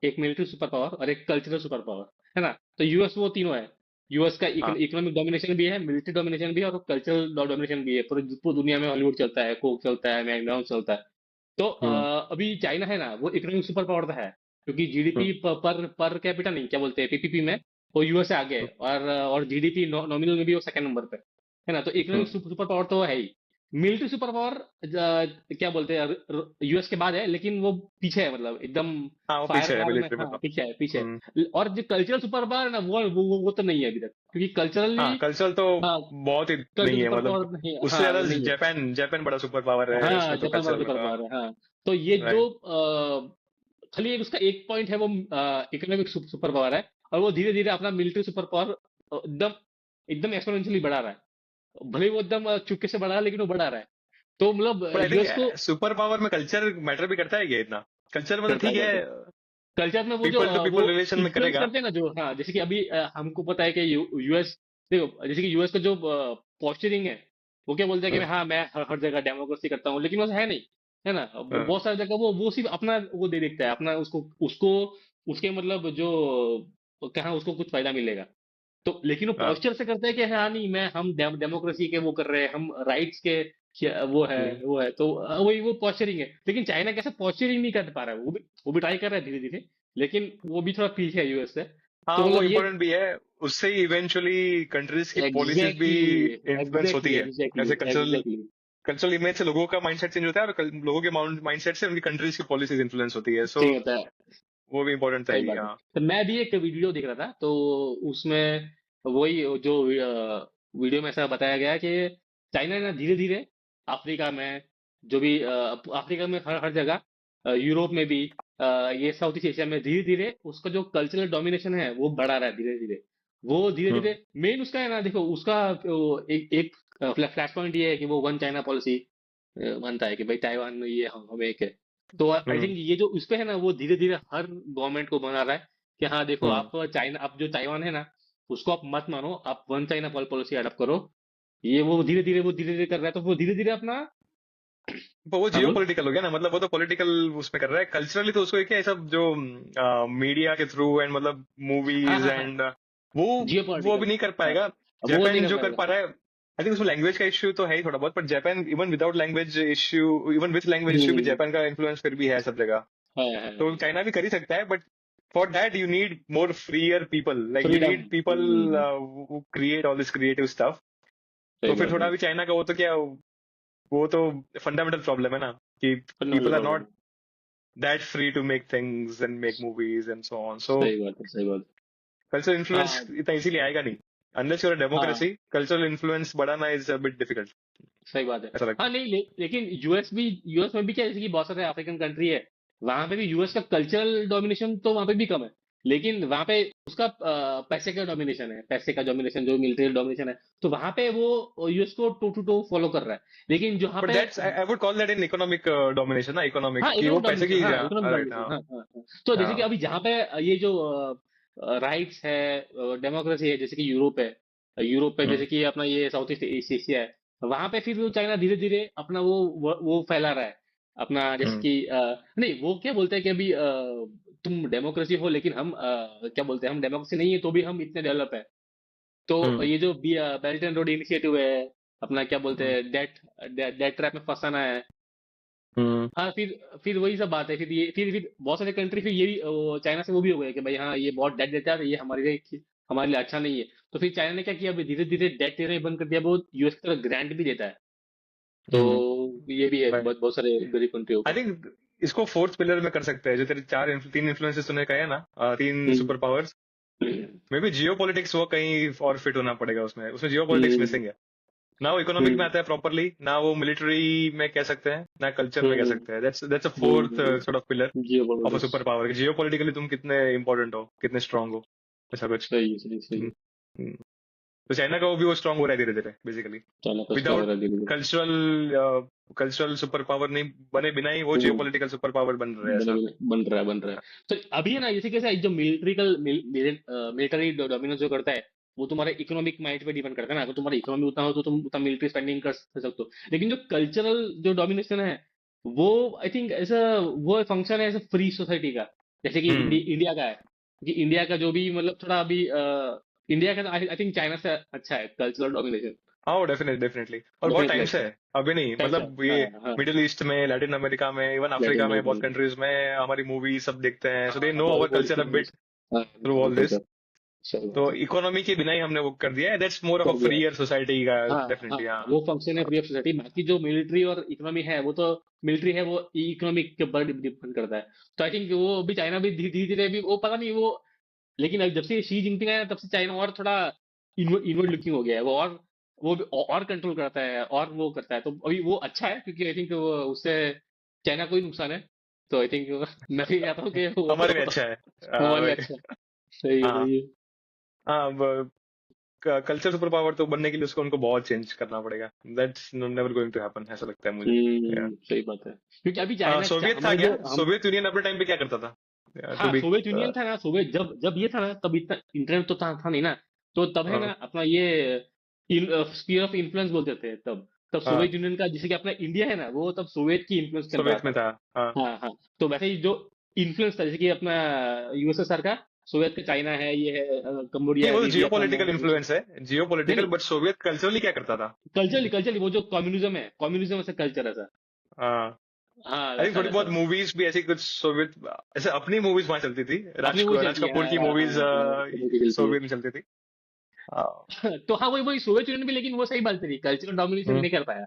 एक मिलिट्री सुपर पावर और एक कल्चरल सुपर पावर, है ना। तो यूएस वो तीनों है। यूएस का हाँ इकोनॉमिक डोमिनेशन भी है, मिलिट्री डोमिनेशन भी है और कल्चरल डोमिनेशन भी है, पूरी पूरी दुनिया में हॉलीवुड चलता है, कोक चलता है, मैकडॉनल्ड्स चलता है। तो हम्म अभी चाइना है ना वो इकोनॉमिक सुपर पावर है, क्योंकि जीडीपी हम्म पर पर कैपिटा नहीं क्या बोलते हैं पीपीपी में वो यूएस से आगे है, और जीडीपी नॉमिनल में भी वो सेकंड नंबर पे है ना, तो इकोनॉमिक हम्म, सुपर पावर तो है ही। मिलिट्री सुपर पावर क्या बोलते हैं यूएस के बाद है, लेकिन वो पीछे है, मतलब एकदम हाँ वो फायर पीछे है पावर में, मिलिट्री में हाँ तो। पीछे हम्म, है। और जो कल्चरल सुपर पावर है ना वो तो नहीं है अभी तक, क्योंकि कल्चरली हाँ कल्चरल तो हाँ बहुत ही कल्चरल नहीं है, सुपर मतलब पावर नहीं, उससे हाँ ज्यादा वो नहीं है। जापान जापान बड़ा सुपर पावर है हाँ उसमें तो जापान बड़ा कल्चरल में सुपर तो। पावर है, हाँ। तो ये जो राइट खाली एक उसका एक पॉइंट है वो इकोनॉमिक सुपर पावर है, और वो धीरे धीरे अपना मिलिट्री सुपर पावर एकदम एकदम एक्सपोनेंशियली बढ़ा रहा है, भले ही वो एकदम चुपके से बढ़ा रहा है लेकिन वो बढ़ा रहा है। तो मतलब बट आई यूएस को थिंक सुपर पावर में कल्चर मैटर भी करता है क्या इतना? कल्चर मतलब करता है ठीक है, करता है कल्चर में वो जो पीपल टू वो पीपल रिलेशन में इन्फ्लुएंस करेगा। करते हैं ना जो, हाँ जैसे कि अभी हमको पता है कि यूएस, देखो जैसे कि यूएस का जो पोस्चरिंग है, वो क्या बोलते हैं कि हाँ, हाँ मैं हर जगह डेमोक्रेसी करता हूँ, लेकिन वैसा है नहीं, है ना। हाँ, बहुत सारी जगह वो सिर्फ अपना वो दे देखता है अपना, उसको उसको उसके मतलब जो कहाँ उसको कुछ फायदा मिलेगा। तो लेकिन वो हाँ, पॉस्चर से करता है कि हाँ नहीं मैं हम डेमोक्रेसी के वो कर रहे हैं, हम राइट्स के वो है तो वही वो पॉस्चरिंग है। लेकिन चाइना कैसे पॉस्चरिंग नहीं कर पा रहा है, वो भी ट्राई कर रहा है धीरे धीरे, लेकिन वो भी थोड़ा पीछे है यूएस से। हाँ, तो वो मतलब ये इम्पोर्टेंट भी है। उससे ही इवेंचुअली कंट्रीज की पॉलिसीज भी एग्जैक्टली इन्फ्लुएंस होती एग्जैक्टली है। एग्जैक्टली ऐसे कल्चरल एग्जैक्टली कल्चरल इमेज से लोगों का माइंडसेट चेंज होता है, और लोगों के माइंडसेट से उनकी कंट्रीज की पॉलिसीज इन्फ्लुएंस होती है। सो सही होता है। वो भी इम्पोर्टेंट था सही ही, बात है। हाँ। तो मैं भी एक वीडियो देख रहा था, तो उसमें वही जो वीडियो में ऐसा बताया गया कि चाइना ना धीरे धीरे अफ्रीका में, जो भी अफ्रीका में हर हर जगह, यूरोप में भी, ये साउथ ईस्ट एशिया में धीरे धीरे उसका जो कल्चरल डोमिनेशन है वो बढ़ा रहा है धीरे धीरे। वो धीरे हम्म, धीरे मेन उसका है ना, देखो उसका एक फ्लैश पॉइंट ये है कि वो वन चाइना पॉलिसी मानता है कि भाई ताइवान ये हम एक है। तो आई हम्म, थिंक ये जो उस पे है ना, वो धीरे धीरे हर गवर्नमेंट को बना रहा है कि हाँ देखो हम्म। आप चाइना, आप जो ताइवान है ना उसको आप मत मानो, आप वन चाइना पॉलिसी अडॉप्ट करो। ये वो धीरे धीरे कर रहा है, तो वो धीरे धीरे अपना। पर वो हाँ जियो बोल। पॉलिटिकल हो गया ना, मतलब वो तो पॉलिटिकल उसमें कर रहा है। कल्चरली तो उसको क्या है, सब जो मीडिया के थ्रू एंड मतलब हाँ मूवीज हाँ हाँ एंड वो जियो वो भी पॉलिटिकल। नहीं कर हाँ पाएगा। अब वो नहीं जापान कर जो कर पाएगा। पा रहा है, आई थिंक उसमें लैंग्वेज का इश्यू तो है ही थोड़ा बहुत, पर Japan even without language issue, even with language issue भी हम्म। जापान का इन्फ्लुएंस फिर भी है सब जगह। तो है। चाइना भी कर ही सकता है, but for that you need more freer people, like you freedom. Need people create all this creative stuff. तो सही फिर बात थोड़ा है। भी चाइना का वो तो क्या, वो तो फंडामेंटल प्रॉब्लम है ना, कि fundamental people are problem. Not that free to make things and make movies and so on. So सही बात है सही बात cultural है। influence हाँ इतना इजीली आएगा नहीं, unless you're a हाँ democracy. Cultural influence बढ़ाना is a bit difficult, सही बात है। ऐसा हाँ लगता है। नहीं लेकिन यूएस में भी क्या है, जैसे कि बहुत सारे अफ्रीकन कंट्री है, वहां पे भी यूएस का कल्चरल डोमिनेशन तो वहां पे भी कम है, लेकिन वहां पे उसका पैसे का डोमिनेशन है, पैसे का डोमिनेशन जो मिलिट्री डोमिनेशन है, तो वहां पे वो यूएस को टू टू टू फॉलो कर रहा है। लेकिन जहाँ But पे, that's I would call that in economic domination ना, economic हाँ कि वो इकोनॉमिक पैसे डोमिनेशन, की, हाँ इकोनॉमिक राइट, डोमिनेशन, हाँ, हाँ हाँ हाँ। तो जैसे कि हाँ, अभी जहाँ पे ये जो राइट्स है, डेमोक्रेसी है, जैसे कि यूरोप है, यूरोप पे हम्म, जैसे कि अपना ये साउथ ईस्ट एशिया है, वहां पे फिर वो चाइना धीरे धीरे अपना वो फैला रहा है अपना, जैसे हम्म, कि नहीं वो क्या बोलते हैं कि अभी तुम डेमोक्रेसी हो लेकिन हम क्या बोलते हैं, हम डेमोक्रेसी नहीं है तो भी हम इतने डेवलप है। तो हम्म, ये जो बेल्ट एंड रोड इनिशिएटिव है, अपना क्या बोलते हम्म, हैं, डेट डेट ट्रैप में फंसाना है। हम्म, हाँ फिर वही सब बात है, फिर ये फिर बहुत सारे कंट्री फिर ये भी चाइना से वो भी हो गए कि भाई हाँ ये बहुत डेट देता है, ये हमारे लिए अच्छा नहीं है। तो फिर चाइना ने क्या किया, अभी धीरे धीरे डेट देना ही बंद कर दिया, वो यूएस की तरह ग्रांट भी देता है। तो हम्म, ये भी है राइट। बहुत बहुत सारे गरीब कंट्रियों आई को। थिंक इसको फोर्थ पिलर में कर सकते हैं, जो तेरे तीन इन्फ्लुएंसेस तूने कहे ना, तीन hmm super powers. Hmm maybe geopolitics वो कहीं और फिट होना पड़ेगा उसमें, जियो पॉलिटिक्स हम्म मिसिंग है ना, वो इकोनॉमिक में हम्म आता है प्रॉपरली ना, वो मिलिट्री में कह सकते हैं ना, कल्चर में कह सकते हैं। That's a fourth sort of pillar Jio of a politics. Super power. Jio politically तुम कितने इंपॉर्टेंट हो, कितने स्ट्रांग हो, ऐसा कुछ। सही सही सही। हम्म, हम्म। तो चाइना का वो भी वो स्ट्रांग हो रहा है धीरे धीरे बेसिकली। चाइना का स्ट्रांग हो विदाउट रहा है धीरे धीरे। कल्चरल सुपर पावर नहीं बने बिना ही वो जियो हम्म, पॉलिटिकल सुपर पावर बन रहे हैं बने ऐसा। बन रहा है बन रहा है। तो अभी है ना, जैसे कैसे जो मिलिट्री डोमिनेंस जो करता है, वो तुम्हारे इकोनॉमिक माइट पे डिपेंड करता है ना। अगर तुम्हारा इकोनॉमी उतना हो तो तुम उतना मिलिट्री स्पेंडिंग कर सकते हो। लेकिन जो कल्चरल जो डोमिनेशन है, वो आई थिंक ऐसा वो फंक्शन है ऐसा फ्री सोसाइटी का, जैसे कि हम्म, इंडिया का है। कि इंडिया का जो भी मतलब थोड़ा अभी इंडिया का आई थिंक चाइना से अच्छा है कल्चरल डोमिनेशन। हाँ, डेफिनेटली और बहुत डेफिनेटली टाइम से अच्छा है। है, अभी नहीं, टाइम से मतलब हाँ ये हाँ। मिडिल ईस्ट में, लैटिन अमेरिका में, इवन अफ्रीका लैटिन में, बहुत अमेरिकन। कंट्रीज में हमारी मूवी सब देखते हैं, सो दे हाँ नो बहुत अवर बहुत कल्चर अ बिट हाँ थ्रू वो ऑल दिस। कल्चर। सही तो बात है। इकोनॉमी के बिना ही हमने वो कर दिया है, दैट्स मोर ऑफ कर अ दिया है। फ्रीयर सोसाइटी का, हाँ हाँ डेफिनेटली, हाँ। वो फंक्शन है फ्री ऑफ सोसाइटी। बाकी जो मिलिट्री और इकोनॉमी है वो तो, मिलिट्री है वो इकोनॉमिक के ऊपर डिपेंड करता है। तो आई थिंक वो भी चाइना भी धीरे धीरे धीरे भी वो पता नहीं वो, लेकिन अब जब से शी जिनपिंग आया तब से चाइना और थोड़ा इनवर्ड लुकिंग हो गया है वो, और वो भी और कंट्रोल करता है और वो करता है। तो अभी वो अच्छा है क्योंकि आई थिंक वो उससे चाइना को ही नुकसान है। तो आई थिंक मैं भी कहता हूँ कि वो हमारे लिए अच्छा है, हमारे लिए वही, अच्छा है। सही है हाँ, सही है। हाँ। कल्चर सुपर पावर तो बनने के लिए उसको उनको बहुत चेंज करना पड़ेगा. That's never going to happen, ऐसा लगता है मुझे. Yeah. सही बात है, क्योंकि अभी चाइना सोवियत था हमारे क्या? जो हम सोवियत यूनियन अपने टाइम पे क्या करता था? टू हाँ बी सोवियत यूनियन था ना, सोवियत जब जब ये था ना तब इतना इंटरनेट तो था नहीं ना, तो तब है ना अपना ये स्फीयर ऑफ इन्फ्लुएंस बोलते थे तब, तब हाँ, सोवियत यूनियन का जैसे कि अपना इंडिया है ना वो तब सोवियत की इन्फ्लुएंस के अंदर सोवियत आता में था। था. हाँ. हाँ हाँ, तो वैसे ही जो इन्फ्लुएंस था जैसे कि अपना यूएसएसआर का, सोवियत का चाइना है, ये है नहीं, कंबोडिया वो है, तो जियो वियतनाम है, पॉलिटिकल इन्फ्लुएंस है, जियो नहीं पॉलिटिकल. नहीं, बट सोवियत कल्चरली क्या करता था? कल्चरली कल्चरली वो जो कम्युनिज्म है, कम्युनिज्म ऐसा कल्चर ऐसा। हाँ. हाँ आई थिंक वैसा थोड़ी वैसा बहुत वैसा मूवीज भी ऐसी कुछ सोवियत, ऐसे अपनी मूवीज वहां चलती थी. अपनी वो राज चलती है, कपूर हाँ की हाँ हाँ मूवीज हाँ, कभी भी चलती है। सोवियत में चलती थी. हाँ. तो हाँ वही वही सोवियत यूनियन भी, लेकिन वो सही बात थी, कल्चरल डोमिनेशन हम्म, नहीं कर पाया,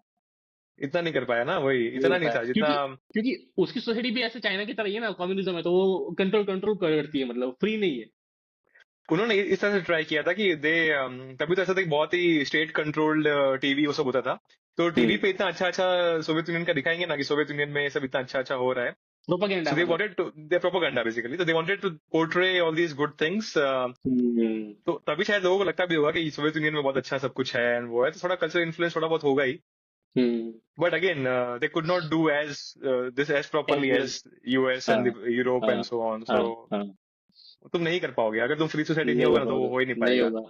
इतना नहीं कर पाया ना, वही नहीं इतना कर नहीं पाया था जितना. क्योंकि क्योंकि उसकी सोसाइटी भी ऐसे चाइना की तरह ही है ना, कम्युनिज्म है तो वो कंट्रोल कंट्रोल करती है, मतलब फ्री नहीं है। उन्होंने इस तरह से ट्राई किया था कि तभी तो ऐसा था कि बहुत ही स्टेट कंट्रोल्ड टीवी वो सब होता था. तो टीवी हम्म, पे इतना अच्छा अच्छा सोवियत यूनियन का दिखाएंगे ना कि सोवियत यूनियन में ये सब इतना अच्छा अच्छा हो रहा है. प्रोपागेंडा So they मतलब। wanted to, their propaganda basically. So they wanted to portray all these good things. हम्म तो तभी शायद लोगों को लगता भी होगा कि सोवियत यूनियन में बहुत अच्छा सब कुछ है एंड वो है, तो थोड़ा कल्चरल इन्फ्लुएंस थोड़ा बहुत होगा ही. Hmm, but again they could not do as this as properly as as US हाँ एंड यूरोप हाँ एंड सो ऑन. हाँ सो हाँ, तुम नहीं कर पाओगे अगर तुम फ्री सोसाइटी नहीं नहीं होगा कर ना, तो वो पाओगे, हो ही नहीं नहीं पाएगा. होगा,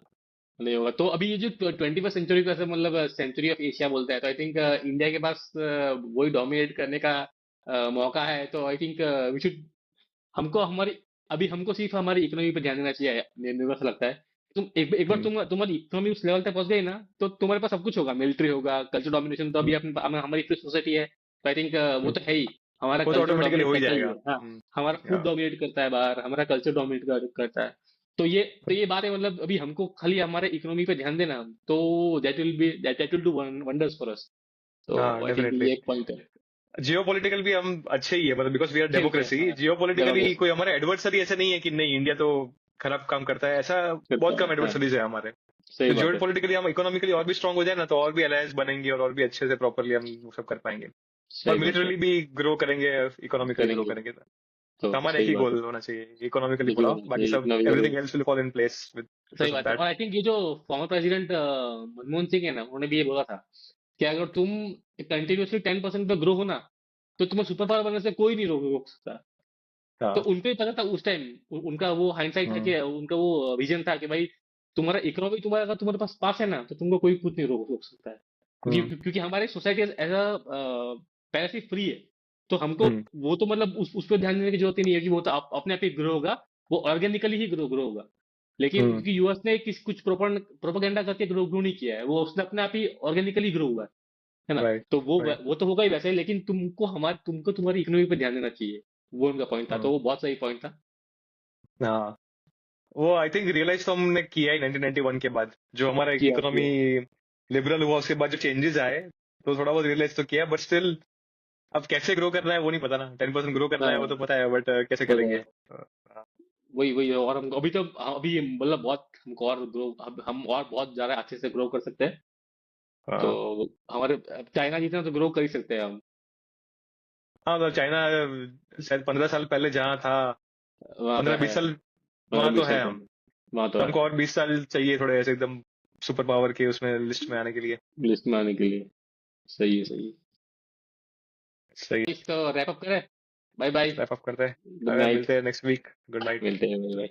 नहीं होगा। तो अभी ये जो 21st सेंचुरी का मतलब सेंचुरी ऑफ एशिया बोलता है, तो आई थिंक इंडिया के पास वही डोमिनेट करने का मौका है, तो आई थिंक वी शुड, हमको हमारी, अभी हमको सिर्फ हमारी इकोनॉमी पे ध्यान देना चाहिए, मेरे को ऐसा लगता है। तुम एक बार हम्म. तुम्हारी इकोनॉमी उस लेवल तक पहुंच गई ना, तो तुम्हारे पास सब कुछ होगा, मिलिट्री होगा, कल्चर डोमिनेशन तो अभी हमारी फ्री सोसाइटी है, तो आई थिंक वो हम्म. तो है ही, हमारा वो तो कल्चर ऑटोमेटिकली डोमिनेट हो ही करता ही जाएगा. है, हाँ। हम्म. हमारा फूड या. डोमिनेट करता है बाहर, हमारा कल्चर डोमिनेट करता है। तो ये बात है, मतलब अभी हमको खाली हमारे इकोनॉमी पे ध्यान देना, तो that will do wonders for us. तो हाँ, आई थिंक डेफिनेटली. ये एक पॉइंट है। जियो पॉलिटिकल भी हम अच्छे ही है, मतलब बिकॉज वी आर अच्छे होते हैं, डेमोक्रेसी. हाँ, जियो पॉलिटिकली डेमोक्रेसी कोई हमारा एडवर्सरी ऐसे नहीं है कि नहीं इंडिया तो खराब काम करता है, ऐसा करता बहुत कम है, हाँ, एडवर्सरीज है हमारे. सही तो बात जियो है, पॉलिटिकली हम इकोनॉमिकली और भी स्ट्रांग हो जाए ना, तो और भी अलायंस बनेंगे और भी अच्छे से प्रॉपरली हम वो सब कर पाएंगे. और सही बात है, मिलिटरली भी ग्रो करेंगे, इकोनॉमिकली ग्रो करेंगे, करेंगे. तो तो हमारा एक सही ही बात है, गोल होना चाहिए, इकोनॉमिकली देखिए पूरा, होना बाकी चाहिए, सब इतना भी एवरीथिंग करो, else will fall in place with सही बिकॉज ऑफ बात है। दैट. और आई थिंक ये जो फॉर्मर प्रेसिडेंट मनमोहन सिंह है ना, उन्होंने भी ये बोला था कि अगर तुम कंटिन्यूअसली 10% पे ग्रो हो ना, तो तुम्हें सुपर पावर बनने से कोई नहीं रोक सकता। तो हाँ. उनको ही पता था उस टाइम, उनका वो हाइंडसाइट था हम्म. कि उनका वो विजन था कि भाई तुम्हारा इकोनॉमी, तुम्हारा अगर तुम्हारे पास पास है ना, तो तुमको कोई कुछ नहीं रोक रोक सकता है, हम्म. क्योंकि हमारी सोसाइटी एज अ पहले से फ्री है। तो हमको हम्म. वो तो मतलब उस पर ध्यान देने की जरूरत ही नहीं है कि वो तो अपने आप ही ग्रो होगा, वो ऑर्गेनिकली ही ग्रो ग्रो होगा। लेकिन हम्म. क्योंकि यूएस ने कुछ प्रोपोगेंडा करके ग्रो ग्रो नहीं किया है, वो उसने अपने आप ही ऑर्गेनिकली ग्रो हुआ है ना। राइट. तो राइट. वो तो होगा ही वैसे, लेकिन तुमको तुम्हारी इकोनॉमी पे ध्यान देना चाहिए, वो उनका पॉइंट था, तो हम्म. वो बहुत सही पॉइंट था। हाँ. वो आई थिंक रियलाइज तो हमने किया ही 1991 के बाद, जो हमारा किया इकोनॉमी किया लिबरल हुआ उसके बाद जो चेंजेस आए, तो थोड़ा बहुत रियलाइज तो किया, बट स्टिल अब कैसे ग्रो करना है वो नहीं पता ना. 10% ग्रो करना है वो हाँ, तो पता है, बट कैसे वो तो करेंगे? है। वही वही, और हम अभी तो अभी मतलब बहुत हमको और ग्रो, हम और बहुत ज्यादा अच्छे से ग्रो कर सकते हैं। तो हाँ. हमारे चाइना जितना तो ग्रो कर ही सकते हैं हम। हाँ, तो चाइना शायद 15 साल पहले जहाँ था, वहां तो पंद्रह है, बीस साल 15 वहां तो 20 साल है हम. पहले वहां तो तो है, हमको और 20 साल चाहिए थोड़े ऐसे एकदम सुपर पावर के उसमें लिस्ट में आने के लिए. लिस्ट में आने के लिए। सही है, सही है। सही. इसको रैप अप करें, बाय बाय, रैप अप करते हैं. गुड नाइट, मिलते हैं नेक्स्ट वीक. Good night. मिलते हैं, बाय बाय।